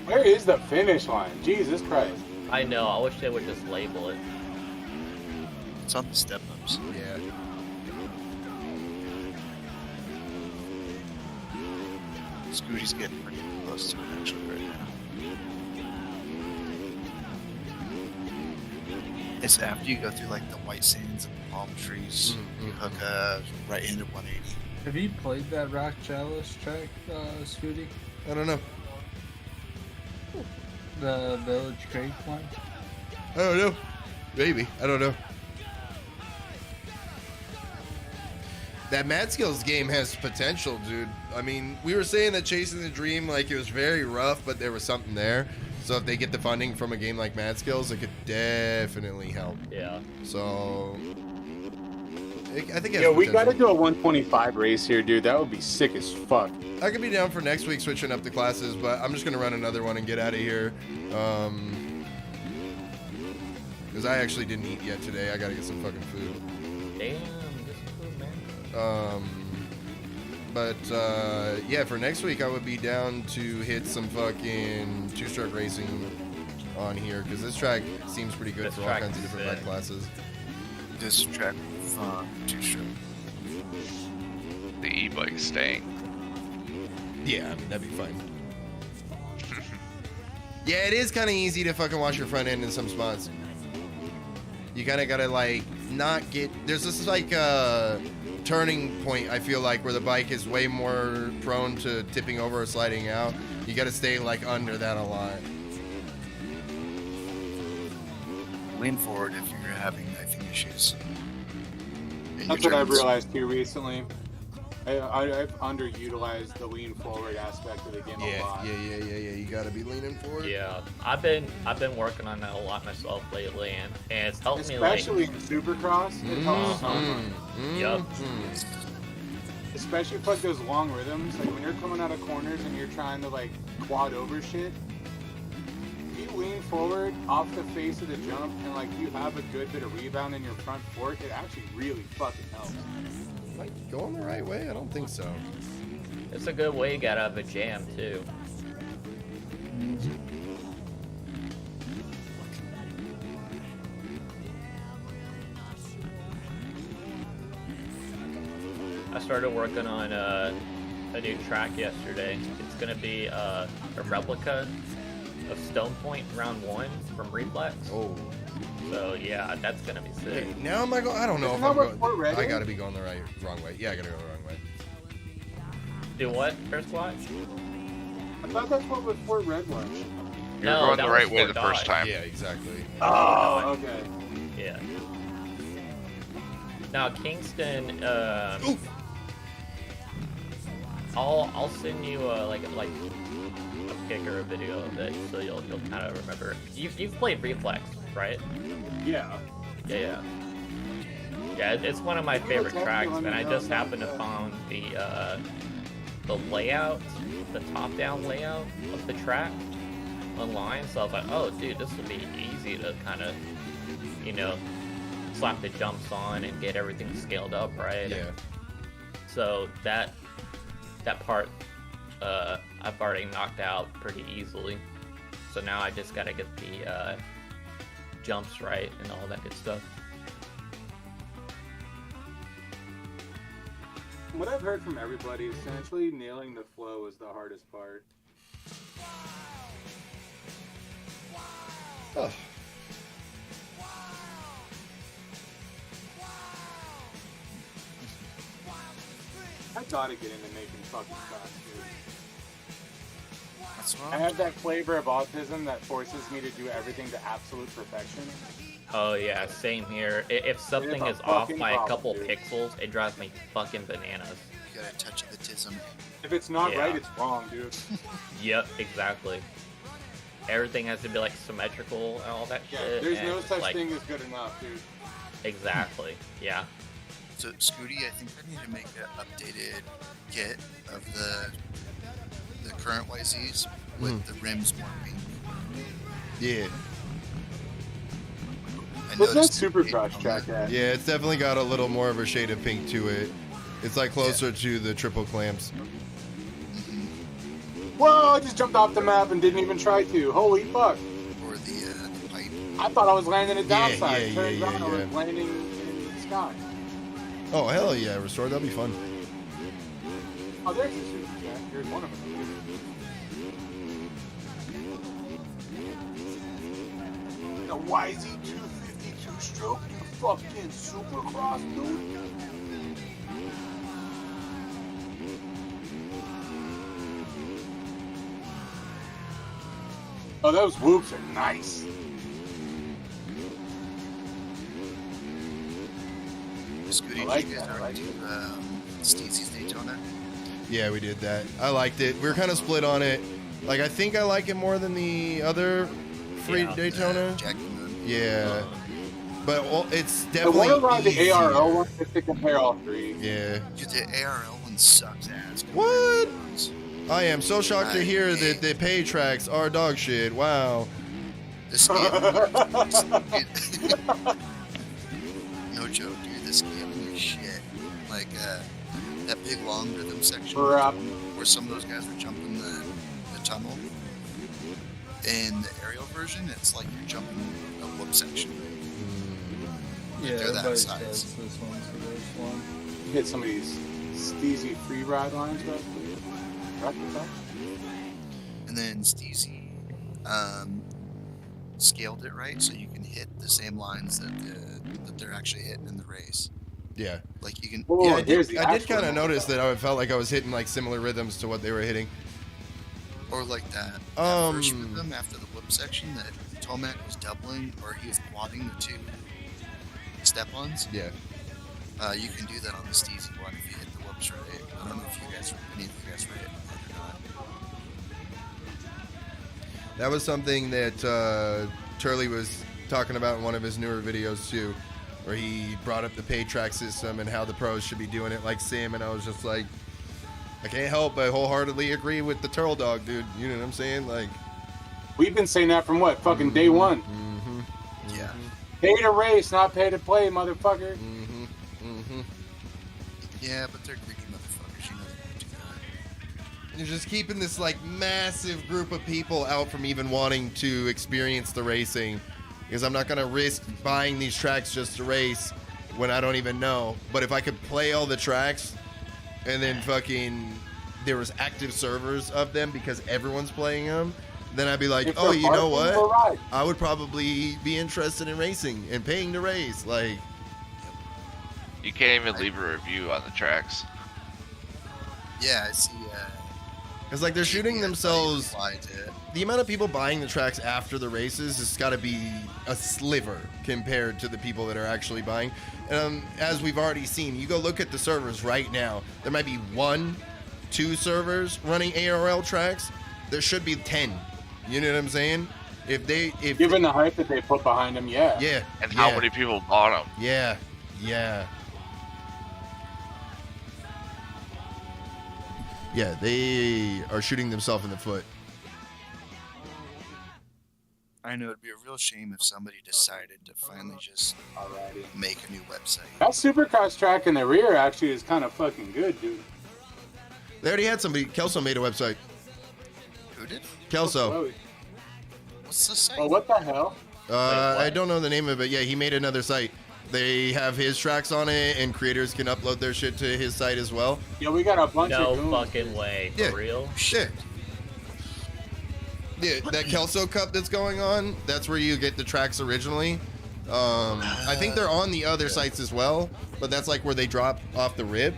Where is the finish line? Jesus Christ. I know, I wish they would just label it. It's on the step ups. Yeah. Scooty's getting pretty close to it actually right now. It's after you go through like the white sands and palm trees, you hook right into 180. Have you played that Rock Chalice track, Scooty? I don't know. The Village Creek one? I don't know. Maybe. I don't know. That Mad Skills game has potential, dude. I mean, we were saying that Chasing the Dream, like, it was very rough, but there was something there. So if they get the funding from a game like Mad Skills, it could definitely help. Yeah. So I think it has Yo, we potential. gotta do a 125 race here, dude. That would be sick as fuck. I could be down for next week switching up the classes, but I'm just gonna run another one and get out of here. Because I actually didn't eat yet today. I gotta get some fucking food. Damn, this is cool, man. Yeah, for next week I would be down to hit some fucking two-stroke racing on here because this track seems pretty good This for all track kinds of is different bike sick. classes. This track too short. The e-bike staying. Yeah, I mean that'd be fine. Yeah, it is kind of easy to fucking wash your front end in some spots. You kind of gotta like not get. There's this like turning point I feel like where the bike is way more prone to tipping over or sliding out. You gotta stay like under that a lot. Lean forward if you're having knifing issues. And That's your what I've turns. realized here recently. I've underutilized the lean forward aspect of the game a lot. Yeah. You gotta be leaning forward. Yeah, I've been working on that a lot myself lately, and it's helped me like. Especially in Supercross, it helps so much. Yup. Especially for like those long rhythms, like when you're coming out of corners and you're trying to like quad over shit. If you lean forward off the face of the jump and like you have a good bit of rebound in your front fork, it actually really fucking helps. Am I going the right way? I don't think so. It's a good way to get out of a jam too. I started working on a new track yesterday. It's gonna be a replica of Stone Point Round 1 from Reflex. Oh. So yeah, that's gonna be sick. Hey, now am I going? I don't know Isn't if that I'm what going. Fort Redding? I gotta be going the wrong way. Yeah, I gotta go the wrong way. Do what, First Watch? I thought that's what with Fort Red was. You're No, going that the was right way Fort the first Dodge. time. Yeah, exactly. Oh, okay. Yeah. Now Kingston, Oof. I'll send you like a pic or a video of it, so you'll kind of remember. You've played Reflex, right? Yeah. Yeah. It's one of my favorite tracks, and I just happened to find the layout, the top-down layout of the track online. So I was like, oh, dude, this will be easy to kind of, slap the jumps on and get everything scaled up, right? Yeah. So that part, I've already knocked out pretty easily. So now I just gotta get the jumps right and all that good stuff. what I've heard from everybody, essentially nailing the flow is the hardest part. Oh. I gotta get into making fucking tracks, dude. That's I what have that flavor of autism that forces me to do everything to absolute perfection. Oh yeah, same here. If something a is off fucking by a problem, couple dude. pixels, it drives me fucking bananas. you got a touch of the tism. If it's not Yeah. right, it's wrong, dude. Yep, exactly. Everything has to be like symmetrical and all that Yeah, shit. there's and no it's such like, thing as good enough, dude. Exactly. Yeah. So, Scooty, I think I need to make an updated kit of the current YZs with the rims more pink. Yeah. I What's that noticed the Supercross Daytona- track at? Yeah, it's definitely got a little more of a shade of pink to it. It's like closer to the triple clamps. Whoa, I just jumped off the map and didn't even try to. Holy fuck. Or the pipe. I thought I was landing at Yeah, downside. yeah, Turns yeah, out I was yeah. landing in the sky. Oh, hell yeah, Restore, that'll be fun. Oh, there's the super track. Here's one of them. The YZ252 stroke, you fucking supercross, dude. Oh, those whoops are nice. Scooty, I like did you guys that, I already like do Stacy's Daytona? Yeah, we did that. I liked it. We were kind of split on it. Like, I think I like it more than the other free Yeah. Daytona. Jack Moon. Yeah. But it's I definitely want to ride the easier. ARL one just to compare all three. Yeah. Dude, the ARL one sucks ass. What? I am so shocked to I hear that hate- the pay tracks are dog shit. Wow. The scaling. No joke, dude. The scaling is shit. Like, that big long rhythm section Crap. where some of those guys were jumping the tunnel. In the aerial version, it's like you're jumping a whoop section. Yeah, They're that everybody size. says this one's the worst one. Hit some of these steezy free ride lines, but And then Steezy scaled it right so you can hit the same lines that they're actually hitting in the race. Yeah. Like you can. Whoa, Yeah, I here's did, the I did actual kind of one. notice that I felt like I was hitting like similar rhythms to what they were hitting. Or like that first rhythm after the whip section that Tomac was doubling or he was quadding the two step-ons. Yeah. You can do that on the Steezy one if you hit the whoops right. I don't know if any of you guys were hitting that or not. That was something that Turley was talking about in one of his newer videos too, where he brought up the pay track system and how the pros should be doing it like Sim, and I was just like, I can't help but wholeheartedly agree with the Turtle Dog, dude. You know what I'm saying? Like, We've been saying that from what? Fucking day one. Yeah. Pay to race, not pay to play, motherfucker. Yeah, but they're greedy motherfuckers. You know they don't do that. you're just keeping this like massive group of people out from even wanting to experience the racing, because I'm not gonna risk buying these tracks just to race when I don't even know. But if I could play all the tracks and then fucking there was active servers of them because everyone's playing them, then I'd be like, If oh, they're you know parking, we'll what? ride. I would probably be interested in racing and paying to race. Like, You can't even leave a review on the tracks. Yeah, I see. it's like they're shooting yeah, themselves. applied to it. The amount of people buying the tracks after the races has got to be a sliver compared to the people that are actually buying. As we've already seen, you go look at the servers right now. There might be 1-2 servers running ARL tracks. There should be 10. You know what I'm saying? If Given the hype that they put behind them, yeah. yeah, And yeah, how many people bought them? yeah. Yeah, they are shooting themselves in the foot. I know it'd be a real shame if somebody decided to finally just Alrighty. make a new website. That supercross track in the rear actually is kind of fucking good, dude. They already had somebody. Kelso made a website. Who did? Kelso. Oh, What's the site? well, what the hell? I don't know the name of it. Yeah, he made another site. They have his tracks on it, and creators can upload their shit to his site as well. Yeah, we got a bunch No of goons. fucking way. For Yeah. real? Yeah. Yeah, that Kelso Cup that's going on, that's where you get the tracks originally. I think they're on the other sites as well, but that's like where they drop off the rip.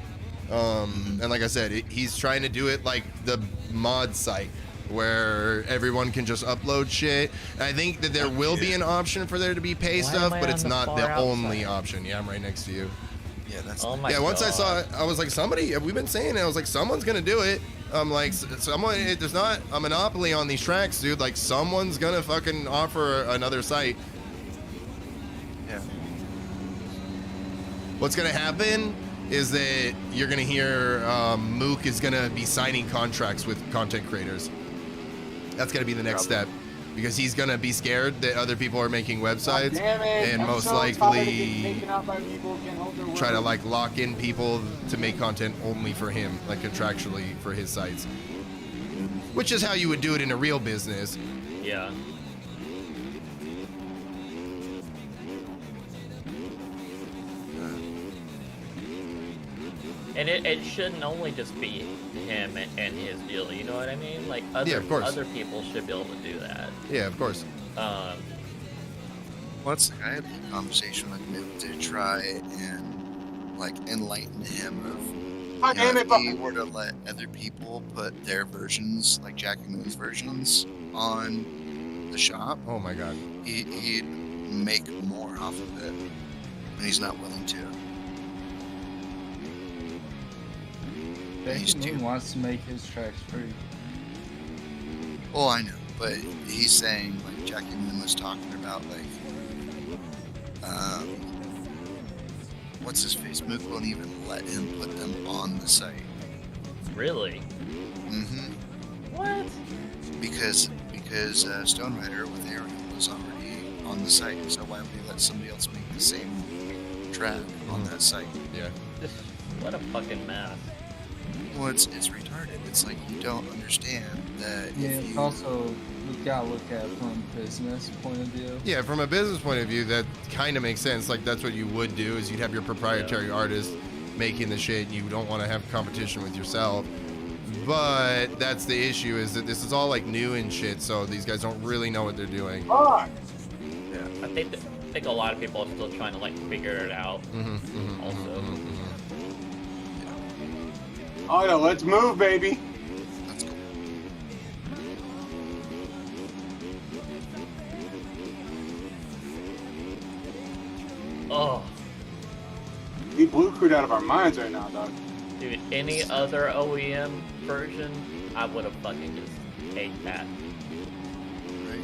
And like I said, he's trying to do it like the mod site, where everyone can just upload shit. And I think that there will be an option for there to be pay Why stuff, am I but on it's the not far the only outside? option. Yeah, I'm right next to you. Yeah, that's Oh my Yeah, once I saw God. it, I was like, we've been saying it. I was like, someone's gonna do it. I'm like, there's not a monopoly on these tracks, dude. Like, someone's gonna fucking offer another site. yeah. What's gonna happen is that you're gonna hear Mook is gonna be signing contracts with content creators. That's gonna be the next step, because he's gonna be scared that other people are making websites, Damn it. and I'm most so tired of getting likely taken out by people who can't hold their try to word. like lock in people to make content only for him, like contractually for his sites, which is how you would do it in a real business. Yeah. And it shouldn't only just be him and his deal, you know what I mean? Like Yeah, of course. other people should be able to do that. Yeah, of course. Once I had a conversation with Mook to try and like enlighten him of God damn it, if he Buck. were to let other people put their versions, like Jack and Moon's versions, on the shop, Oh my god. he'd make more off of it, and he's not willing to. He's Becky too- Moon wants to make his tracks free. Oh, I know, but he's saying like Jackie Moon was talking about like, what's his face? Mook won't even let him put them on the site. Really? Mm-hmm. What? Because Stone Rider with Ariel was already on the site, so why would he let somebody else make the same track on that site? Yeah. What a fucking mess. Well, it's retarded. It's like you don't understand that Yeah, if it's you also you gotta look at it from a business point of view. Yeah, from a business point of view, that kind of makes sense. Like, that's what you would do, is you'd have your proprietary artist making the shit. You don't want to have competition with yourself. But that's the issue, is that this is all like new and shit, so these guys don't really know what they're doing. Fuck. I think a lot of people are still trying to like figure it out. Also. Oh no, let's move, baby. that's cool. Oh, We blue crewed out of our minds right now, dog. dude, any other OEM version, I would have fucking just ate that. Right?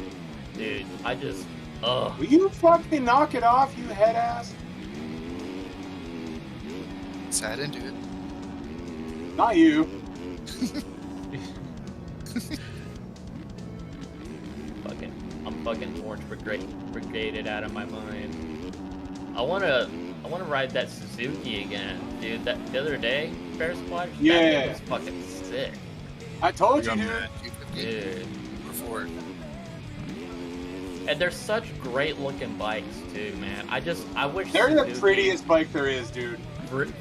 Dude, I just, ugh. Will you fucking knock it off, you head ass? So I didn't do it. Not you. I'm fucking orange brigaded out of my mind. I wanna ride that Suzuki again, dude. That the other day, Ferris watch, that Yeah. thing was fucking sick, I told you, You're on dude. the 250 dude. before. And they're such great looking bikes too, man. I wish They're the Suzuki- prettiest bike there is, dude.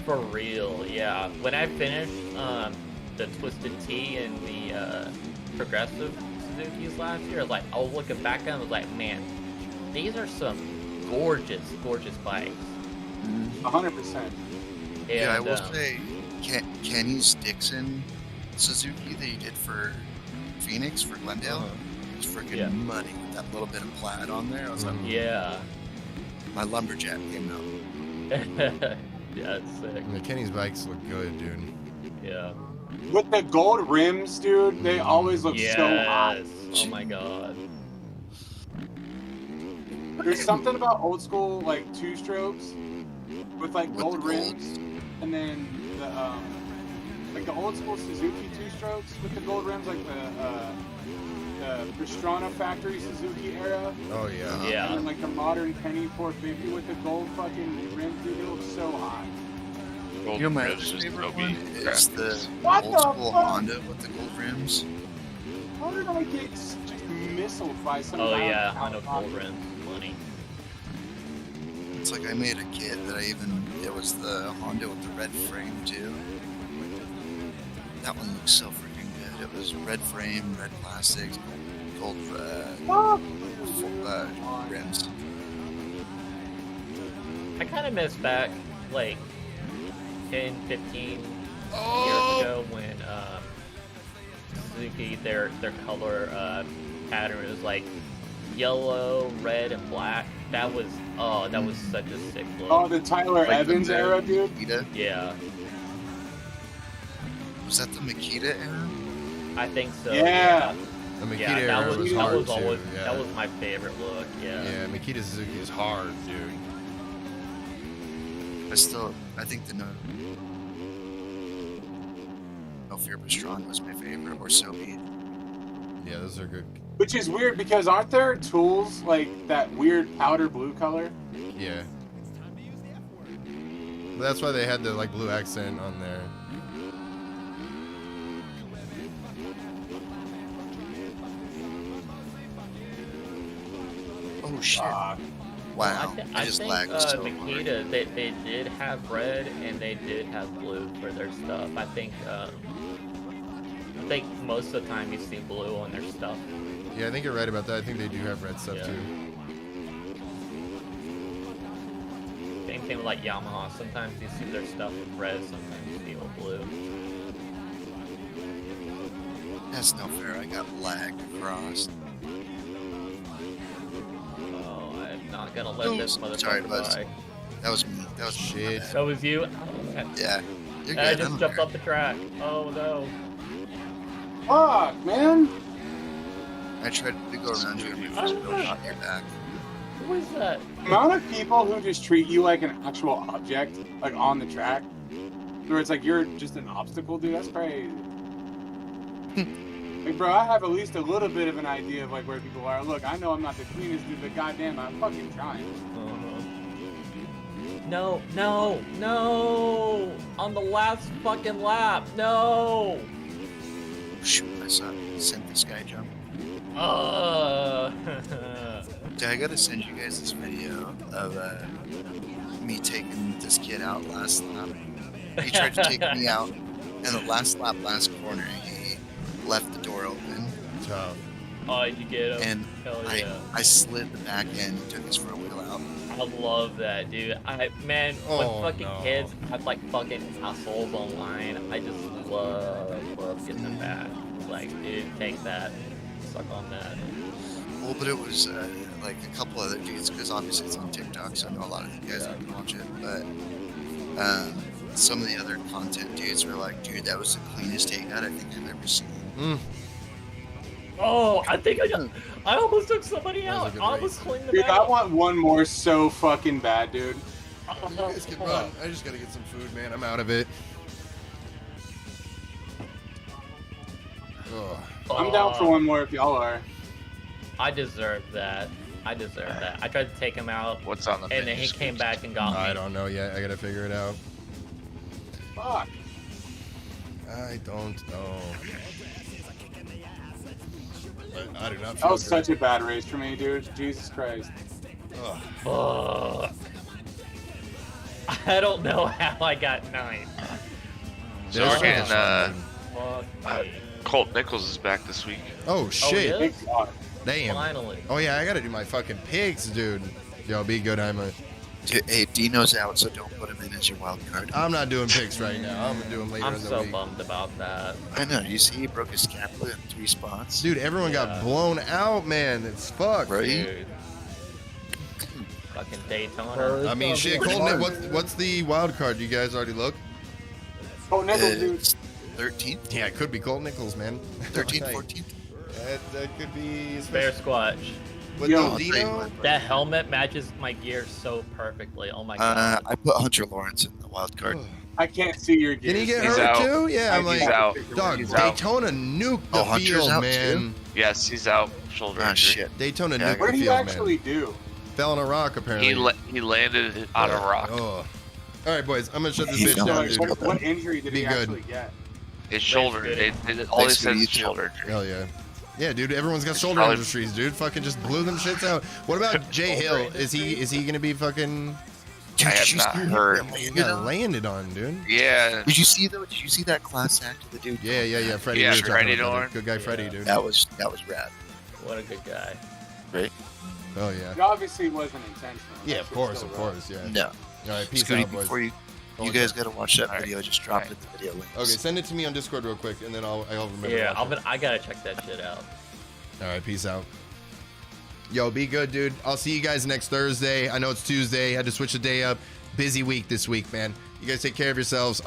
For real, yeah. When I finished the Twisted T and the Progressive Suzukis last year, like I was looking back at them, I was like, man, these are some gorgeous bikes. 100%. Yeah, I And, will say, Kenny's Dixon Suzuki that he did for Phoenix, for Glendale, was freaking Yeah. money with that little bit of plaid on there. I was like, yeah. my lumberjack came out. Yeah, it's sick. The Kenny's bikes look good, dude. Yeah. With the gold rims, dude, they always look Yes. so hot. Oh my god. There's something about old school, like, two-strokes with, like, With gold the gold. rims. And then the, like, the old school Suzuki two-strokes with the gold rims, like the Pastrana factory Suzuki era. Oh, yeah. And Yeah. then, like, the modern Penny 450 with the gold fucking rims, dude, it looks so hot. Gold You know, my rims other is favorite Toby one is the graphics. What old the school fuck? Honda with the gold rims. How did I get just missiled by some Oh guy yeah, out on a of full pocket? rim. Money. It's like I made a kit that it was the Honda with the red frame too. That one looks so freaking good. It was red frame, red plastics, gold rims. I kind of miss back like 10, 15 years ago when Suzuki their color pattern was like yellow, red, and black. That was such a sick look. Oh, the Tyler Like Evans the era, dude. Makita. Yeah, Was that the Makita era? I think so. Yeah. The Makita Yeah, era was that hard was always too. Yeah. that was my favorite look. Yeah. Yeah, Makita Suzuki is hard, dude. I think the No Fear But Strong was my favorite, or So Be It. Yeah, those are good. Which is weird because aren't there tools like that weird powder blue color? Yeah. That's why they had the like blue accent on there. Oh shit! Wow, I just think lagged so hard. Makita, they did have red and they did have blue for their stuff. I think most of the time you see blue on their stuff. Yeah, I think you're right about that. I think they do have red stuff Yeah. too. Same thing with like Yamaha. Sometimes you see their stuff with red, sometimes you see it with blue. That's no fair. I got lagged across. Oh, I'm not gonna let this Sorry, motherfucker Buzz. die. That was me. That was me. My Shit. bad. That was you? Yeah. You're good. I just I'm jumped there. off the track. Oh no. Fuck, man. I tried to go around you and you just go on your back. Who is that? The amount of people who just treat you like an actual object, like on the track, where it's like you're just an obstacle, dude. That's crazy. Like, bro, I have at least a little bit of an idea of like where people are. Look, I know I'm not the cleanest dude, but goddamn, I'm fucking trying. No, no, no! On the last fucking lap, no! Shoot, I sent this guy jump. Dude, I gotta send you guys this video of me taking this kid out last lap. He tried to take me out, and the last lap, last corner, he left the door open, Tough. Oh, did you get him? and Hell yeah. I slid the back end and took his front wheel out. I love that, dude. When Oh, fucking no. kids have like fucking assholes online, I just love getting them back. Like, dude, take that. Suck on that. Well, but it was like a couple other dudes, because obviously it's on TikTok, so I know a lot of you guys can watch it. But some of the other content dudes were like, "Dude, that was the cleanest takeout I think I've ever seen." Oh, I think I almost took somebody That was a out. good I almost cleaned them Dude, I out. want one more so fucking bad, dude. You guys can run. I just gotta get some food, man. I'm out of it. Ugh. I'm down for one more if y'all are. I deserve that. I tried to take him out, What's on the and then he menu? came back and got me. I don't know yet. I gotta figure it out. Fuck. I don't know. But I do not feel That was good. such a bad race for me, dude. Jesus Christ. Ugh. Fuck. I don't know how I got 9. So There's we're getting something Fuck. Colt Nichols is back this week. Oh shit! yeah? Thank God. Damn. Finally. Oh yeah, I gotta do my fucking pigs, dude. Yo, be good, I'm Hey, Dino's out, so don't put him in as your wild card. I'm not doing picks right now. I'm gonna do them later I'm in the so week. bummed about that. I know. You see, he broke his scapula in 3 spots. Dude, everyone Yeah. got blown out, man. It's fucked. Right? Dude. Fucking Daytona. I mean, shit. Colton, what's the wild card? You guys already look? Oh, Nichols, dude. It's 13th, Yeah, it could be Colt Nichols, man. 13th, 14th. That could be. Spare Squatch. But Yo, no, I'll tell you Dino. what. That helmet matches my gear so perfectly. Oh my god. I put Hunter Lawrence in the wild card. I can't see your gear. Did he get He's hurt out. too? Yeah, I'm I like, He's out. dog. He's out. Daytona nuked the Oh, Hunter's field, out man. Yes, he's out. Shoulder Ah, injury. shit. Daytona Yeah, nuked What the did he field, actually man. do? Fell on a rock apparently. He landed on a rock. Oh. All right, boys. I'm gonna shut this He bitch fell down, on dude. his What injury did Be he good. actually get? His shoulder. good. All he Thanks for says the is YouTube. shoulder injury. Hell yeah. Yeah, dude. Everyone's got shoulder probably- industries, dude. Fucking just blew them shits out. What about Jay Hill? Is he gonna be fucking? I have not heard. He got landed on, dude. Yeah, Did you see that class act of the dude? Yeah. Freddie. Yeah, we were talking Freddie about that. Dorn. Good guy, Freddie, dude. That was rad. What a good guy. Oh yeah. It obviously wasn't intentional. Yeah, That of shit's course, still of wrong. course, yeah. No. All right, peace Scooty, out, boys. before you Oh, guys got to watch that All right. video. I just dropped it, the video link. Okay, send it to me on Discord real quick, and then I'll remember. to Yeah, watch it. I gotta check that shit out. All right, peace out. Yo, be good, dude. I'll see you guys next Thursday. I know it's Tuesday. Had to switch the day up. Busy week this week, man. You guys take care of yourselves.